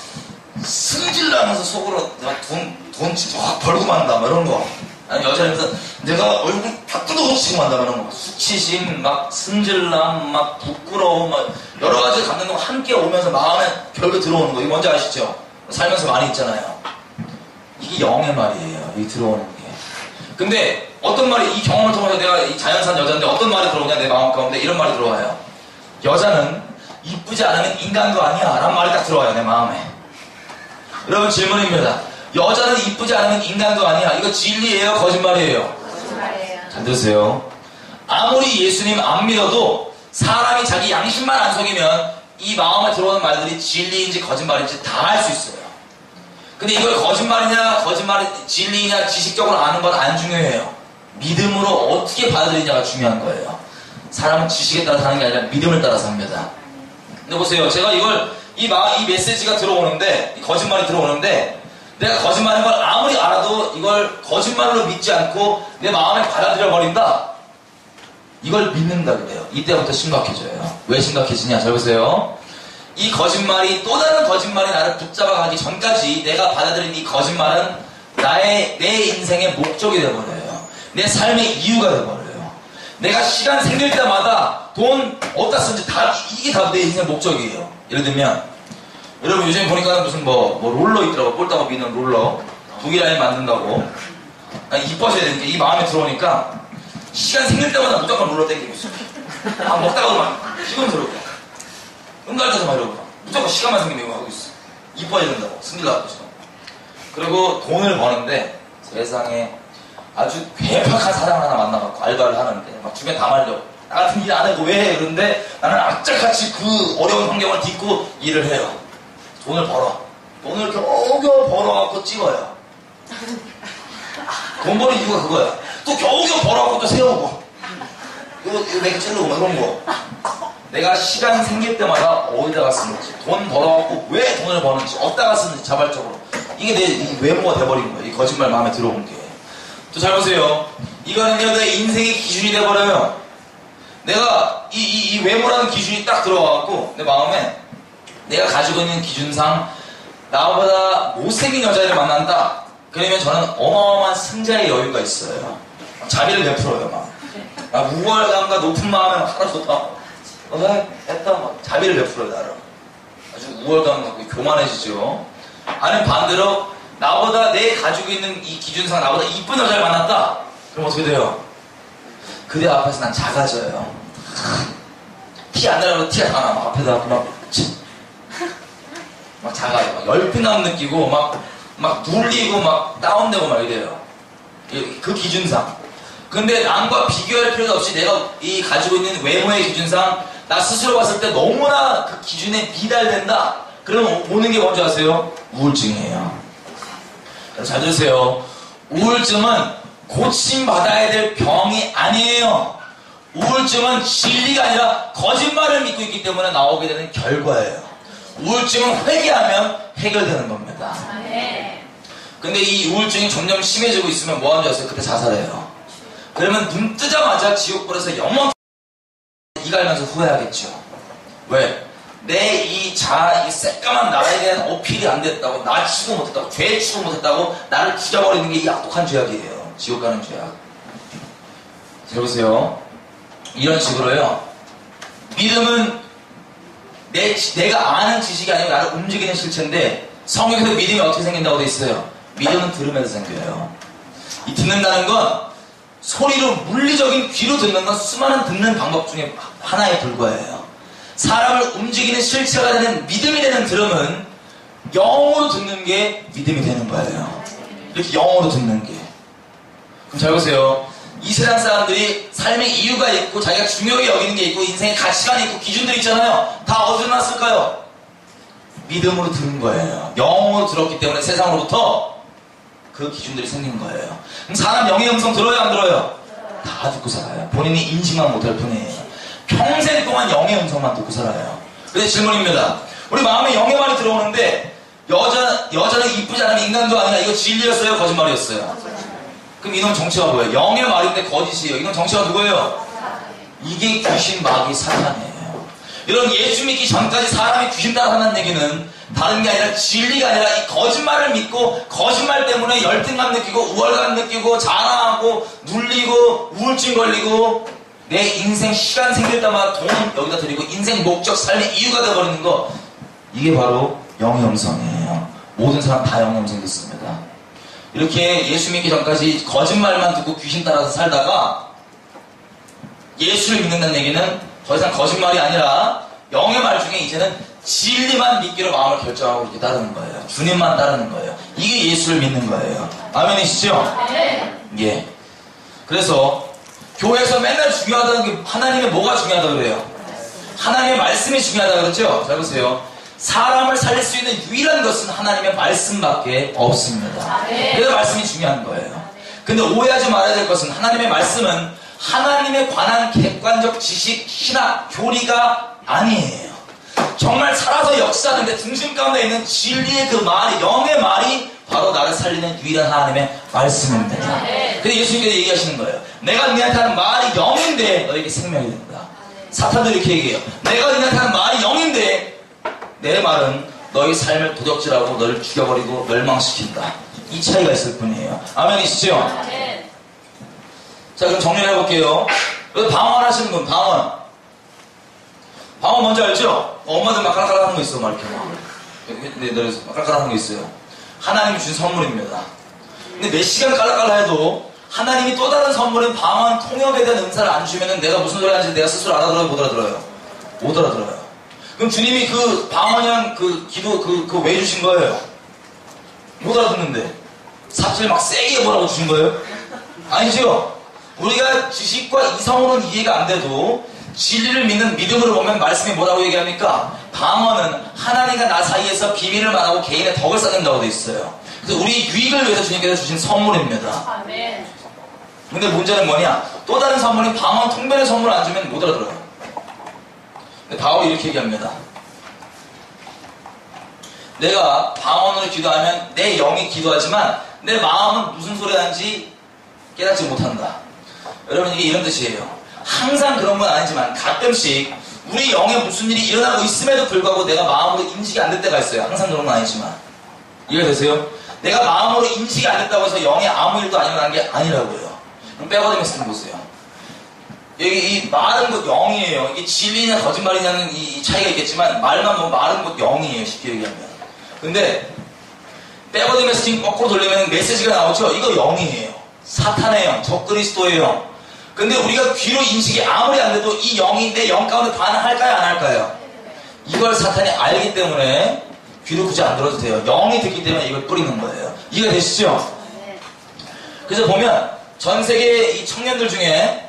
승질나면서 속으로 내가 돈 진짜 확 벌고 만다 뭐 이런 거. 아니 여자면서 내가 얼굴 다 뜯어놓치고 만다 뭐 이런 거. 수치심, 막 승질남, 막 부끄러움, 막 여러 가지 감정과 함께 오면서 마음에 결국 들어오는 거. 이거 뭔지 아시죠? 살면서 많이 있잖아요. 이게 영의 말이에요. 이 들어오는 게. 근데 어떤 말이 이 경험을 통해서 내가 이 자연산 여자인데 어떤 말이 들어오냐 내 마음 가운데 이런 말이 들어와요. 여자는 이쁘지 않으면 인간도 아니야 라는 말이 딱 들어와요 내 마음에. 여러분 질문입니다. 여자는 이쁘지 않으면 인간도 아니야. 이거 진리예요? 거짓말이에요? 거짓말이에요. 잘 들으세요. 아무리 예수님 안 믿어도 사람이 자기 양심만 안 속이면 이 마음에 들어오는 말들이 진리인지 거짓말인지 다 알 수 있어요. 근데 이걸 거짓말이냐 진리냐 지식적으로 아는 건 안 중요해요. 믿음으로 어떻게 받아들이냐가 중요한 거예요. 사람은 지식에 따라 사는 게 아니라 믿음을 따라 삽니다. 근데 보세요. 제가 이 메시지가 들어오는데, 이 거짓말이 들어오는데, 내가 거짓말인 걸 아무리 알아도 이걸 거짓말로 믿지 않고 내 마음에 받아들여 버린다? 이걸 믿는다 그래요. 이때부터 심각해져요. 왜 심각해지냐? 잘 보세요. 이 거짓말이 또 다른 거짓말이 나를 붙잡아가기 전까지 내가 받아들인 이 거짓말은 내 인생의 목적이 되어버려요. 내 삶의 이유가 되어버려요. 내가 시간 생길 때마다 돈 어디다 쓰는지 이게 다 내 인생의 목적이에요. 예를 들면 여러분 요즘 보니까 무슨 뭐 롤러 있더라고. 볼 따고 미는 롤러. 독일아이 만든다고. 이뻐져야 되는 게 이 마음에 들어오니까 시간 생길 때마다 무조건 롤러 땡기고 있어요. 먹다가도 막 시간 들어오고. 응갈때서 막 이러고. 무조건 시간만 생기면 이거 하고 있어. 이뻐야 된다고. 승질 나고 있어. 그리고 돈을 버는데 세상에 아주 괴팍한 사람 하나 만나갖고 알바를 하는데 막 주변 다 말려. 나 같은 일 안 하고 왜 해? 그런데 나는 악착같이 그 어려운 환경을 딛고 일을 해요. 돈을 벌어. 돈을 겨우겨우 벌어갖고 찍어요. 돈 버는 이유가 그거야. 또 겨우겨우 벌어갖고 또 세우고. 이거 내가 찔르고 뭐 이런 거. 내가 시간 생길 때마다 어디다가 쓰는지, 돈 벌어갖고 왜 돈을 버는지, 어디다가 쓰는지 자발적으로. 이게 내 외모가 돼버린 거예요. 이 거짓말 마음에 들어온 게. 또 잘 보세요. 이거는요, 내 인생의 기준이 돼버려요. 내가 이 외모라는 기준이 딱 들어와갖고 내 마음에 내가 가지고 있는 기준상 나보다 못생긴 여자를 만난다. 그러면 저는 어마어마한 승자의 여유가 있어요. 자비를 베풀어요, 막. 우월감과 높은 마음에 막 하나 좋다. 했다, 막 자비를 베풀어요, 나를. 아주 우월감 갖고 교만해지죠. 아니면 반대로 나보다 내 가지고 있는 이 기준상 나보다 이쁜 여자를 만났다. 그럼 어떻게 돼요? 그대 앞에서 난 작아져요. 티 안 나려고 티가 다 나. 막 앞에다 막 작아요. 막 열등감 느끼고 막 눌리고 막 다운되고 막 이래요. 그 기준상. 근데 남과 비교할 필요도 없이 내가 이 가지고 있는 외모의 기준상 나 스스로 봤을 때 너무나 그 기준에 미달된다. 그러면 오는 게 뭔지 아세요? 우울증이에요. 잘 들으세요. 우울증은 고침받아야 될 병이 아니에요. 우울증은 진리가 아니라 거짓말을 믿고 있기 때문에 나오게 되는 결과예요. 우울증은 회개하면 해결되는 겁니다. 근데 이 우울증이 점점 심해지고 있으면 뭐 하는 줄 아세요? 그때 자살해요. 그러면 눈 뜨자마자 지옥불에서 영원 이갈면서 후회하겠죠. 왜? 내 이 새까만 나에 대한 어필이 안 됐다고, 나 치고 못했다고, 죄 치고 못했다고 나를 죽여버리는 게 이 악독한 죄악이에요. 지옥 가는 죄악. 잘 보세요. 이런 식으로요. 믿음은 내가 아는 지식이 아니고 나를 움직이는 실체인데, 성경에서 믿음이 어떻게 생긴다고 돼 있어요? 믿음은 들으면서 생겨요. 이 듣는다는 건 소리로, 물리적인 귀로 듣는 건 수많은 듣는 방법 중에 하나에 불과해요. 사람을 움직이는 실체가 되는 믿음이 되는 들음은 영어로 듣는 게 믿음이 되는 거예요. 이렇게 영어로 듣는 게. 그럼 잘 보세요. 이 세상 사람들이 삶의 이유가 있고 자기가 중요하게 여기는 게 있고 인생의 가치관이 있고 기준들이 있잖아요. 다 어디서 났을까요? 믿음으로 들은 거예요. 영어로 들었기 때문에 세상으로부터 그 기준들이 생긴 거예요. 그럼 사람 영의 음성 들어요, 안 들어요? 다 듣고 살아요. 본인이 인식만 못할 뿐이에요. 평생 동안 영의 음성만 듣고 살아요. 그래서 질문입니다. 우리 마음에 영의 말이 들어오는데 여자는 이쁘지 않으면 인간도 아니라 이거 진리였어요? 거짓말이었어요? 그럼 이놈 정체가 뭐예요? 영의 말인데 거짓이에요. 이놈 정체가 누구예요? 이게 귀신, 마귀, 사탄이에요. 이런 예수 믿기 전까지 사람이 귀신 따라한다는 얘기는 다른 게 아니라 진리가 아니라 이 거짓말을 믿고 거짓말 때문에 열등감 느끼고 우월감 느끼고 자랑하고 눌리고 우울증 걸리고 내 인생 시간 생길 때마다 돈 여기다 드리고 인생 목적 삶의 이유가 되어버리는 거, 이게 바로 영의 음성이에요. 모든 사람 다 영의 음성 듣습니다. 이렇게 예수 믿기 전까지 거짓말만 듣고 귀신 따라서 살다가 예수를 믿는다는 얘기는 더 이상 거짓말이 아니라 영의 말 중에 이제는 진리만 믿기로 마음을 결정하고 이렇게 따르는 거예요. 주님만 따르는 거예요. 이게 예수를 믿는 거예요. 아멘이시죠? 예. 그래서 교회에서 맨날 중요하다는 게 하나님의 뭐가 중요하다고 그래요? 하나님의 말씀이 중요하다고 그러죠? 잘 보세요. 사람을 살릴 수 있는 유일한 것은 하나님의 말씀밖에 없습니다. 그래서 말씀이 중요한 거예요. 근데 오해하지 말아야 될 것은 하나님의 말씀은 하나님에 관한 객관적 지식, 신학, 교리가 아니에요. 정말 살아서 역사하는데 중심 가운데 있는 진리의 그 말이, 영의 말이 바로 나를 살리는 유일한 하나님의 말씀입니다. 근데 예수님께서 얘기하시는 거예요. 내가 너희한테 하는 말이 영인데 너에게 생명이 된다. 사탄도 이렇게 얘기해요. 내가 너희한테 하는 말이 영인데 내 말은 너희 삶을 도적질하고 너를 죽여버리고 멸망시킨다. 이 차이가 있을 뿐이에요. 아멘이시죠? 자, 그럼 정리를 해볼게요. 방언하시는 분, 방언 뭔지 알죠? 엄마들 막 깔깔 하는 거 있어. 막 이렇게 막 깔깔 하는 거 있어요. 하나님이 주신 선물입니다. 근데 몇 시간 깔깔깔 해도 하나님이 또 다른 선물인 방언 통역에 대한 은사를 안 주면은 내가 무슨 소리 하는지 내가 스스로 알아들어요? 못 알아들어요? 못 알아들어요. 그럼 주님이 그 방언이랑 그 기도 왜 주신 거예요? 못 알아듣는데 삽질 막 세게 뭐라고 주신 거예요? 아니죠? 우리가 지식과 이성으로는 이해가 안 돼도 진리를 믿는 믿음으로 보면 말씀이 뭐라고 얘기합니까? 방언은 하나님과 나 사이에서 비밀을 말하고 개인의 덕을 쌓는다고 돼 있어요. 그래서 우리 유익을 위해서 주님께서 주신 선물입니다. 아멘. 근데 문제는 뭐냐? 또 다른 선물인 방언 통변의 선물을 안 주면 못 알아들어요. 근데 바울이 이렇게 얘기합니다. 내가 방언으로 기도하면 내 영이 기도하지만 내 마음은 무슨 소리 하는지 깨닫지 못한다. 여러분, 이게 이런 뜻이에요. 항상 그런 건 아니지만 가끔씩 우리 영에 무슨 일이 일어나고 있음에도 불구하고 내가 마음으로 인식이 안 될 때가 있어요. 항상 그런 건 아니지만. 이해가 되세요? 내가 마음으로 인식이 안 됐다고 해서 영에 아무 일도 안 일어나는 게 아니라고요. 그럼 빼버리면 쓰는 보세요. 여기 이 말은 곧 영이에요. 이게 진리냐 거짓말이냐는 이 차이가 있겠지만 말만 뭐 말은 곧 영이에요. 쉽게 얘기하면. 근데 빼버리 메시징 거꾸로 돌리면 메시지가 나오죠. 이거 영이에요. 사탄의 영, 적그리스도의 영. 근데 우리가 귀로 인식이 아무리 안 돼도 이 영이 내 영 가운데 반응할까요? 안 할까요? 이걸 사탄이 알기 때문에 귀로 굳이 안 들어도 돼요. 영이 듣기 때문에 이걸 뿌리는 거예요. 이해가 되시죠? 그래서 보면 전 세계 이 청년들 중에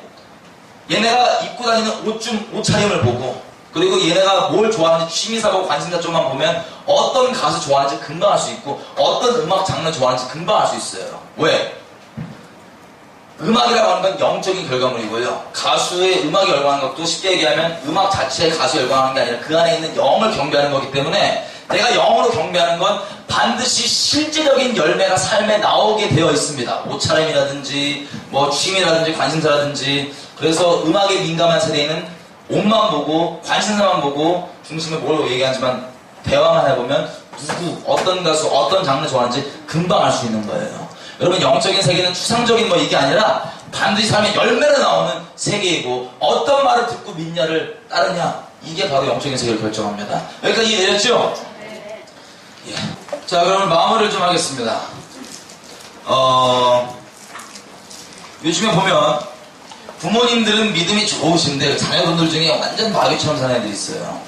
얘네가 입고 다니는 옷차림을 보고 그리고 얘네가 뭘 좋아하는지 취미사고 관심사 쪽만 보면 어떤 가수 좋아하는지 금방 알 수 있고 어떤 음악 장르 좋아하는지 금방 알 수 있어요. 왜? 음악이라고 하는 건 영적인 결과물이고요. 가수의 음악이 열광하는 것도 쉽게 얘기하면 음악 자체에 가수에 열광하는 게 아니라 그 안에 있는 영을 경배하는 거기 때문에 내가 영으로 경배하는 건 반드시 실제적인 열매가 삶에 나오게 되어 있습니다. 옷차림이라든지 뭐 취미라든지 관심사라든지. 그래서 음악에 민감한 세대에는 옷만 보고 관심사만 보고 중심에 뭘 얘기하지만 대화만 해보면 누구 어떤 가수 어떤 장르 좋아하는지 금방 알 수 있는 거예요. 여러분, 영적인 세계는 추상적인 뭐 이게 아니라 반드시 삶의 열매로 나오는 세계이고 어떤 말을 듣고 믿냐를 따르냐, 이게 바로 영적인 세계를 결정합니다. 여기까지 이해되셨죠? 예. 자, 그러면 마무리를 좀 하겠습니다. 요즘에 보면 부모님들은 믿음이 좋으신데 자녀분들 중에 완전 마귀처럼 사는 애들이 있어요.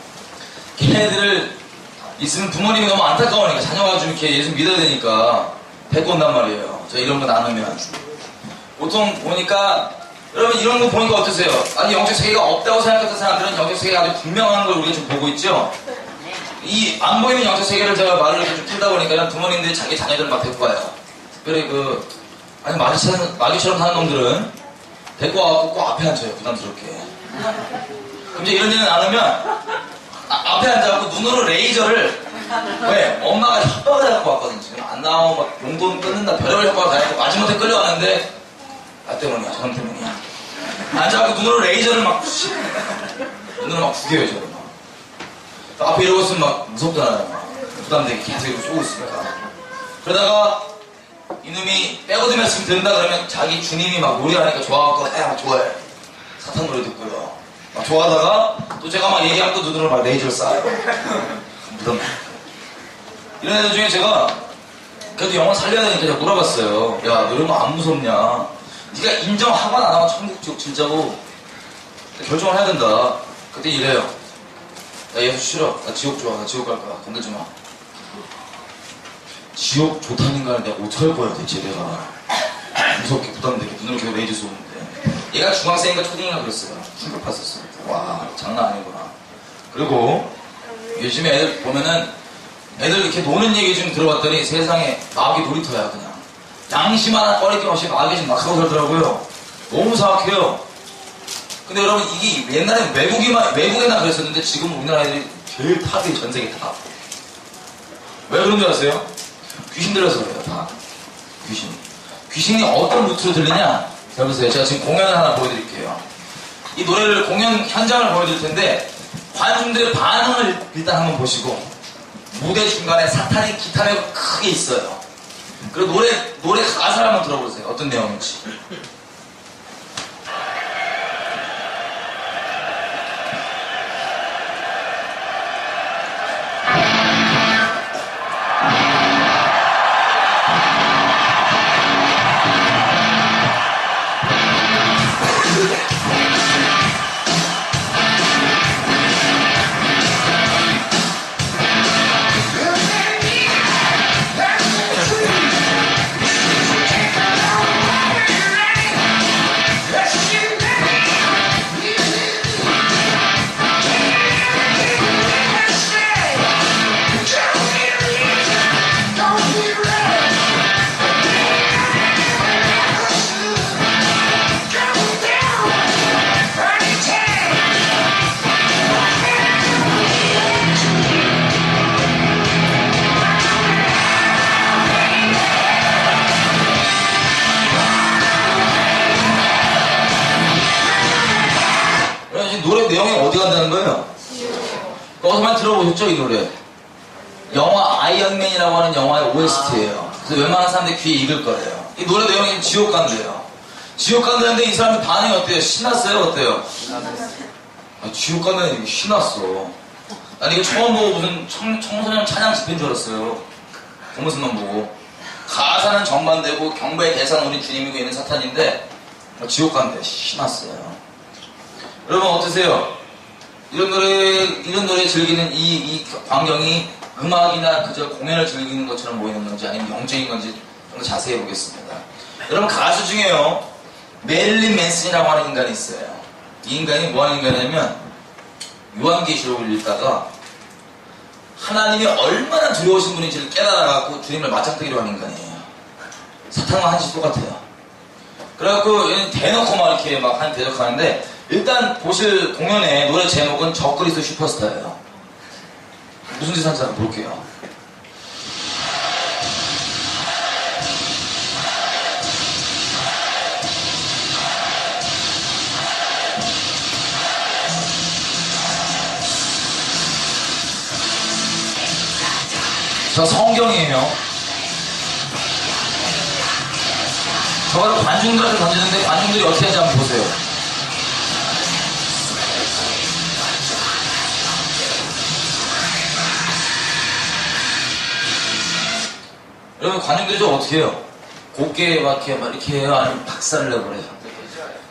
걔네들을 있으면 부모님이 너무 안타까우니까 자녀가 좀 이렇게 예수 믿어야 되니까 데리고 온단 말이에요. 저 이런 거 나누면 보통 보니까, 여러분 이런 거 보니까 어떠세요? 아니, 영적 세계가 없다고 생각했던 사람들은 영적 세계가 아주 분명한 걸 우리가 좀 보고 있죠. 이 안 보이는 영적 세계를 제가 말을 이렇게 좀 풀다 보니까 부모님들이 자기 자녀들을 막 데리고 와요. 그래 아니 마귀처럼 사는 놈들은 데리고 와갖고 꼭 앞에 앉혀요. 부담스럽게. 그럼 이제 이런 일이 나누면 앞에 앉아갖고 눈으로 레이저를, 왜? 엄마가 협박을 해갖고 왔거든. 지금 안 나오고 막 용돈 끊는다 별의별 협박을 다 해갖고 마지못해 끌려왔는데 나 때문이야, 저놈 때문이야. 앉아갖고 눈으로 레이저를 막 눈으로 막 죽여요. 저를 막 앞에 이러고 있으면 막 무섭잖아요. 부담되게 계속 이러고 쏘고 있으니까. 그러다가 이놈이 빼고든 말씀 듣는다 그러면 자기 주님이 막 노래하니까 좋아갖고 막 좋아해. 사탄 노래 듣고요. 막 좋아하다가 또 제가 막 얘기하면 또 눈으로 막 레이저를 쏴요. 무섭네. 이런 애들 중에 제가 그래도 영혼 살려야 되니까 제가 물어봤어요. 야, 너 이런 거 안 무섭냐? 네가 인정하거나 안 하면 천국 지옥 진짜고 결정을 해야 된다. 그때 이래요. 나 예수 싫어. 나 지옥 좋아. 나 지옥 갈 거야. 건들지 마. 지옥 좋다는 걸 내가 어떡할 거야 대체. 내가 무섭게 부담되게 눈으로 계속 레이저 쏘는데. 얘가 중학생인가 초딩인가 그랬어요. 충격 받았어요. 와, 장난 아니구나. 그리고 요즘에 애들 보면은 애들 이렇게 노는 얘기 좀 들어봤더니 세상에 마귀 놀이터야. 그냥 양심 하나 꺼리낌 없이 마귀 좀 막 하고 살더라고요. 너무 사악해요. 근데 여러분, 이게 옛날에 외국에나 그랬었는데 지금 우리나라 애들이 제일 탑이 전 세계 탑. 왜 그런 줄 아세요? 귀신 들려서 그래요. 다 귀신이 어떤 루트로 들리냐? 잘 보세요. 제가 지금 공연을 하나 보여드릴게요. 이 노래를 공연 현장을 보여드릴 텐데 관중들의 반응을 일단 한번 보시고, 무대 중간에 사탄이 기타를 크게 있어요. 그리고 노래 가사를 한번 들어보세요. 어떤 내용인지. 노래 내용이 어디 간다는 거예요? 어디서만 들어보셨죠, 이 노래? 영화 아이언맨이라고 하는 영화의 OST예요. 그래서 웬만한 사람들이 귀에 익을 거예요. 이 노래 내용이 지옥 간대요. 지옥 간다는데 이 사람들 반응이 어때요? 신났어요? 어때요? 지옥 간다는 게 신났어. 난 이거 처음 보고 무슨 청소년 찬양 집회인 줄 알았어요. 뒷모습만 보고. 가사는 정반대고 경배의 대상 우리 주님이고 있는 사탄인데 지옥 간대. 신났어요. 여러분 어떠세요? 이런 노래 즐기는 이 광경이 음악이나 그저 공연을 즐기는 것처럼 보이는 건지 아니면 영적인 건지 좀 더 자세히 보겠습니다. 여러분 가수 중에요. 메릴린 맨슨이라고 하는 인간이 있어요. 이 인간이 뭐 하는 인간이냐면 요한계시록을 읽다가 하나님이 얼마나 두려우신 분인지를 깨달아갖고 주님을 맞짱뜨기로 하는 인간이에요. 사탄과 한시 똑같아요. 그래갖고 대놓고 막 이렇게 막 한 대적하는데 일단 보실 공연의 노래 제목은 적그리스도 슈퍼스타예요. 무슨 짓 하는지 한번 볼게요. 저 성경이에요. 저거를 관중들한테 던지는데 관중들이 어떻게 하는지 한번 보세요. 여러분 관중들이 좀 어떻게 해요? 곱게 막 이렇게 해요? 아니면 박살을 내버려요?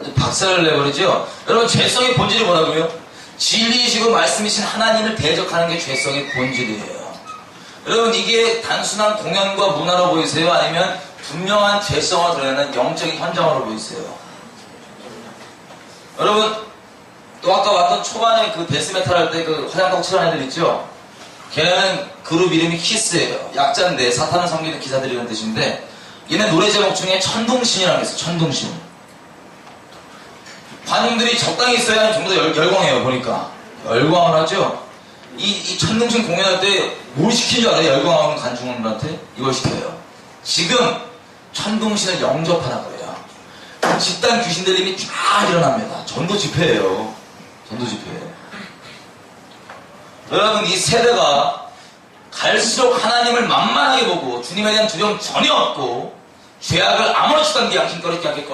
아주 박살을 내버리죠? 여러분 죄성의 본질이 뭐라고요? 진리이시고 말씀이신 하나님을 대적하는 게 죄성의 본질이에요. 여러분 이게 단순한 공연과 문화로 보이세요? 아니면 분명한 죄성을 드러내는 영적인 현장으로 보이세요? 여러분 또 아까 봤던 초반에 그 데스메탈 할 때 그 화장턱 칠한 애들 있죠? 걔네는 그룹 이름이 키스예요. 약자인데 사탄을 섬기는 기사들이라는 뜻인데 얘네 노래 제목 중에 천둥신이라는 게 있어요. 천둥신. 관중들이 적당히 있어야 전부 다 열광해요. 보니까 열광을 하죠. 이 천둥신 공연할 때 뭘 시킨 줄 알아요? 열광하는 관중들한테 이걸 시켜요. 지금 천둥신을 영접하라 그래요. 집단 귀신들 힘이 쫙 일어납니다. 전도 집회예요. 전도 집회예요. 여러분 이 세대가 갈수록 하나님을 만만하게 보고 주님에 대한 두려움 전혀 없고 죄악을 아무렇지도 않게 양심거리지 않게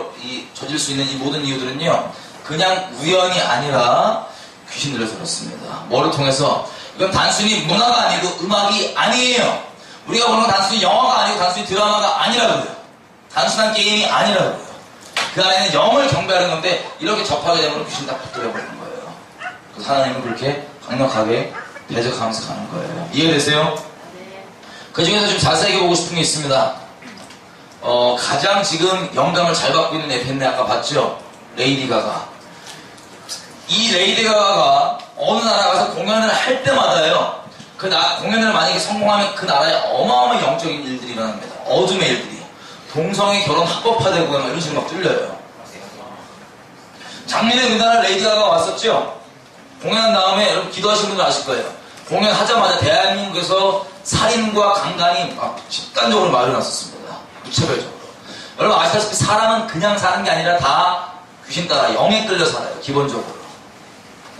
저질 수 있는 이 모든 이유들은요 그냥 우연이 아니라 귀신들에서 그렇습니다. 뭐를 통해서? 이건 단순히 문화가 아니고 음악이 아니에요. 우리가 보는 건 단순히 영화가 아니고 단순히 드라마가 아니라고요. 단순한 게임이 아니라고요. 그 안에는 영을 경배하는 건데 이렇게 접하게 되면 귀신 다 붙들어버리는 거예요. 그래서 하나님은 그렇게 강력하게 대적하면서 가는 거예요. 이해되세요? 네. 그 중에서 좀 자세하게 보고 싶은 게 있습니다. 가장 지금 영감을 잘 받고 있는 밴드 아까 봤죠? 레이디 가가. 이 레이디 가가가 어느 나라 가서 공연을 할 때마다요. 공연을 만약에 성공하면 그 나라에 어마어마한 영적인 일들이 일어납니다. 어둠의 일들이. 동성애 결혼 합법화되고 막 이런 식으로 막 뚫려요. 작년에 우리나라 레이디 가가 왔었죠? 공연한 다음에 여러분 기도하시는 분들 아실 거예요. 공연하자마자 대한민국에서 살인과 강간이 막 집단적으로 마련났었습니다. 무차별적으로. 여러분 아시다시피 사람은 그냥 사는 게 아니라 다 귀신 따라 영에 끌려 살아요. 기본적으로.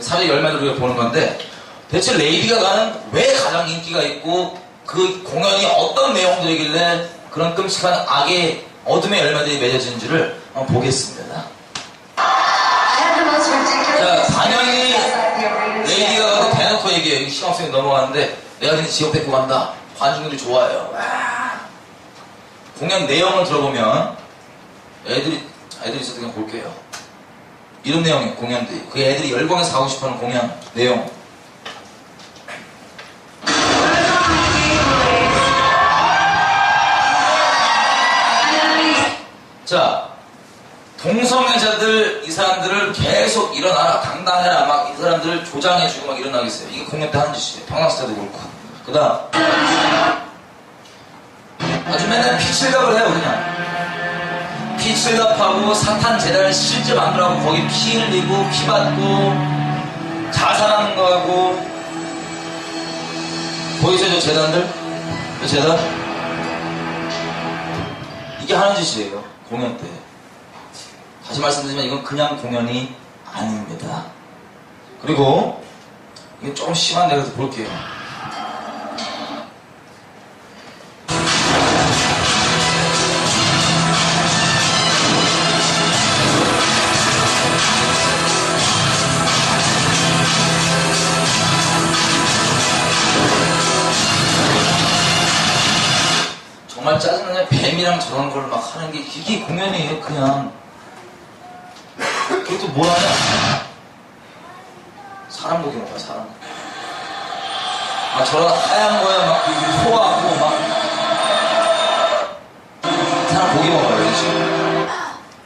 사회 열매를 우리가 보는 건데 대체 레이디 가가는 왜 가장 인기가 있고 그 공연이 어떤 내용들이길래 그런 끔찍한 악의 어둠의 열매들이 맺어지는지를 한번 보겠습니다. 자, 단연히 레이디 가가 대놓고 얘기해요. 시간없으니 넘어가는데 내가 진짜 지옥 데리고 간다. 관중들이 좋아해요. 와. 공연 내용을 들어보면 애들이 있어도 그냥 볼게요. 이런 내용이에요. 공연들이. 그 애들이 열광해서 가고 싶어하는 공연 내용. 자, 동성애자들 이 사람들을 계속 일어나라 당당해라 막 이 사람들을 조장해주고 막 일어나겠어요. 이게 공연 때 하는 짓이에요. 평화스 때도 그렇고. 그 다음 아주 맨날 피칠갑을 해요. 그냥 피칠갑하고 사탄 재단을 실제 만들어가고 거기 피 흘리고 피 받고 자살하는 거하고 보이세요? 저 재단들? 저 재단? 이게 하는 짓이에요. 공연 때. 다시 말씀드리지만 이건 그냥 공연이 아닙니다. 그리고 이게 조금 심한데 그래서 볼게요. 정말 짜증나냐. 뱀이랑 저런 걸 막 하는 게 이게 공연이에요. 그냥 그것도 뭐하냐. 사람 보기 못 봐. 사람 막 저런 하얀 거에 막 소화하고 막 사람 보기 못 봐요. 지금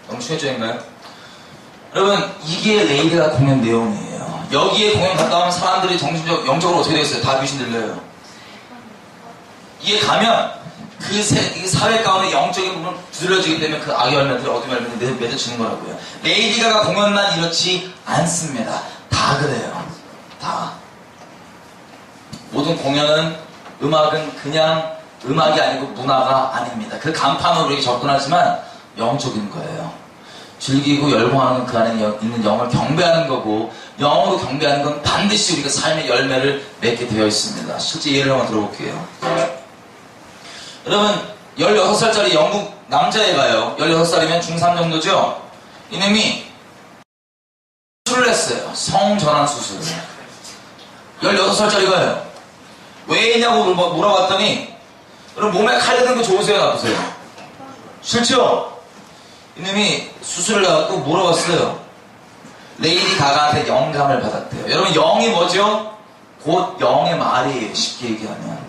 너무 충격적인가요? 여러분 이게 레이디가 공연 내용이에요. 여기에 공연 갔다 오면 사람들이 정신적 영적으로 어떻게 되겠어요? 다 귀신 들려요. 이게 가면 그 사회 가운데 영적인 부분 두드려지기 때문에 그 악의 열매들, 어둠의 열매들이 맺어지는 거라고요. 레이디 가가 공연만 이렇지 않습니다. 다 그래요. 다. 모든 공연은, 음악은 그냥 음악이 아니고 문화가 아닙니다. 그 간판으로 우리에게 접근하지만 영적인 거예요. 즐기고 열광하는 그 안에 있는 영을 경배하는 거고, 영으로 경배하는 건 반드시 우리가 삶의 열매를 맺게 되어 있습니다. 실제 예를 한번 들어볼게요. 여러분 16살짜리 영국 남자애가요. 16살이면 중3 정도죠. 이놈이 수술을 했어요. 성전환 수술. 16살짜리가요. 왜 했냐고 물어봤더니 여러분 몸에 칼 드는 거 좋으세요? 나쁘세요? 싫죠? 이놈이 수술을 해갖고 물어봤어요. 레이디 가가한테 영감을 받았대요. 여러분 영이 뭐죠? 곧 영의 말이에요. 쉽게 얘기하면.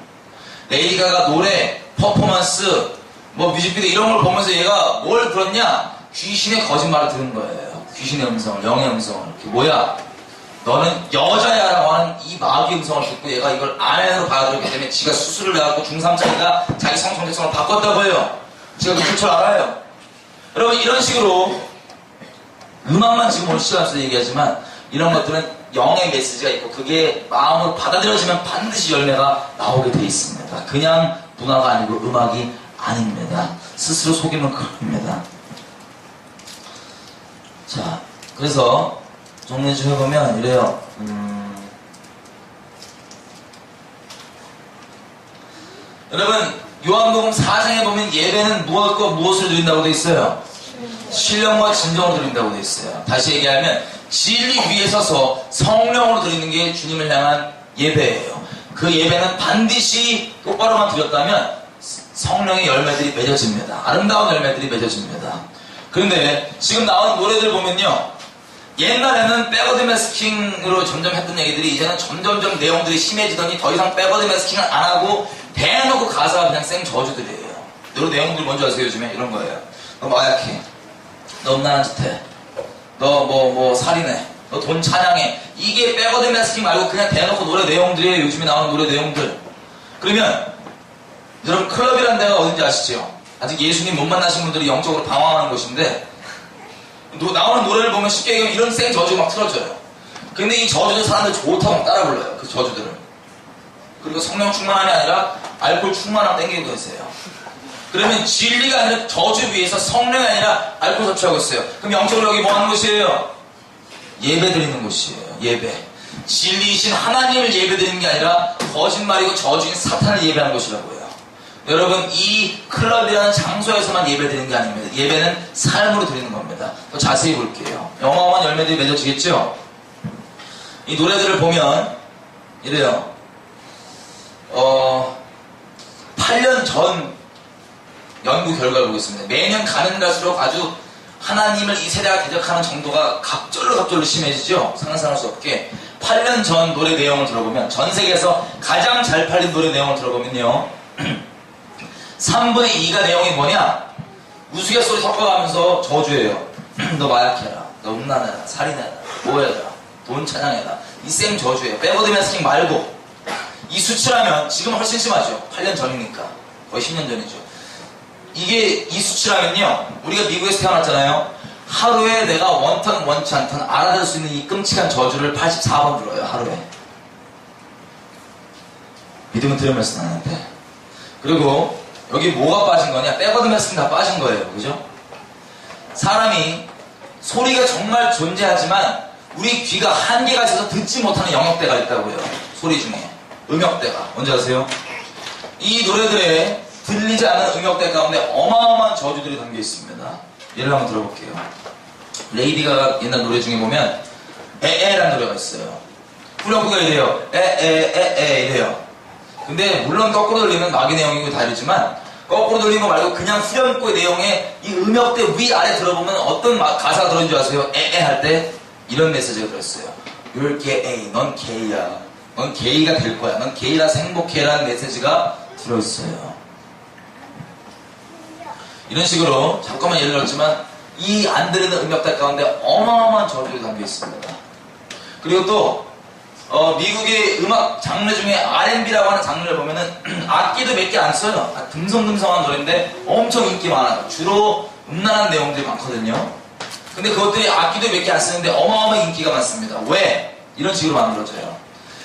레이디 가가 노래 퍼포먼스, 뭐 뮤직비디오 이런 걸 보면서 얘가 뭘 들었냐? 귀신의 거짓말을 들은 거예요. 귀신의 음성을, 영의 음성을. 이렇게 뭐야? 너는 여자야라고 하는 이 마귀의 음성을 듣고 얘가 이걸 안으로 받아들였기 때문에 지가 수술을 해갖고 중3짜리가 자기 성정체성을 바꿨다고 해요. 제가 그럴 줄 알아요. 여러분 이런 식으로 음악만 지금 오늘 시간에서 얘기하지만 이런 것들은 영의 메시지가 있고 그게 마음으로 받아들여지면 반드시 열매가 나오게 돼 있습니다. 그냥 문화가 아니고 음악이 아닙니다. 스스로 속이면 큰일입니다. 자, 그래서 정리 좀 해보면 이래요. 여러분 요한복음 4장에 보면 예배는 무엇과 무엇을 드린다고 되어 있어요? 신령과 진정으로 드린다고 되어 있어요. 다시 얘기하면 진리 위에 서서 성령으로 드리는 게 주님을 향한 예배예요. 그 예배는 반드시 똑바로만 드렸다면 성령의 열매들이 맺어집니다. 아름다운 열매들이 맺어집니다. 그런데 지금 나온 노래들 보면요. 옛날에는 백워드 매스킹으로 점점 했던 얘기들이 이제는 점점점 내용들이 심해지더니 더 이상 백워드 매스킹을 안 하고 대놓고 가사가 그냥 생 저주들이에요. 노래 내용들 뭔지 아세요? 요즘에 이런 거예요. 너 마약해. 너 음란한 짓 해. 너 뭐 살인해. 너 돈 찬양해. 이게 백워드 매스킹 말고 그냥 대놓고 노래 내용들이에요. 요즘에 나오는 노래 내용들. 그러면 여러분 클럽이라는 데가 어딘지 아시죠? 아직 예수님 못 만나신 분들이 영적으로 방황하는 곳인데 나오는 노래를 보면 쉽게 얘기하면 이런 생 저주가 막 틀어져요. 근데 이 저주들 사람들 좋다고 막 따라 불러요. 그 저주들을. 그리고 성령 충만함이 아니라 알코올 충만함 땡기고 있어요. 그러면 진리가 아니라 저주 위에서 성령이 아니라 알코올 섭취하고 있어요. 그럼 영적으로 여기 뭐 하는 곳이에요? 예배 드리는 곳이에요. 예배. 진리이신 하나님을 예배 드리는 게 아니라 거짓말이고 저주인 사탄을 예배하는 곳이라고요. 여러분 이 클럽이라는 장소에서만 예배 드리는 게 아닙니다. 예배는 삶으로 드리는 겁니다. 더 자세히 볼게요. 어마어마한 열매들이 맺어지겠죠? 이 노래들을 보면 이래요. 8년 전 연구 결과를 보겠습니다. 매년 가는 갈수록 아주 하나님을 이 세대가 대적하는 정도가 갑절로 심해지죠? 상상할 수 없게. 8년 전 노래 내용을 들어보면 전 세계에서 가장 잘 팔린 노래 내용을 들어보면요. 3분의 2가 내용이 뭐냐? 우스갯소리 섞어가면서 저주예요. 너 마약해라. 너 음란해라. 살인해라. 뭐해라. 돈 찬양해라. 이 생 저주예요. 백워드 매스킹 말고. 이 수치라면 지금은 훨씬 심하죠. 8년 전이니까. 거의 10년 전이죠. 이게 이 수치라면요. 우리가 미국에서 태어났잖아요. 하루에 내가 원턴 원치 않던 알아들 수 있는 이 끔찍한 저주를 84번 불러요. 하루에. 믿으면 들으면서 나는데. 그리고 여기 뭐가 빠진 거냐? 백워드 매스킹 다 빠진 거예요. 그죠? 사람이 소리가 정말 존재하지만 우리 귀가 한계가 있어서 듣지 못하는 영역대가 있다고요. 소리 중에. 음역대가. 뭔지 아세요? 이 노래들에 들리지 않는 음역대 가운데 어마어마한 저주들이 담겨 있습니다. 예를 한번 들어볼게요. 레이디 가가 옛날 노래 중에 보면 에에라는 노래가 있어요. 후렴구가 이래요. 에에에에 이래요. 근데 물론 거꾸로 들리면 마귀 내용이고 다르지만 거꾸로 들리는 거 말고 그냥 후렴구의 내용에 이 음역대 위아래 들어보면 어떤 가사가 들어있는 줄 아세요? 에에 할 때 이런 메시지가 들어있어요. You're gay. 넌 게이야. 넌 게이가 될 거야. 넌 게이라서 행복해라는 메시지가 들어있어요. 이런 식으로 잠깐만 예를 들었지만 이 안 들리는 음역대 가운데 어마어마한 저주가 담겨 있습니다. 그리고 또 미국의 음악 장르 중에 R&B라고 하는 장르를 보면은 악기도 몇 개 안 써요. 듬성듬성한 노래인데 엄청 인기 많아요. 주로 음란한 내용들이 많거든요. 근데 그것들이 악기도 몇 개 안 쓰는데 어마어마한 인기가 많습니다. 왜? 이런 식으로 만들어져요.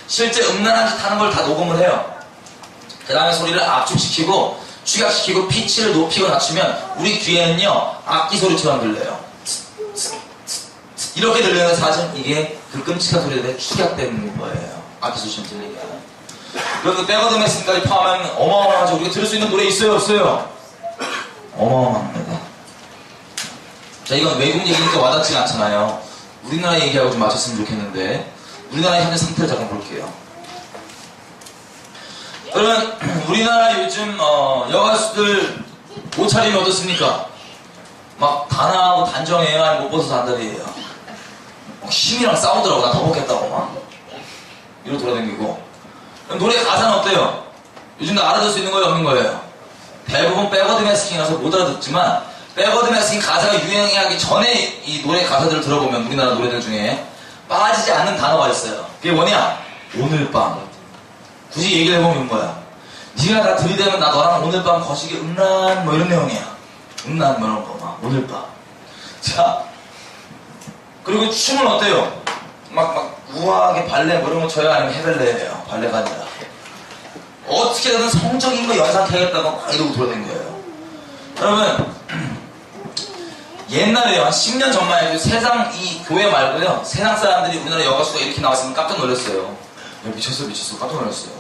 실제 음란한 짓 하는 걸 다 녹음을 해요. 그 다음에 소리를 압축시키고 축약시키고 피치를 높이고 낮추면 우리 귀에는요 악기 소리처럼 들려요. 이렇게 들리는 사실 이게 그 끔찍한 소리들에 축약되는 거예요. 악기 소리처럼 들리게. 그리고 백워드 메시지까지 포함하면 어마어마하죠. 우리가 들을 수 있는 노래 있어요 없어요? 어마어마합니다. 자, 이건 외국 얘기니까 와닿지가 않잖아요. 우리나라 얘기하고 좀 맞췄으면 좋겠는데 우리나라의 현재 상태를 잠깐 볼게요. 그러면 우리나라 요즘 여가수들 옷차림이 어떻습니까? 막 단아하고 단정해요? 아니면 못 벗어서 한다리예요? 힘이랑 싸우더라고. 나 더 먹겠다고 막 이러고 돌아다니고. 그럼 노래 가사는 어때요? 요즘 다 알아들 수 있는 거예요 없는 거예요? 대부분 백워드 매스킹이라서 못 알아듣지만 백워드 매스킹 가사가 유행하기 전에 이 노래 가사들을 들어보면 우리나라 노래들 중에 빠지지 않는 단어가 있어요. 그게 뭐냐? 오늘 밤. 굳이 얘기를 해보면 뭐야? 네가 나 들이대면 나 너랑 오늘 밤 거시기 음란 뭐 이런 내용이야. 음란 뭐 이런 거 막 오늘 밤. 자, 그리고 춤은 어때요? 막 우아하게 발레 뭐 이런 거 쳐야 아니면 헤벨레예요. 발레가 아니라 어떻게든 성적인 거 연상해야겠다고 막 이러고 돌아다녀요. 여러분 옛날에요 한 10년 전만 해도 세상 이 교회 말고요 세상 사람들이 우리나라 여가수가 이렇게 나왔으면 깜짝 놀랐어요. 야 미쳤어 깜짝 놀랐어요.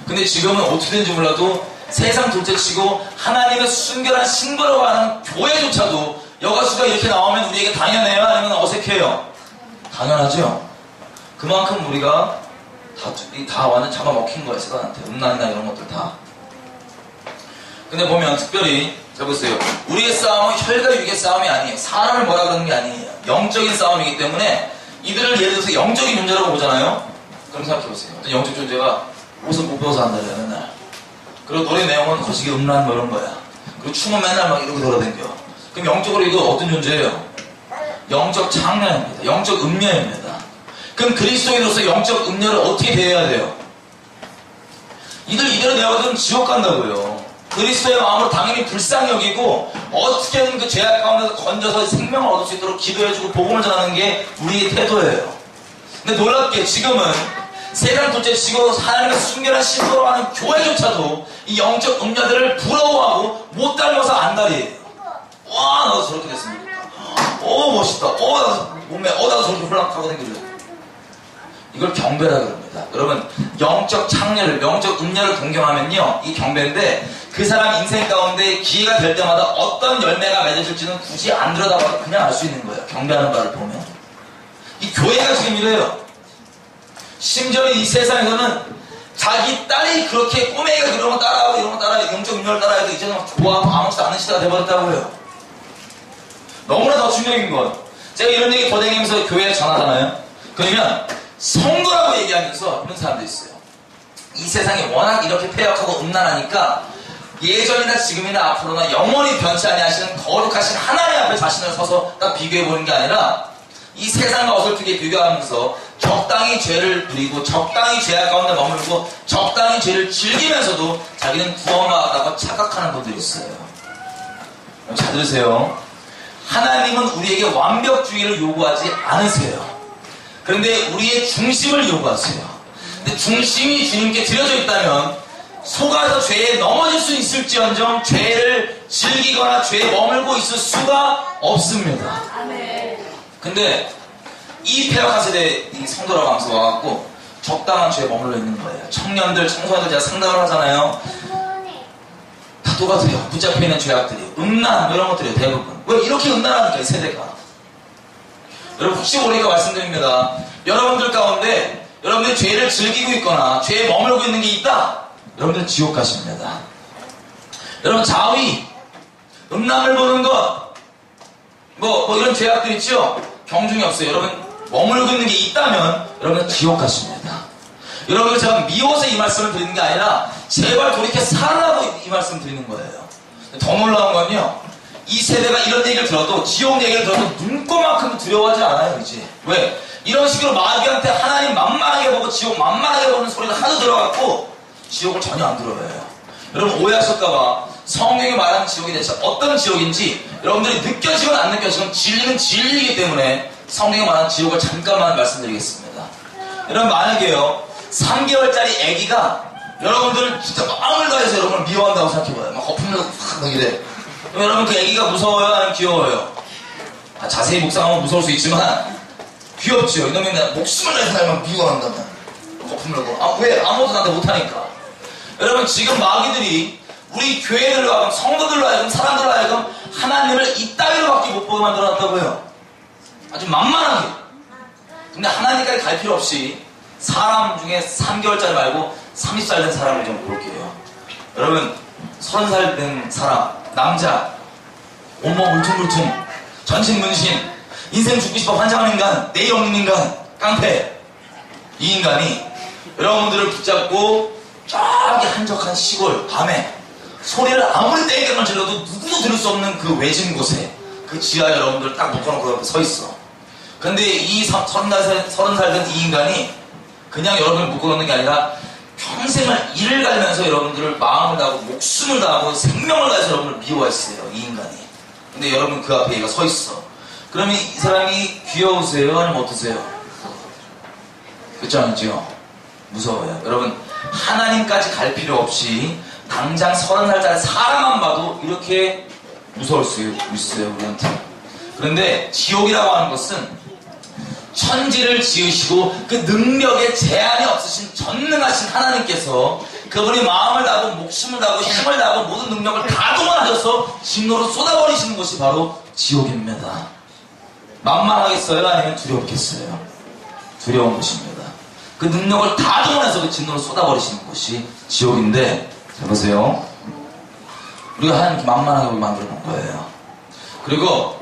근데 지금은 어떻게 되는지 몰라도 세상 둘째치고 하나님의 순결한 신부라고 하는 교회조차도 여가수가 이렇게 나오면 우리에게 당연해요? 아니면 어색해요? 당연하죠. 그만큼 우리가 다 완전 잡아먹힌 거예요. 세상한테 음란이나 이런 것들 다. 근데 보면 특별히 자 보세요. 우리의 싸움은 혈과 육의 싸움이 아니에요. 사람을 뭐라 그러는 게 아니에요. 영적인 싸움이기 때문에 이들을 예를 들어서 영적인 존재라고 보잖아요. 그럼 생각해보세요. 어떤 영적 존재가 옷을 못 벗어서 한다래요 맨날. 그리고 노래 내용은 거시기 음란 뭐 이런 거야. 그리고 춤은 맨날 막 이러고 돌아다녀. 그럼 영적으로 이거 어떤 존재예요? 영적 장녀입니다. 영적 음녀입니다. 그럼 그리스도인으로서 영적 음녀를 어떻게 대해야 돼요? 이대로 내어가면 지옥 간다고요. 그리스도의 마음으로 당연히 불쌍히 여기고 어떻게든 그 죄악 가운데서 건져서 생명을 얻을 수 있도록 기도해주고 복음을 전하는 게 우리의 태도예요. 근데 놀랍게 지금은 세상 둘째치고 하나님의 순결한 신부로 하는 교회조차도 이 영적 음녀들을 부러워하고 못 닮아서 안달이에요. 와 나도 저렇게 됐습니까? 멋있다. 나도 몸매 나도 저렇게 홀랑하고 다니길래 이걸 경배라 그럽니다. 여러분 영적 창녀를 영적 음녀를 동경하면요 이 경배인데 그 사람 인생 가운데 기회가 될 때마다 어떤 열매가 맺어질지는 굳이 안 들여다봐도 그냥 알 수 있는 거예요. 경배하는 바를 보면 이 교회가 지금 이래요. 심지어 이 세상에서는 자기 딸이 그렇게 꼬맹이가 그런 거 따라하고 이런 거 따라하고 영적 음료를 따라해도 이제는 좋아하고 아무렇지도 않은 시대가 돼버렸다고요. 너무나 더 충격인 건 제가 이런 얘기 도댕이면서 교회에 전하잖아요. 그러면 성도라고 얘기하면서 이런 사람도 있어요. 이 세상이 워낙 이렇게 폐역하고 음란하니까 예전이나 지금이나 앞으로나 영원히 변치 아니하시는 거룩하신 하나님 앞에 자신을 서서 딱 비교해보는 게 아니라 이 세상과 어설프게 비교하면서 적당히 죄를 누리고 적당히 죄악 가운데 머물고 적당히 죄를 즐기면서도 자기는 구원받았다고 착각하는 분들이 있어요. 잘 들으세요. 하나님은 우리에게 완벽주의를 요구하지 않으세요. 그런데 우리의 중심을 요구하세요. 근데 중심이 주님께 드려져 있다면 속아서 죄에 넘어질 수 있을지언정 죄를 즐기거나 죄에 머물고 있을 수가 없습니다. 근데 이 폐역한 세대 이 성도라고 하면서 와갖고 적당한 죄에 머물러 있는 거예요. 청년들, 청소년들 제가 상담을 하잖아요. 다 똑같아요. 붙잡혀 있는 죄악들이. 음란, 뭐 이런 것들이에요, 대부분. 왜 이렇게 음란합니까, 이 세대가? 여러분, 혹시 모르니까 말씀드립니다. 여러분들 가운데, 여러분들이 죄를 즐기고 있거나, 죄에 머물고 있는 게 있다? 여러분들은 지옥 가십니다. 여러분, 자위, 음란을 보는 것, 뭐 이런 죄악들 있죠? 경중이 없어요. 여러분, 머물고 있는 게 있다면, 여러분은 지옥 가십니다. 여러분들 제가 미워서 이 말씀을 드리는 게 아니라 제발 돌이켜 살아라고 이 말씀 드리는 거예요. 더 놀라운 건요, 이 세대가 이런 얘기를 들어도, 지옥 얘기를 들어도 눈꼽만큼 두려워하지 않아요, 이제. 왜? 이런 식으로 마귀한테 하나님 만만하게 보고 지옥 만만하게 보는 소리가 하도 들어갔고 지옥을 전혀 안 들어요. 여러분 오해하실까봐 성경이 말하는 지옥이 대체 어떤 지옥인지 여러분들이 느껴지건 안 느껴지건 진리는 진리이기 때문에 성경이 말하는 지옥을 잠깐만 말씀드리겠습니다. 여러분 만약에요 3개월짜리 아기가 여러분들 진짜 마음을 다해서 여러분을 미워한다고 생각해봐요. 막 거품 내고 막 이래. 그럼 여러분 그 아기가 무서워요? 아니면 귀여워요? 자세히 묵상하면 무서울 수 있지만 귀엽죠. 이놈이 나 목숨을 내서 날만 미워한다면 거품 내고 왜? 아무도 나한테 못하니까. 여러분 지금 마귀들이 우리 교회들로 하여금 성도들로 하여금 사람들로 하여금 하나님을 이따위로밖에 못 보게 만들어놨다고요. 아주 만만하게. 근데 하나님까지 갈 필요 없이 사람 중에 3개월짜리 말고 30살 된 사람을 좀 볼게요. 여러분 30살 된 사람 남자 온몸 울퉁불퉁 전신 문신 인생 죽고 싶어 환장하는 인간 내일 없는 인간 깡패 이 인간이 여러분들을 붙잡고 저기 한적한 시골 밤에 소리를 아무리 떼게만 질러도 누구도 들을 수 없는 그 외진 곳에 그 지하에 여러분들 딱 묶어놓고 옆에 서 있어. 근데 이 30살 된 이 인간이 그냥 여러분을 묶어놓는 게 아니라 평생을 이를 갈면서 여러분들을 마음을 다하고 목숨을 다하고 생명을 다해서 여러분을 미워했어요. 이 인간이. 근데 여러분 그 앞에 얘가 서 있어. 그러면 이 사람이 귀여우세요? 아니면 어떠세요? 그렇지 않죠? 무서워요. 여러분 하나님까지 갈 필요 없이 당장 30살짜리 사람만 봐도 이렇게 무서울 수 있어요, 우리한테. 그런데 지옥이라고 하는 것은 천지를 지으시고 그 능력에 제한이 없으신 전능하신 하나님께서 그분이 마음을 다하고 목숨을 다하고 힘을 다하고 모든 능력을 다 동원하셔서 진노로 쏟아버리시는 것이 바로 지옥입니다. 만만하겠어요? 아니면 두렵겠어요? 두려운 것입니다. 그 능력을 다 동원해서 그 진노를 쏟아버리시는 것이 지옥인데, 자 보세요. 우리가 하나님께 만만하게 만들어 놓은 거예요. 그리고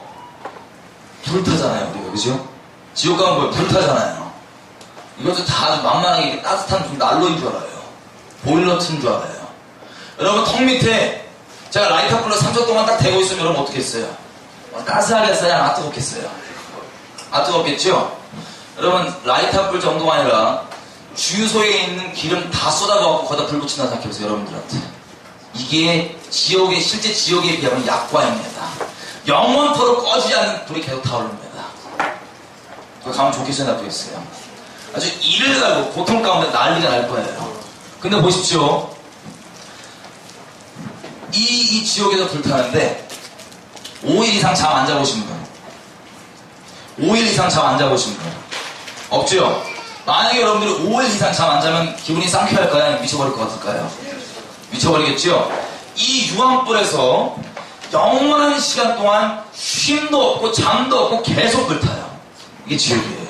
불타잖아요, 우리가. 그죠? 지옥 가면 뭐예요? 불타잖아요. 이것도 다 만만하게 따뜻한 좀 난로인 줄 알아요. 보일러 튼 줄 알아요. 여러분 턱 밑에 제가 라이터 불로 3초 동안 딱 대고 있으면 여러분 어떻게 했어요? 따스하겠어요? 안 뜨겁겠어요? 안 뜨겁겠죠? 여러분 라이터 불 정도가 아니라 주유소에 있는 기름 다 쏟아부어갖고 거기다 불 붙인다 생각해보세요. 여러분들한테. 이게 지옥의 실제 지옥에 비하면 약과입니다. 영원토록 꺼지지 않는 불이 계속 타오릅니다. 가면 좋겠어요? 나쁘겠어요? 아주 이를 갈고 고통 가운데 난리가 날 거예요. 근데 보십시오. 이 지옥에서 불타는데 5일 이상 잠 안 자보신 분, 5일 이상 잠 안 자보신 분 없죠? 만약에 여러분들이 5일 이상 잠 안 자면 기분이 상쾌할까요? 아니면 미쳐버릴 것 같을까요? 미쳐버리겠죠? 이 유황불에서 영원한 시간 동안 쉼도 없고 잠도 없고 계속 불타요. 이게 지옥이에요.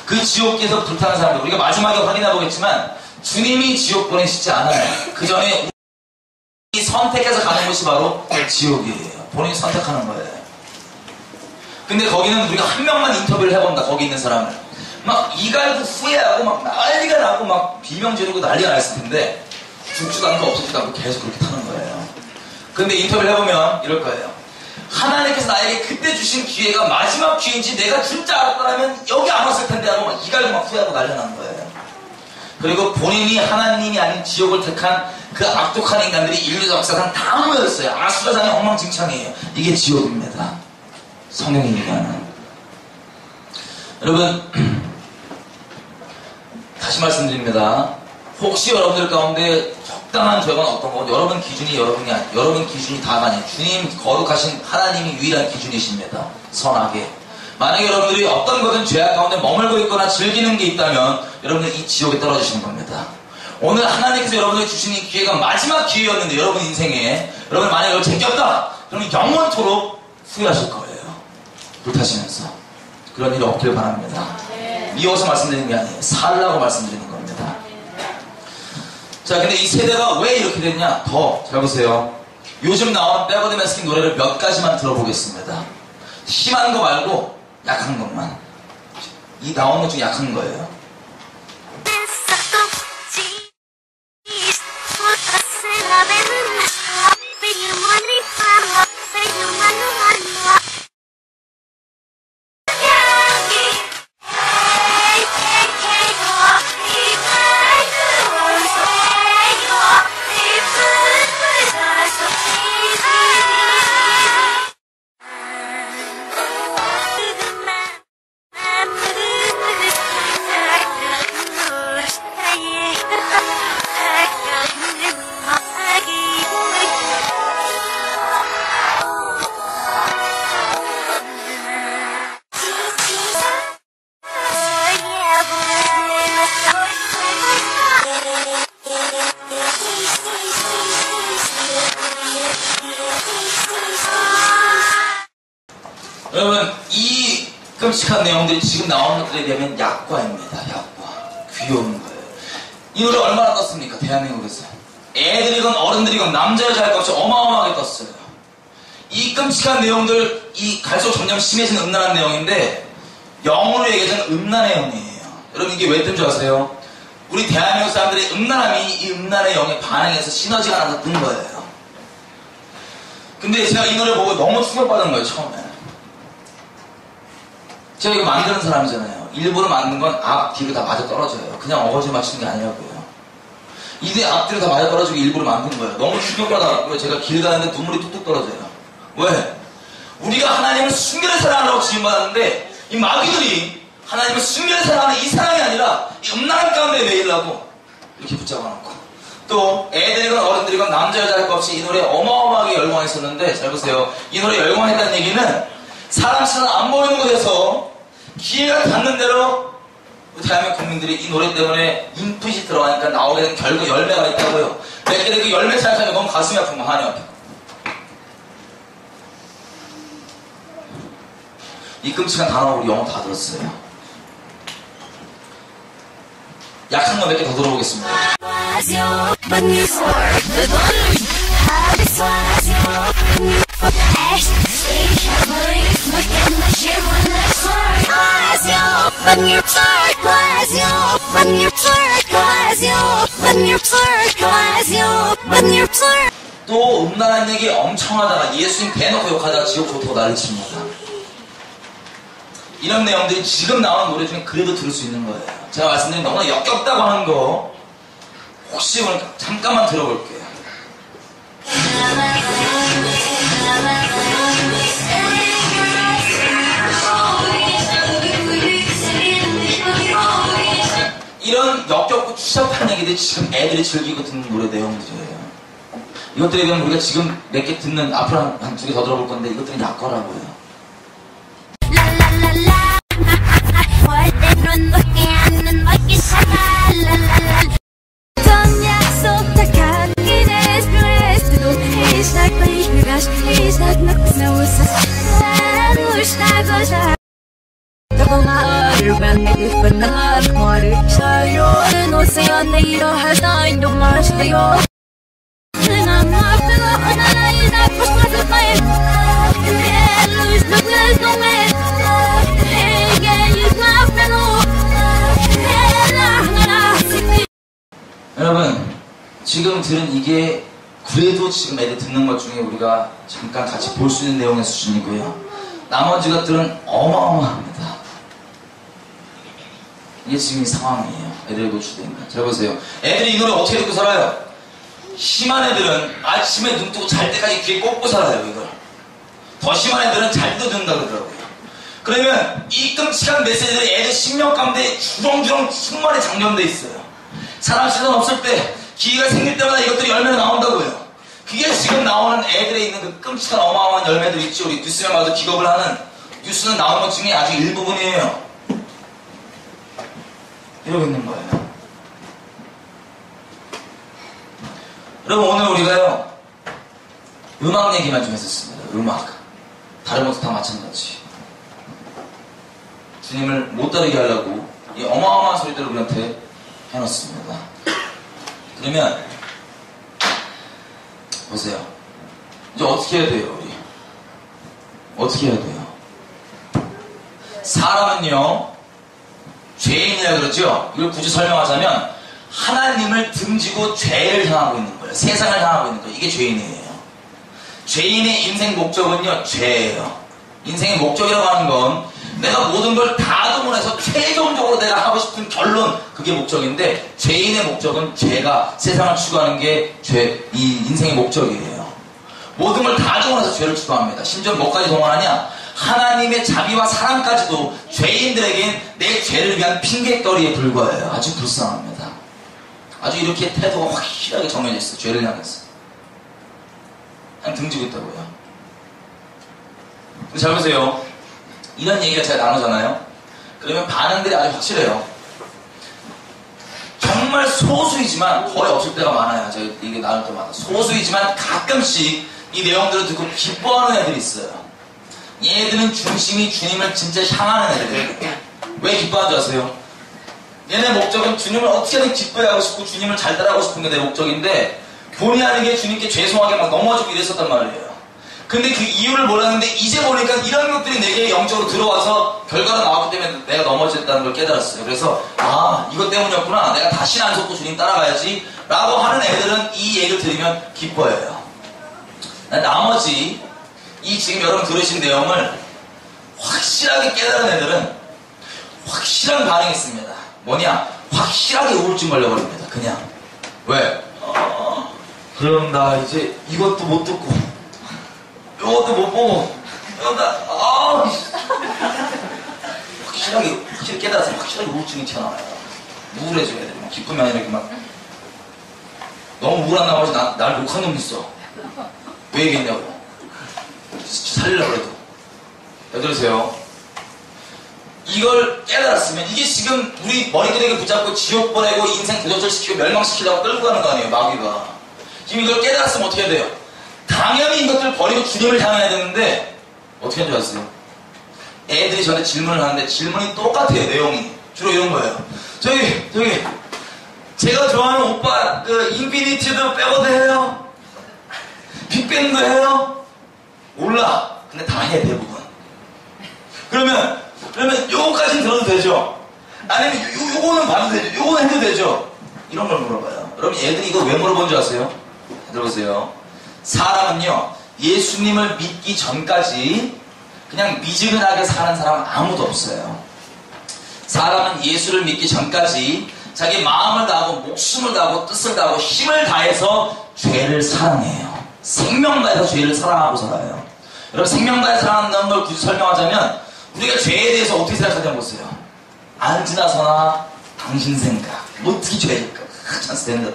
그 지옥에서 불타는 사람들, 우리가 마지막에 확인해 보겠지만 주님이 지옥 보내시지 않아요. 그 전에 우리 선택해서 가는 것이 바로 지옥이에요. 본인이 선택하는 거예요. 근데 거기는 우리가 한 명만 인터뷰를 해본다. 거기 있는 사람을 막 이갈고 후회하고 막 난리가 나고 막 비명 지르고 난리가 났을 텐데 죽지도 않고 없어지도 않고 계속 그렇게 타는 거예요. 근데 인터뷰를 해보면 이럴 거예요. 하나님께서 나에게 그때 주신 기회가 마지막 기회인지 내가 진짜 알았더라면 여기 안 왔을 텐데 하고 막 이갈고 막 후회하고 난리 나는 거예요. 그리고 본인이 하나님이 아닌 지옥을 택한 그 악독한 인간들이 인류 역사상 다 모였어요. 아수라장의 엉망진창이에요. 이게 지옥입니다. 성경이 얘기하는. 여러분 다시 말씀드립니다. 혹시 여러분들 가운데 적당한 죄가 어떤 건 여러분 기준이 여러분 기준이 다가 아니에요. 주님 거룩하신 하나님이 유일한 기준이십니다. 선하게. 만약에 여러분들이 어떤 것은 죄악 가운데 머물고 있거나 즐기는 게 있다면 여러분들 이 지옥에 떨어지시는 겁니다. 오늘 하나님께서 여러분에게 주신 이 기회가 마지막 기회였는데 여러분 인생에 여러분 만약에 이걸 제꼈다 그러면 영원토록 후회하실 거예요. 불타시면서. 그런 일이 없길 바랍니다. 미워서 말씀드리는 게 아니에요. 살라고 말씀드리는 겁니다. 자, 근데 이 세대가 왜 이렇게 됐냐? 더 잘 보세요. 요즘 나온 백워드 매스킨 노래를 몇 가지만 들어보겠습니다. 심한 거 말고 약한 것만. 이 나온 것 중에 약한 거예요. 여러분, 이 끔찍한 내용들이 지금 나오는 것들에 대하면 약과입니다. 약과. 귀여운 거예요. 이 노래 얼마나 떴습니까? 대한민국에서. 애들이건 어른들이건 남자 여자 할 것 없이 어마어마하게 떴어요. 이 끔찍한 내용들, 이 갈수록 점점 심해지는 음란한 내용인데 영어로 얘기하자면 음란의 영이에요. 여러분 이게 왜 뜬 줄 아세요? 우리 대한민국 사람들의 음란함이 이 음란의 영에 반응해서 시너지가 나서 뜬 거예요. 근데 제가 이 노래 보고 너무 충격받은 거예요, 처음에. 제가 이거 만드는 사람이잖아요. 일부러 만든 건 앞, 뒤로 다 맞아 떨어져요. 그냥 어거지 맞추는 게 아니라고요. 이게 앞, 뒤로 다 맞아 떨어지고 일부러 만든 거예요. 너무 충격받아갖고 제가 길 가는데 눈물이 뚝뚝 떨어져요. 왜? 우리가 하나님을 순결히 사랑하라고 지음받았는데 이 마귀들이 하나님을 순결히 사랑하는 이 사랑이 아니라 이 음란한 가운데 매이려고 이렇게 붙잡아놓고 또 애들이건 어른들이건 남자 여자 할 것 없이 이 노래에 어마어마하게 열광했었는데 잘 보세요. 이 노래에 열광했다는 얘기는 사람 시선 안 보이는 곳에서 기회가 닿는 대로 대한민국 국민들이 이 노래 때문에 인풋이 들어가니까 나오게 된 결국 열매가 있다고요. 몇 개들 그 열매 생각하면 너무 가슴이 아픈 거 한이 아파. 이 끔찍한 단어 우리 영어 다 들었어요. 약한 거 몇 개 더 들어보겠습니다. 또 음란한 얘기 엄청 하다가 예수님 대놓고 욕하다가 지옥 좋다고 난리칩니다. 이런 내용들이 지금 나오는 노래 중에 그래도 들을 수 있는 거예요. 제가 말씀드린 너무나 역겹다고 하는 거 혹시 오늘 잠깐만 들어볼게요. 이런 역겹고 추잡한 얘기들이 지금 애들이 즐기고 듣는 노래 내용들이에요. 이것들에 대한 우리가 지금 몇 개 듣는 앞으로 한 두 개 더 들어볼 건데 이것들은 약과라고요. 여러분 지금 들은 이게 그래도 지금 애들 듣는 것 중에 우리가 잠깐 같이 볼 수 있는 내용의 수준이고요. 나머지 것들은 어마어마합니다. 이게 지금 이 상황이에요. 애들이 노출되어 있는 거. 잘 보세요. 애들이 이 노래 어떻게 듣고 살아요? 심한 애들은 아침에 눈 뜨고 잘 때까지 귀에 꽂고 살아요. 이걸. 더 심한 애들은 잘 때도 듣는다 그러더라고요. 그러면 이 끔찍한 메시지들이 애들 심령 가운데 주렁주렁 충만히 장전돼 있어요. 사람 시선 없을 때 기회가 생길 때마다 이것들이 열매가 나온다고요. 그게 지금 나오는 애들에 있는 그 끔찍한 어마어마한 열매들 있죠. 우리 뉴스에 봐도 기겁을 하는 뉴스는 나오는 것 중에 아주 일부분이에요. 이러고 있는 거예요. 여러분, 오늘 우리가요, 음악 얘기만 좀 했었습니다. 음악. 다른 것도 다 마찬가지. 주님을 못 따르게 하려고 이 어마어마한 소리들을 우리한테 해놓습니다. 그러면 보세요. 이제 어떻게 해야 돼요, 우리? 어떻게 해야 돼요? 사람은요, 죄인이라 그러죠? 이걸 굳이 설명하자면 하나님을 등지고 죄를 향하고 있는 거예요. 세상을 향하고 있는 거예요. 이게 죄인이에요. 죄인의 인생 목적은요, 죄예요. 인생의 목적이라고 하는 건 내가 모든 걸 다 동원해서 최종적으로 내가 하고 싶은 결론, 그게 목적인데, 죄인의 목적은 죄가 세상을 추구하는 게 이 인생의 목적이에요. 모든 걸 다 동원해서 죄를 추구합니다. 심지어 뭐까지 동원하냐? 하나님의 자비와 사랑까지도 죄인들에겐 내 죄를 위한 핑계거리에 불과해요. 아주 불쌍합니다. 아주 이렇게 태도가 확실하게 정해져 있어요. 죄를 향해서. 그냥 등지고 있다고요. 잘 보세요. 이런 얘기가 제가 나누잖아요. 그러면 반응들이 아주 확실해요. 정말 소수이지만 거의 없을 때가 많아요. 제가 이게 나눌 때마다. 소수이지만 가끔씩 이 내용들을 듣고 기뻐하는 애들이 있어요. 얘네들은 중심이 주님을 진짜 향하는 애들이에요. 왜 기뻐하는 줄 아세요? 얘네 목적은 주님을 어떻게든 기뻐해 하고 싶고 주님을 잘 따라하고 싶은 게 내 목적인데, 본의 아니게 주님께 죄송하게 막 넘어지고 이랬었단 말이에요. 근데 그 이유를 몰랐는데 이제 보니까 이런 것들이 내게 영적으로 들어와서 결과가 나왔기 때문에 내가 넘어졌다는 걸 깨달았어요. 그래서 이것 때문이었구나. 내가 다시는 안 속고 주님 따라가야지 라고 하는 애들은 이 얘기를 들으면 기뻐해요. 나머지 이 지금 여러분 들으신 내용을 확실하게 깨달은 애들은 확실한 반응이 있습니다. 뭐냐? 확실하게 우울증 걸려버립니다. 그냥. 왜? 그럼 나 이제 이것도 못 듣고 이것도 못 보고 확실히 깨달아서 확실하게 우울증이 튀어나와요. 우울해져야 돼. 기쁨이 아니라 이렇게 막 너무 우울한 나머지 날 욕한 놈 있어. 왜 얘기했냐고. 살리려고 해도. 들으세요. 이걸 깨달았으면 이게 지금 우리 머리들에게 붙잡고 지옥 보내고 인생 도적질시키고 멸망시키려고 끌고 가는 거 아니에요, 마귀가. 지금 이걸 깨달았으면 어떻게 해야 돼요? 당연히 이것들 버리고 주님을 향해야 되는데 어떻게 하는 줄 아세요? 애들이 저한테 질문을 하는데 질문이 똑같아요. 내용이 주로 이런 거예요. 저기 제가 좋아하는 오빠 그 인피니티도 백워드 해요? 빅뱅도 해요? 몰라. 근데 다 해 대부분. 그러면 요거까지는 들어도 되죠? 아니면 요거는 봐도 되죠? 요거는 해도 되죠? 이런 걸 물어봐요. 여러분 애들이 이거 왜 물어본 줄 아세요? 들어보세요. 사람은요, 예수님을 믿기 전까지 그냥 미지근하게 사는 사람은 아무도 없어요. 사람은 예수를 믿기 전까지 자기 마음을 다하고 목숨을 다하고 뜻을 다하고 힘을 다해서 죄를 사랑해요. 생명 다해서 죄를 사랑하고 살아요. 여러분 생명 다해 사랑한다는 걸 굳이 설명하자면 우리가 죄에 대해서 어떻게 생각하냐 보세요. 안 지나서나 당신 생각. 뭐 어떻게 죄일까? 찬스 된다.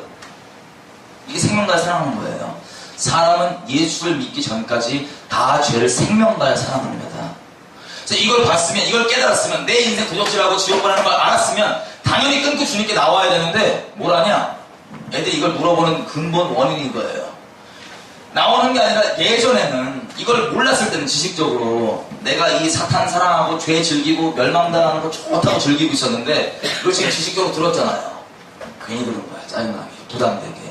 이게 생명 다해 사랑하는 거예요. 사람은 예수를 믿기 전까지 다 죄를 생명 다해 사랑합니다. 그래서 이걸 봤으면, 이걸 깨달았으면, 내 인생 도적질하고 지옥 보내는 걸 알았으면 당연히 끊고 주님께 나와야 되는데 뭘 하냐? 애들이 이걸 물어보는 근본 원인이 이거예요. 나오는 게 아니라 예전에는 이걸 몰랐을 때는 지식적으로 내가 이 사탄 사랑하고 죄 즐기고 멸망당하는 거 좋다고 즐기고 있었는데 이걸 지금 지식적으로 들었잖아요. 괜히 들은 거야. 짜증나게, 부담되게.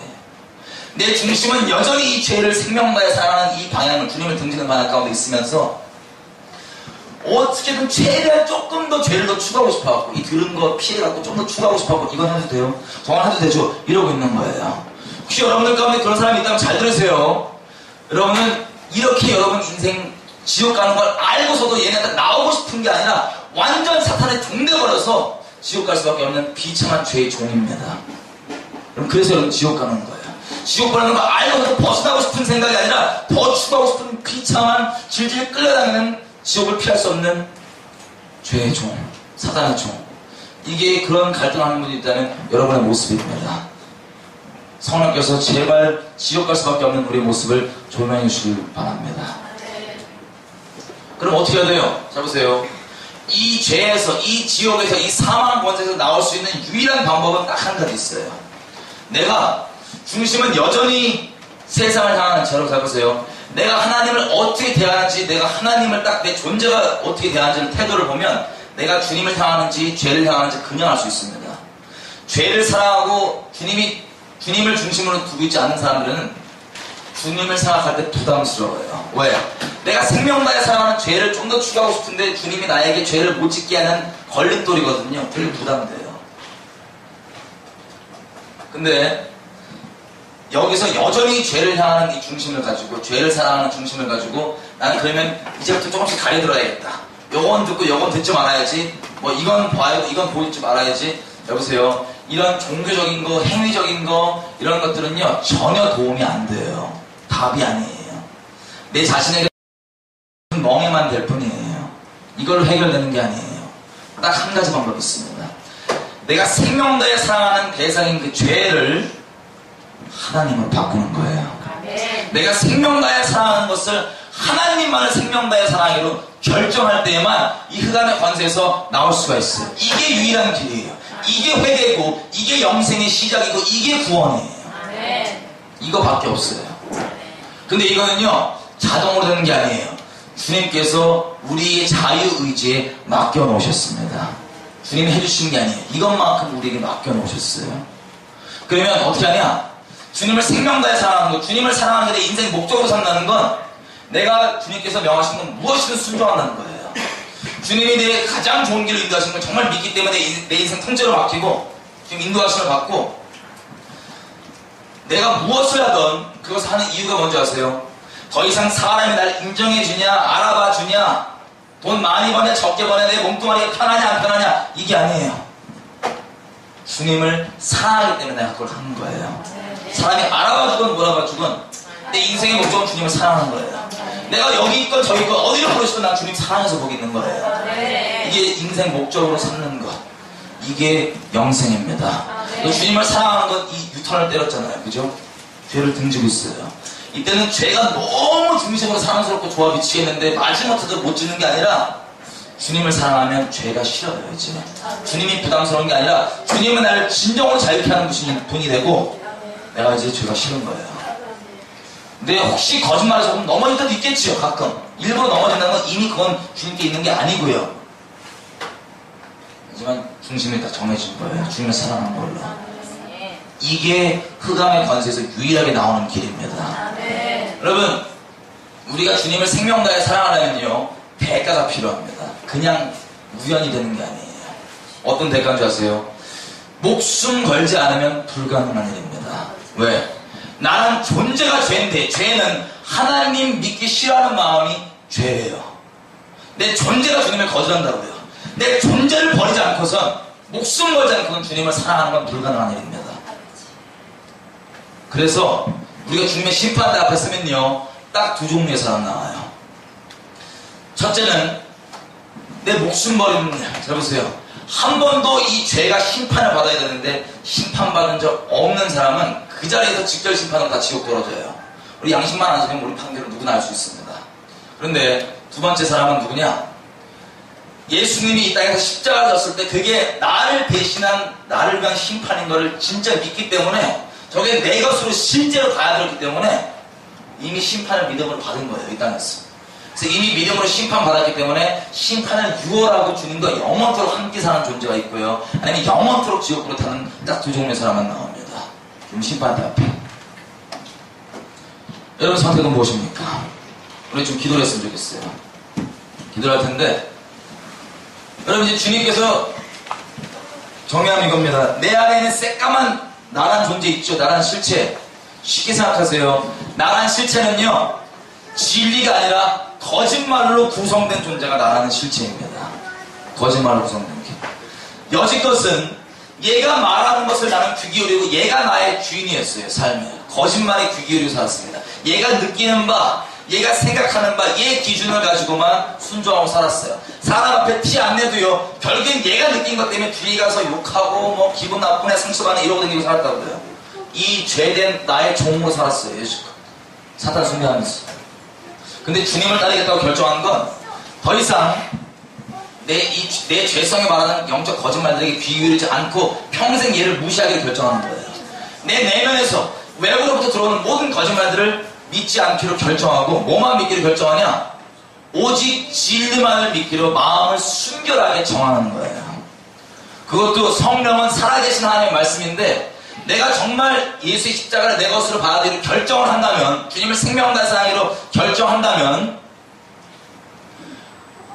내 중심은 여전히 이 죄를 생명 다해 사랑하는 이 방향을, 주님을 등지는 방향 가운데 있으면서 어떻게든 최대한 조금 더 죄를 더 추가하고 싶어갖고 이 들은 거 피해갖고 좀 더 추가하고 싶어갖고 이건 해도 돼요? 저건 해도 되죠? 이러고 있는 거예요. 혹시 여러분들 가운데 그런 사람이 있다면 잘 들으세요. 여러분은 이렇게 여러분 인생 지옥 가는 걸 알고서도 얘네한테 나오고 싶은 게 아니라 완전 사탄에 종돼버려서 지옥 갈 수밖에 없는 비참한 죄의 종입니다. 그래서 여러분 지옥 가는 거예요. 지옥 가는 거 알고서도 벗어나고 싶은 생각이 아니라 더 추구하고 싶은 비참한 질질 끌려다니는 지옥을 피할 수 없는 죄의 종, 사단의 종. 이게 그런 갈등하는 분이 있다는 여러분의 모습입니다. 성령께서 제발 지옥 갈 수밖에 없는 우리의 모습을 조명해 주시길 바랍니다. 그럼 어떻게 해야 돼요? 자 보세요. 이 죄에서, 이 지옥에서, 이 사망 권세에서 나올 수 있는 유일한 방법은 딱 한 가지 있어요. 내가 중심은 여전히 세상을 향하는 채로. 잘 보세요. 내가 하나님을 어떻게 대하는지, 내가 하나님을 딱 내 존재가 어떻게 대하는지 태도를 보면 내가 주님을 향하는지 죄를 향하는지 그냥 알 수 있습니다. 죄를 사랑하고 주님을 중심으로 두고 있지 않은 사람들은 주님을 생각할 때 부담스러워요. 왜? 내가 생명 다해 사랑하는 죄를 좀 더 추구하고 싶은데 주님이 나에게 죄를 못 짓게 하는 걸림돌이거든요. 되게 부담돼요. 근데 여기서 여전히 죄를 향하는 이 중심을 가지고, 죄를 사랑하는 중심을 가지고, 나는 그러면 이제부터 조금씩 가려들어야겠다. 요건 듣고 요건 듣지 말아야지. 뭐 이건 봐야, 이건 보지 말아야지. 여보세요. 이런 종교적인 거, 행위적인 거, 이런 것들은요 전혀 도움이 안 돼요. 답이 아니에요. 내 자신에게 멍해만 될 뿐이에요. 이걸로 해결되는 게 아니에요. 딱 한 가지 방법이 있습니다. 내가 생명 다해 사랑하는 대상인 그 죄를 하나님으로 바꾸는 거예요. 내가 생명 다해 사랑하는 것을 하나님만을 생명 다해 사랑하기로 결정할 때에만 이 흑암의 관세에서 나올 수가 있어요. 이게 유일한 길이에요. 이게 회개고, 이게 영생의 시작이고, 이게 구원이에요. 이거밖에 없어요. 근데 이거는요 자동으로 되는 게 아니에요. 주님께서 우리의 자유의지에 맡겨놓으셨습니다. 주님이 해주신 게 아니에요. 이것만큼 우리에게 맡겨놓으셨어요. 그러면 어떻게 하냐? 주님을 생명 다해 사랑하는 것, 주님을 사랑하는 게 내 인생 목적으로 산다는 건 내가 주님께서 명하신 건 무엇이든 순종한다는 거예요. 주님이 내 가장 좋은 길을 인도하신 걸 정말 믿기 때문에 내 인생 통째로 맡기고 지금 인도하심을 받고, 내가 무엇을 하든 그것을 하는 이유가 뭔지 아세요? 더 이상 사람이 날 인정해주냐, 알아봐주냐, 돈 많이 버냐, 적게 버냐, 내 몸뚱아리가 편하냐, 안 편하냐, 이게 아니에요. 주님을 사랑하기 때문에 내가 그걸 하는 거예요. 사람이 알아봐주건 몰아봐주건 내 인생의 목적은 주님을 사랑하는 거예요. 내가 여기 있건 저기 있건 어디를 보고 싶든 난 주님 사랑해서 거기 있는 거예요. 이게 인생 목적으로 삼는 것, 이게 영생입니다. 또 주님을 사랑하는 건 이 유턴을 때렸잖아요. 그죠? 죄를 등지고 있어요. 이때는 죄가 너무 중심으로 사랑스럽고 좋아 미치겠는데 말지 못해도 못 짓는 게 아니라 주님을 사랑하면 죄가 싫어요. 이제 주님이 부담스러운 게 아니라 주님은 나를 진정으로 자유케 하는 분이 되고, 내가 이제 죄가 싫은 거예요. 근데 혹시 거짓말을 조금 넘어질 때도 있겠지요. 가끔 일부러 넘어진다는 건 이미 그건 주님께 있는 게 아니고요. 하지만 중심이 다 정해진 거예요. 주님을 사랑하는 걸로. 이게 흑암의 관세에서 유일하게 나오는 길입니다. 여러분, 우리가 주님을 생명 다해 사랑하려면요 대가가 필요합니다. 그냥 우연히 되는 게 아니에요. 어떤 대가인 줄 아세요? 목숨 걸지 않으면 불가능한 일입니다. 왜? 나는 존재가 죄인데, 죄는 하나님 믿기 싫어하는 마음이 죄예요. 내 존재가 주님을 거절한다고요. 내 존재를 버리지 않고선 목숨 걸지 않고는 주님을 사랑하는 건 불가능한 일입니다. 그래서 우리가 주님의 심판대 앞에 서면요 딱 두 종류의 사람 나와요. 첫째는 내 목숨 버리는 일. 잘 보세요. 한 번도 이 죄가 심판을 받아야 되는데 심판받은 적 없는 사람은 그 자리에서 직결 심판으로 다 지옥 떨어져요. 우리 양심만 안 지키면 우리 판결은 누구나 알 수 있습니다. 그런데 두 번째 사람은 누구냐? 예수님이 이 땅에서 십자가 졌을 때 그게 나를 대신한, 나를 위한 심판인 것을 진짜 믿기 때문에, 저게 내 것으로 실제로 받아들였기 때문에 이미 심판을 믿음으로 받은 거예요. 이 땅에서. 그래서 이미 믿음으로 심판받았기 때문에 심판을 유월하고 주님과 영원토록 함께 사는 존재가 있고요, 아니면 영원토록 지옥으로 타는 딱 두 종류의 사람만 나옵니다. 그럼 심판대 앞에. 여러분 선택은 무엇입니까? 우리 좀 기도를 했으면 좋겠어요. 기도를 할 텐데, 여러분 이제 주님께서 정의하는 이겁니다. 내 안에는 새까만 나란 존재 있죠. 나란 실체. 쉽게 생각하세요. 나란 실체는요 진리가 아니라 거짓말로 구성된 존재가 나라는 실체입니다. 거짓말로 구성된 게. 여지껏은 얘가 말하는 것을 나는 귀 기울이고 얘가 나의 주인이었어요. 삶에. 거짓말에 귀 기울이고 살았습니다. 얘가 느끼는 바, 얘가 생각하는 바, 얘 기준을 가지고만 순종하고 살았어요. 사람 앞에 티 안 내도요 결국엔 얘가 느낀 것 때문에 뒤에 가서 욕하고 뭐 기분 나쁘네 상처받네 이러고 다니고 살았다고요. 이 죄된 나의 종으로 살았어요. 예수가 사탄 숭배하면서. 근데 주님을 따르겠다고 결정한 건 더 이상 내 죄성에 말하는 영적 거짓말들에게 귀 기울이지 않고 평생 얘를 무시하기로 결정하는 거예요. 내 내면에서 외부로부터 들어오는 모든 거짓말들을 믿지 않기로 결정하고 뭐만 믿기로 결정하냐? 오직 진리만을 믿기로 마음을 순결하게 정하는 거예요. 그것도 성령은 살아계신 하나님의 말씀인데 내가 정말 예수의 십자가를 내 것으로 받아들이고 결정을 한다면, 주님을 생명과 사랑으로 결정한다면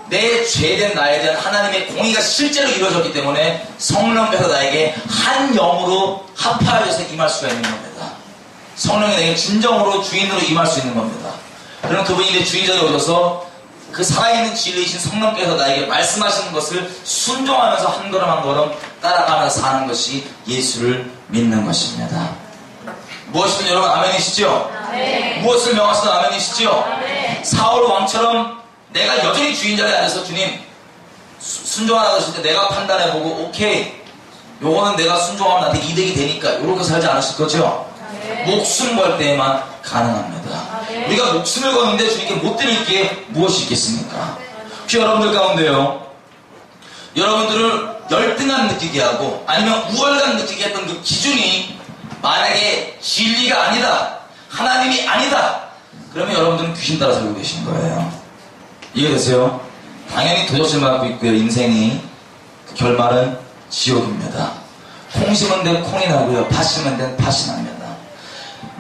내 죄된 나에 대한 하나님의 공의가 실제로 이루어졌기 때문에 성령께서 나에게 한 영으로 합하여서 임할 수가 있는 겁니다. 성령이 내게 진정으로 주인으로 임할 수 있는 겁니다. 그럼 그분이 내 주인 자리에 오셔서 그 살아있는 진리이신 성령께서 나에게 말씀하시는 것을 순종하면서 한 걸음 한 걸음 따라가면서 사는 것이 예수를 믿는 것입니다. 무엇이든 여러분 아멘이시죠? 아멘. 무엇을 명하시든 아멘이시죠? 아멘. 사울 왕처럼 내가 여전히 주인 자리에 앉아서 주님 순종하라고 하실 때 내가 판단해보고 오케이 요거는 내가 순종하면 나한테 이득이 되니까 이렇게 살지 않으실 거죠? 목숨 걸 때에만 가능합니다. 우리가 목숨을 거는데 주님께 못 드릴 게 무엇이 있겠습니까? 혹시 여러분들 가운데요, 여러분들을 열등감 느끼게 하고 아니면 우월감 느끼게 했던 그 기준이 만약에 진리가 아니다, 하나님이 아니다, 그러면 여러분들은 귀신 따라 살고 계신 거예요. 이해되세요? 당연히 도적질 맞고 있고요. 인생이 그 결말은 지옥입니다. 콩 심은 데는 콩이 나고요, 팥 심은 데는 팥이 납니다.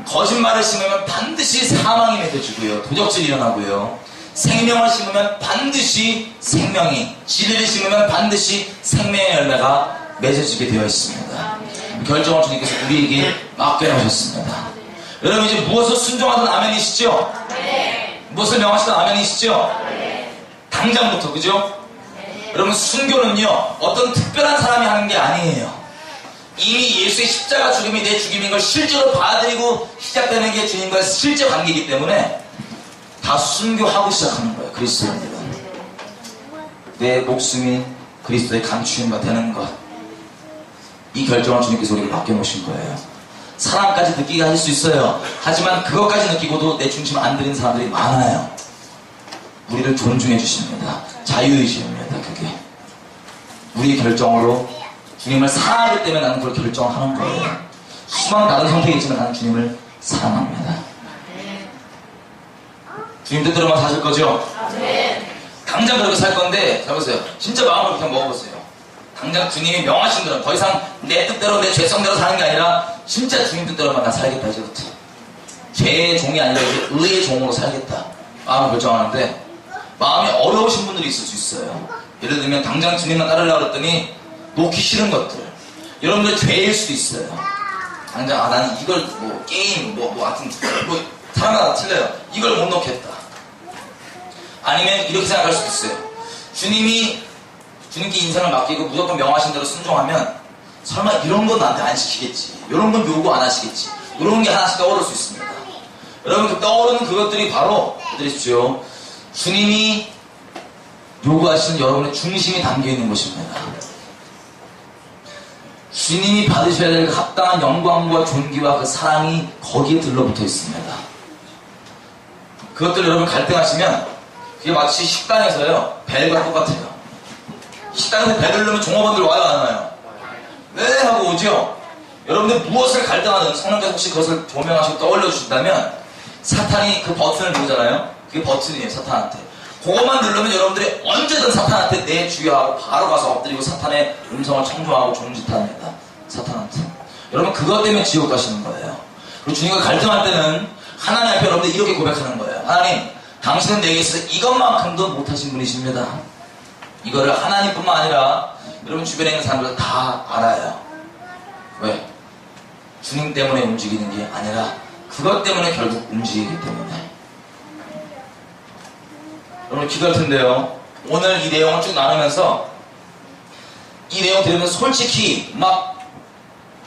거짓말을 심으면 반드시 사망이 맺어지고요, 도적질이 일어나고요, 생명을 심으면 반드시 생명이, 진리를 심으면 반드시 생명의 열매가 맺어지게 되어 있습니다. 결정을 주님께서 우리에게 맡겨놓으셨습니다. 여러분 이제 무엇을 순종하든 아멘이시죠? 무엇을 명하시든 아멘이시죠? 당장부터, 그죠? 여러분 순교는요 어떤 특별한 사람이 하는 게 아니에요. 이미 예수의 십자가 죽음이 내 죽임인 걸 실제로 받아들이고 시작되는 게 주님과의 실제 관계이기 때문에 다 순교하고 시작하는 거예요. 그리스도인들은 내 목숨이 그리스도의 감추임과 되는 것, 이 결정을 주님께서 우리에게 맡겨놓으신 거예요. 사랑까지 느끼게 하실 수 있어요. 하지만 그것까지 느끼고도 내 중심 안 들이는 사람들이 많아요. 우리를 존중해 주십니다. 자유의지입니다. 그게 우리의 결정으로 주님을 사랑하기 때문에 나는 그걸 결정하는 거예요. 수많은 다른 선택이 있지만 나는 주님을 사랑합니다. 주님 뜻대로만 사실 거죠? 당장 그렇게 살 건데, 잘 보세요. 진짜 마음을 그렇게 먹어보세요. 당장 주님이 명하신 대로 더 이상 내 뜻대로 내 죄성대로 사는 게 아니라 진짜 주님 뜻대로만 나 살겠다 이제부터. 죄의 종이 아니라 이제 의의 종으로 살겠다 마음을 결정하는데, 마음이 어려우신 분들이 있을 수 있어요. 예를 들면 당장 주님만 따르려고 그랬더니 놓기 싫은 것들, 여러분들 죄일 수도 있어요. 당장 나는 이걸 뭐 게임 하여튼 뭐 사람마다 틀려요. 이걸 못 놓겠다. 아니면 이렇게 생각할 수도 있어요. 주님께 인생을 맡기고 무조건 명하신 대로 순종하면 설마 이런 건 나한테 안 시키겠지, 이런 건 요구 안 하시겠지, 이런 게 하나씩 떠오를 수 있습니다. 여러분 그 떠오르는 그것들이 바로 들으십시오, 주님이 요구하시는 여러분의 중심이 담겨있는 것입니다. 주님이 받으셔야 될 합당한 영광과 존귀와 그 사랑이 거기에 들러붙어 있습니다. 그것들 여러분 갈등하시면 그게 마치 식당에서요 벨과 똑같아요. 식당에서 벨을 넣으면 종업원들 와요 안 와요? 네 하고 오죠. 여러분들 무엇을 갈등하든 성령께서 혹시 그것을 조명하시고 떠올려 주신다면 사탄이 그 버튼을 누르잖아요. 그게 버튼이에요. 사탄한테 그것만 누르면 여러분들이 언제든 사탄한테 내주여하고 바로 가서 엎드리고 사탄의 음성을 청조하고 종짓합니다. 사탄한테. 여러분 그것 때문에 지옥 가시는 거예요. 그리고 주님과 갈등할 때는 하나님 앞에 여러분들 이렇게 고백하는 거예요. 하나님, 당신은 내게 있어서 이것만큼도 못하신 분이십니다. 이거를 하나님뿐만 아니라 여러분 주변에 있는 사람들 다 알아요. 왜? 주님 때문에 움직이는 게 아니라 그것 때문에 결국 움직이기 때문에. 여러분 기도할 텐데요, 오늘 이 내용을 쭉 나누면서 이 내용 들으면서 솔직히 막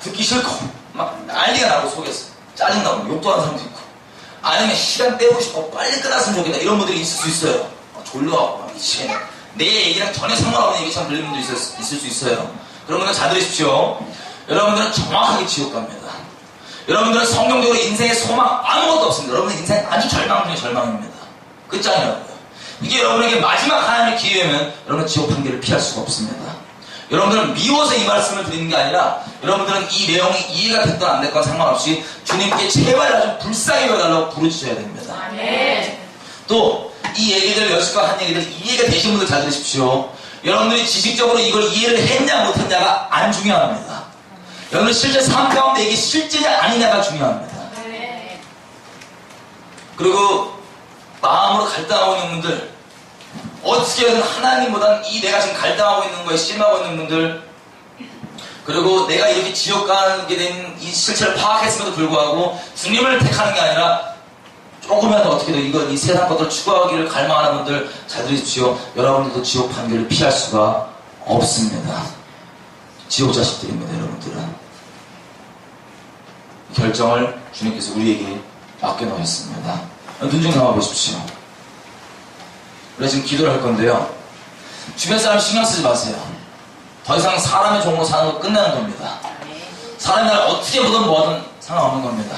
듣기 싫고 막 난리가 나고 속에서 짜증나고 욕도 하는 사람도 있고, 아니면 시간 때우고 싶어 빨리 끝났으면 좋겠다 이런 분들이 있을 수 있어요. 졸려하고 막 미치겠네, 내 얘기랑 전혀 상관없는 얘기처럼 들리는 분도 있을 수 있어요. 여러분들 잘 들으십시오. 여러분들은 정확하게 지옥 갑니다. 여러분들은 성경적으로 인생의 소망 아무것도 없습니다. 여러분들 인생 아주 절망 중에 절망입니다. 끝장이라고요. 이게 여러분에게 마지막 하나님의 기회면 여러분 지옥 판결을 피할 수가 없습니다. 여러분들은 미워서 이 말씀을 드리는 게 아니라 여러분들은 이 내용이 이해가 됐건 안 됐건 상관없이 주님께 제발 아주 불쌍히 여달라고 부르짖어야 됩니다. 또 이 얘기들 여지껏 한 얘기들 이해가 되신 분들 잘 들으십시오. 여러분들이 지식적으로 이걸 이해를 했냐 못했냐가 안 중요합니다. 여러분 실제 삶 가운데 이게 실제냐 아니냐가 중요합니다. 그리고 마음으로 갈등하고 있는 분들, 어떻게든 하나님보다는 이 내가 지금 갈등하고 있는 거에 실망하고 있는 분들, 그리고 내가 이렇게 지옥 가게 된 이 실체를 파악했음에도 불구하고 주님을 택하는 게 아니라 조금이라도 어떻게든 이 세상 것들을 추구하기를 갈망하는 분들 잘 들으십시오. 여러분들도 지옥 판결을 피할 수가 없습니다. 지옥 자식들입니다. 여러분들은 결정을 주님께서 우리에게 맡겨놓으셨습니다. 눈 좀 감아보십시오. 우리가 지금 기도를 할 건데요, 주변 사람 신경 쓰지 마세요. 더 이상 사람의 종으로 사는 거 끝나는 겁니다. 사람이 나를 어떻게 보든 뭐든 상관없는 겁니다.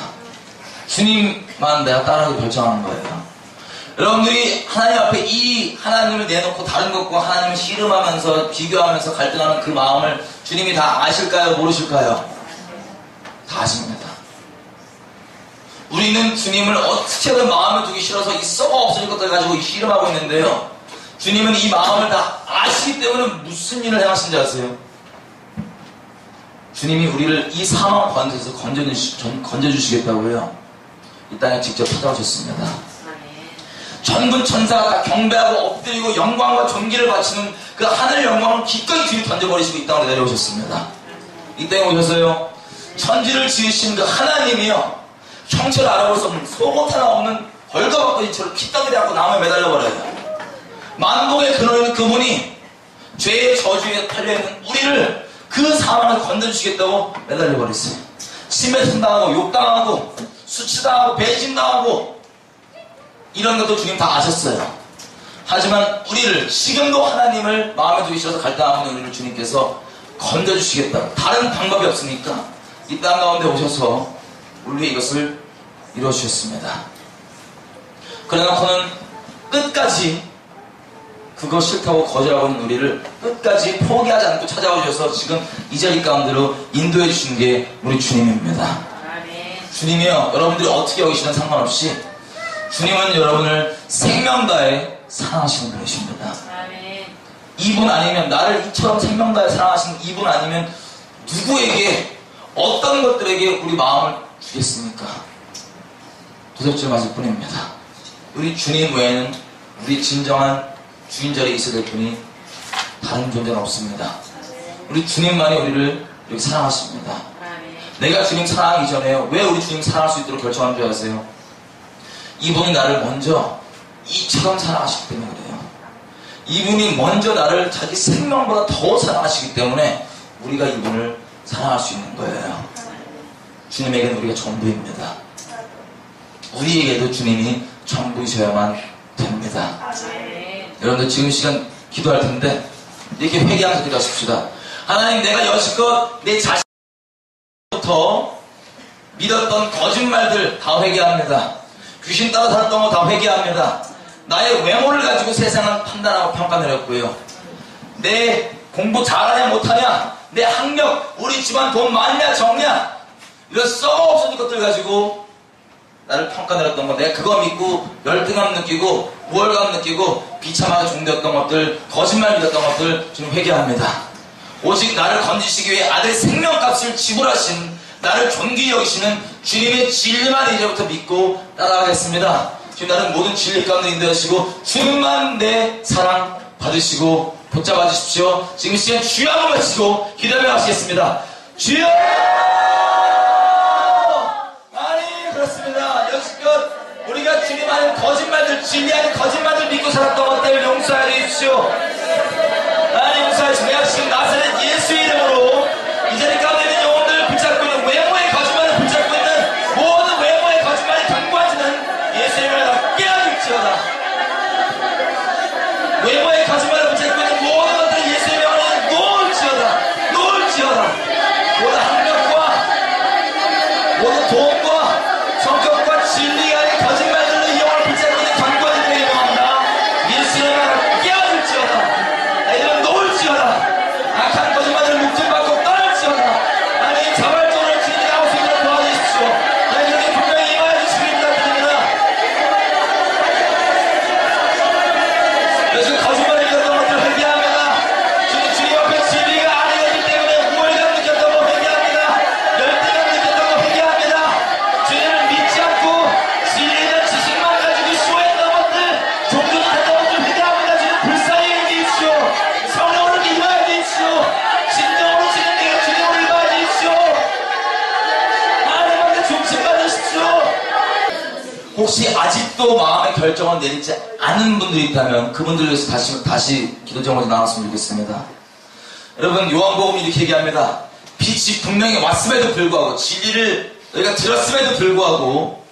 주님만 내가 따르고 결정하는 거예요. 여러분들이 하나님 앞에 이 하나님을 내놓고 다른 것과 하나님을 씨름하면서 비교하면서 갈등하는 그 마음을 주님이 다 아실까요? 모르실까요? 다 아십니다. 우리는 주님을 어떻게든 마음에 두기 싫어서 이 썩어 없어질 것들 가지고 씨름하고 있는데요, 주님은 이 마음을 다 아시기 때문에 무슨 일을 행하신지 아세요? 주님이 우리를 이 사망 관계에서 건져주시겠다고 해요. 이 땅에 직접 찾아오셨습니다. 천군 천사가 다 경배하고 엎드리고 영광과 존귀를 바치는 그 하늘 영광을 기꺼이 뒤로 던져버리시고 이 땅으로 내려오셨습니다. 이 땅에 오셔서요, 천지를 지으신 그 하나님이요, 형체를 알아볼 수 없는 속옷 하나 없는 벌거벗고 저를 피덩이를 하고 나무에 매달려버려요. 만복의 근원인 그분이 죄의 저주에 팔려있는 우리를 그 사망을 건져주시겠다고 매달려버렸어요. 침해당하고 욕당하고 수치당하고 배신당하고 이런 것도 주님 다 아셨어요. 하지만 우리를 지금도 하나님을 마음에 두기 싫어서 갈등하고 있는 우리를 주님께서 건져주시겠다. 다른 방법이 없으니까 이 땅 가운데 오셔서 우리의 이것을 이루어주셨습니다. 그래놓고는 끝까지 그거 싫다고 거절하고 있는 우리를 끝까지 포기하지 않고 찾아오셔서 지금 이 자리 가운데로 인도해 주신 게 우리 주님입니다. 주님이요, 여러분들이 어떻게 여기시든 상관없이 주님은 여러분을 생명 다해 사랑하시는 분이십니다. 이분 아니면, 나를 이처럼 생명 다해 사랑하시는 이분 아니면 누구에게 어떤 것들에게 우리 마음을 주겠습니까? 도둑질 맞을 뿐입니다. 우리 주님 외에는 우리 진정한 주인 자리에 있어야 될 분이 다른 존재는 없습니다. 우리 주님만이 우리를 이렇게 사랑하십니다. 내가 주님 사랑하기 전에요, 왜 우리 주님 사랑할 수 있도록 결정한 줄 아세요? 이분이 나를 먼저 이처럼 사랑하시기 때문에 그래요. 이분이 먼저 나를 자기 생명보다 더 사랑하시기 때문에 우리가 이분을 사랑할 수 있는 거예요. 주님에게는 우리가 전부입니다. 우리에게도 주님이 전부이셔야만 됩니다. 여러분들 지금 이 시간 기도할 텐데 이렇게 회개하면서 기도하십시다. 하나님, 내가 여지껏 내 자신부터 믿었던 거짓말들 다 회개합니다. 귀신 따라 살았던 거 다 회개합니다. 나의 외모를 가지고 세상을 판단하고 평가 내렸고요, 내 공부 잘하냐 못하냐, 내 학력, 우리 집안 돈 많냐 적냐, 이런 썩어 없어진 것들 가지고 나를 평가 내렸던 거, 내가 그거 믿고 열등감 느끼고 우월감 느끼고 비참하게 종되었던 것들, 거짓말 믿었던 것들 좀 회개합니다. 오직 나를 건지시기 위해 아들 생명값을 지불하신, 나를 존귀히 여기시는 주님의 진리만 이제부터 믿고 따라가겠습니다. 주님, 나는 모든 진리 가운데 인도하시고 주님만 내 사랑 받으시고 붙잡아 주십시오. 지금 시간 주여 한번 외치고 기도하며 하시겠습니다. 주여! 아니, 그렇습니다. 여지껏 우리가 주님 아닌 거짓말들, 진리 아닌 거짓말들 믿고 살았던 것들 용서해 주십시오. 하나님 용서해 주십시오. 내가 지금 나사렛 예수 이름으로 이 자리 가운데 있는 영혼들을 붙잡고 있는 외모의 거짓말을 붙잡고 있는 모든 외모의 거짓말이 경고하시는 예수 이름으로 다 깨어질지어다. 외모의 거짓말을 붙잡고 있는 모든 것들 예수 이름으로 놓을지어다. 놓을지어다. 모든 학력과 모든 돈과 성격과 진리가 아닌 거짓말들로 이 영혼을 붙잡고 있는 경고하시는 명합니다. 예수 아직도 마음의 결정을 내리지 않은 분들이 있다면 그분들을 위해서 다시 기도 제목을 나눴으면 좋겠습니다. 여러분, 요한복음 이렇게 얘기합니다. 빛이 분명히 왔음에도 불구하고, 진리를 너희가 들었음에도 불구하고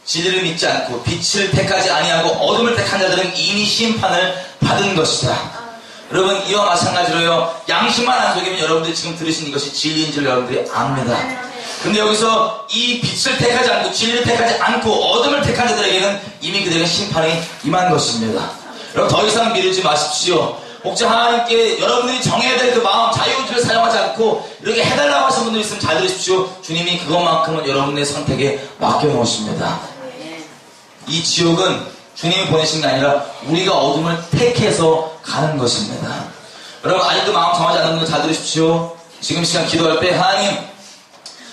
진리를 믿지 않고 빛을 택하지 아니하고 어둠을 택한 자들은 이미 심판을 받은 것이다. 여러분, 이와 마찬가지로요, 양심만 안 속이면 여러분들이 지금 들으신 이것이 진리인 줄 여러분들이 압니다. 근데 여기서 이 빛을 택하지 않고 진리를 택하지 않고 어둠을 택한 자들에게는 이미 그들에게 심판이 임한 것입니다. 여러분, 더 이상 미루지 마십시오. 혹시 하나님께 여러분들이 정해야 될 그 마음, 자유의지를 사용하지 않고 이렇게 해달라고 하신 분들 있으면 잘 들으십시오. 주님이 그것만큼은 여러분의 선택에 맡겨놓으십니다. 이 지옥은 주님이 보내신 게 아니라 우리가 어둠을 택해서 가는 것입니다. 여러분, 아직도 마음 정하지 않는 분들 잘 들으십시오. 지금 시간 기도할 때 하나님,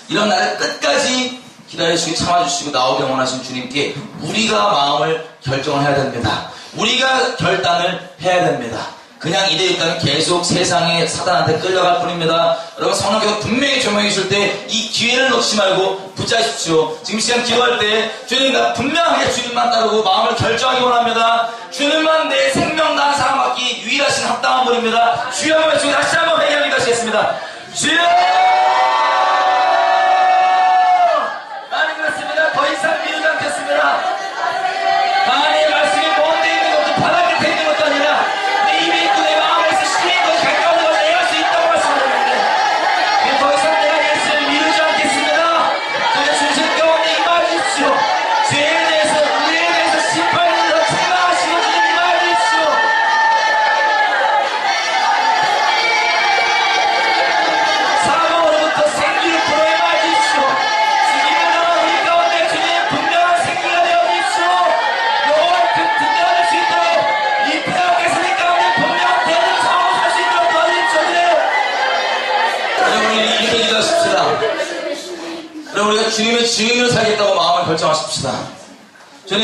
이런 날을 끝까지 기다려주시고 참아주시고 나오게 원하신 주님께 우리가 마음을 결정을 해야 됩니다. 우리가 결단을 해야 됩니다. 그냥 이대로 있다면 계속 세상에 사단한테 끌려갈 뿐입니다. 여러분, 성령께서 분명히 조명해 주실 때 이 기회를 놓치지 말고 붙잡으십시오. 지금 시간 기도할 때 주님, 나 분명하게 주님만 따르고 마음을 결정하기 원합니다. 주님만 내 생명 다한 사랑받기 유일하신 합당한 분입니다. 주여 하면 주님 다시 한번 회개하기 하시겠습니다. 주여! 하나님 그렇습니다. 더 이상 미루지 않겠습니다. 하나님의 말씀이 먼데 있는 것도 바닥 끝에 있는 것도 아니라 내 입에 있고 내 마음에서 심히 더 가까운 것을 내가 할 수 있다고 말씀하셨는데 더 이상 내가 예수를 미루지 않겠습니다. 주의 중심 가운데 임하여 주십시오. 죄에 대해서 의에 대해서 심판에 대해서 책망하시고 주님 임하여 주십시오. 사망으로부터 생기를 불어 임하여 주십시오. 죽임으로 우리 가운데 주님 분명한 생기가 되어 주십시오. 영원히 등장할 수 있도록 이 폐역의 세대 가운데 분명한 대를 정하고 살 수 있도록 도와주십시오. 여러분, 우리 이렇게 기도하십시다. 여러분, 우리가 주님의 증인으로 살겠다고 마음을 결정하십시다. 주님,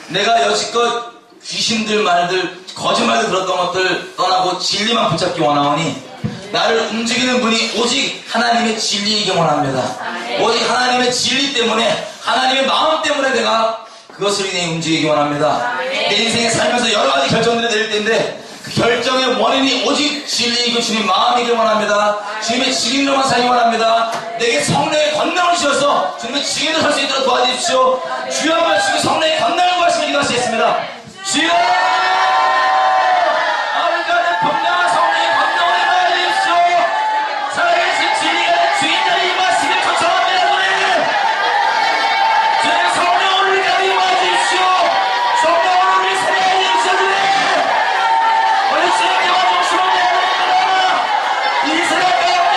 내가 여지껏 귀신들 말들, 거짓말들 들었던 것들 떠나고 진리만 붙잡기 원하오니 나를 움직이는 분이 오직 하나님의 진리이기 원합니다. 오직 하나님의 진리 때문에, 하나님의 마음 때문에 내가 그것을 인해 움직이기 원합니다. 내 인생에 살면서 여러 가지 결정들을 내릴 때인데 그 결정의 원인이 오직 진리이고 주님 마음이길 원합니다. 주님의 증인으로만 살기 원합니다. 내게 성령의 권능을 주셔서 주님의 증인으로 살 수 있도록 도와주십시오. 주여 한번 주시고 성령의 권능을 구하시며 기도하시겠습니다. 주여! 아버지가 분명한 성령의 권능을 임하여 주십시오. 살아계신 진리가 주인들의 임하시길 초청합니다. 주님, 성령을 우리까지 임하여 주십시오. 성령을 우리 세대에 주십시오. 우리 주님께 와주시면 됩니다. 이 세대 가운데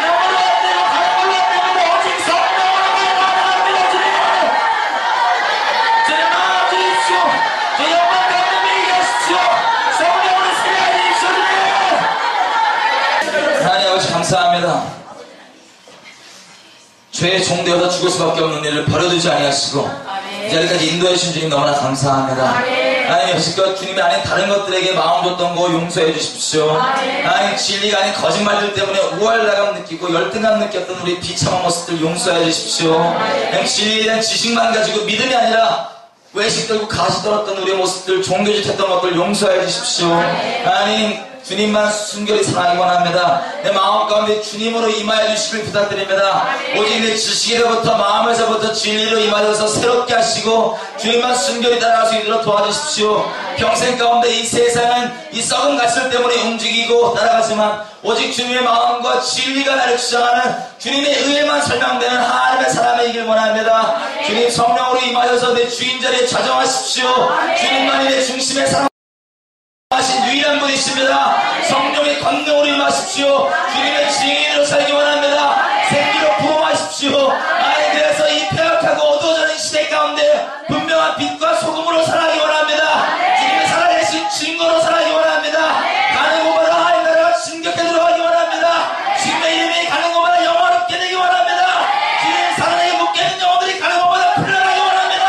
영으로 안 되고 다른 걸로 안 됩니다. 오직 성령으로만 가능합니다. 주님 마음 주십시오. 주 영광 가운데 매이게 하십시오. 성령으로 세대에 주십시오. 하나님 아버지 감사합니다. 죄의 종되어서 죽을 수밖에 없는 일을 버려두지 아니하시고 이 자리까지 인도해 주신 주님 너무나 감사합니다. 하나님, 여지껏 주님이 아닌 다른 것들에게 마음 줬던 거 용서해 주십시오. 하나님, 진리가 아닌 거짓말들 때문에 우월감을 느끼고 열등감 느꼈던 우리 비참한 모습들 용서해 주십시오. 하나님, 진리에 대한 지식만 가지고 믿음이 아니라 외식 들고 가시 떨었던 우리의 모습들, 종교짓 했던 것들 용서해 주십시오. 하나님, 주님만 순결히 사랑하기 원합니다. 내 마음 가운데 주님으로 임하여 주시길 부탁드립니다. 오직 내 지식에서부터 마음에서부터 진리로 임하여서 새롭게 하시고 주님만 순결히 따라갈 수 있도록 도와주십시오. 평생 가운데 이 세상은 이 썩은 가시들 때문에 움직이고 따라가지만 오직 주님의 마음과 진리가 나를 주장하는 주님의 의에만 설명되는 하나님의 사람이길 원합니다. 주님 성령으로 임하여서 내 주인 자리에 좌정하십시오. 주님만이 내 중심에 사랑 하신 유일한 분이십니다. 성령의 권능으로 임하십시오. 주님의 증인으로 살기 원합니다. 생기로 부어하십시오. 아니, 그래서 이 폐역하고 어두워지는 시대 가운데 분명한 빛과 소금으로 살아가기 원합니다. 주님의 살아계신 증거로 살아가기 원합니다. 가는 곳마다 하나님 나라가 진격해 들어가기 원합니다. 주님의 이름이 가는 곳마다 영화롭게 되기 원합니다. 주님의 사랑에 묶여있는 영혼들이 가는 곳마다 풀려나기 원합니다.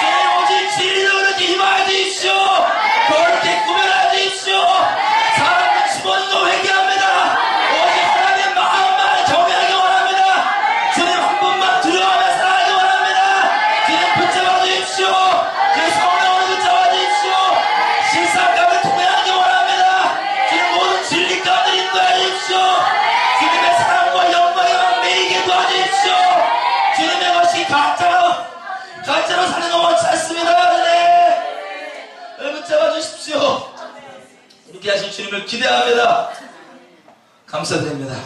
주님 오직 진리로 그렇게 임하여 주십시오. 그렇게 구별하여 주십시오. 사람은 집어넣어 회개합니다. 오직 하나님의 마음만 함께 하실 주님을 기대합니다. 감사드립니다.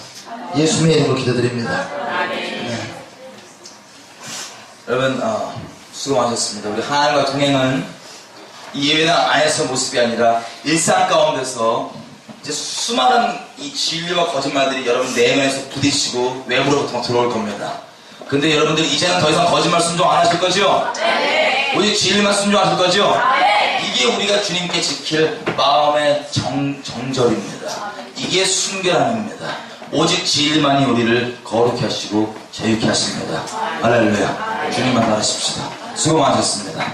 예수님의 이름으로 기도드립니다. 네. 여러분 수고 많으셨습니다. 우리 하나님과 동행은 이 예배당 안에서 모습이 아니라 일상 가운데서 이제 수많은 이 진리와 거짓말들이 여러분 내면에서 부딪히고 외부로부터 들어올 겁니다. 근데 여러분들 이제는 더 이상 거짓말 순종 안 하실 거죠? 네. 오직 진리만 순종하실 거죠? 네. 이게 우리가 주님께 지킬 마음의 정절입니다. 이게 순결함입니다. 오직 진리만이 우리를 거룩히 하시고 자유케 하십니다. 할렐루야. 주님만 따르십시다. 수고 많으셨습니다.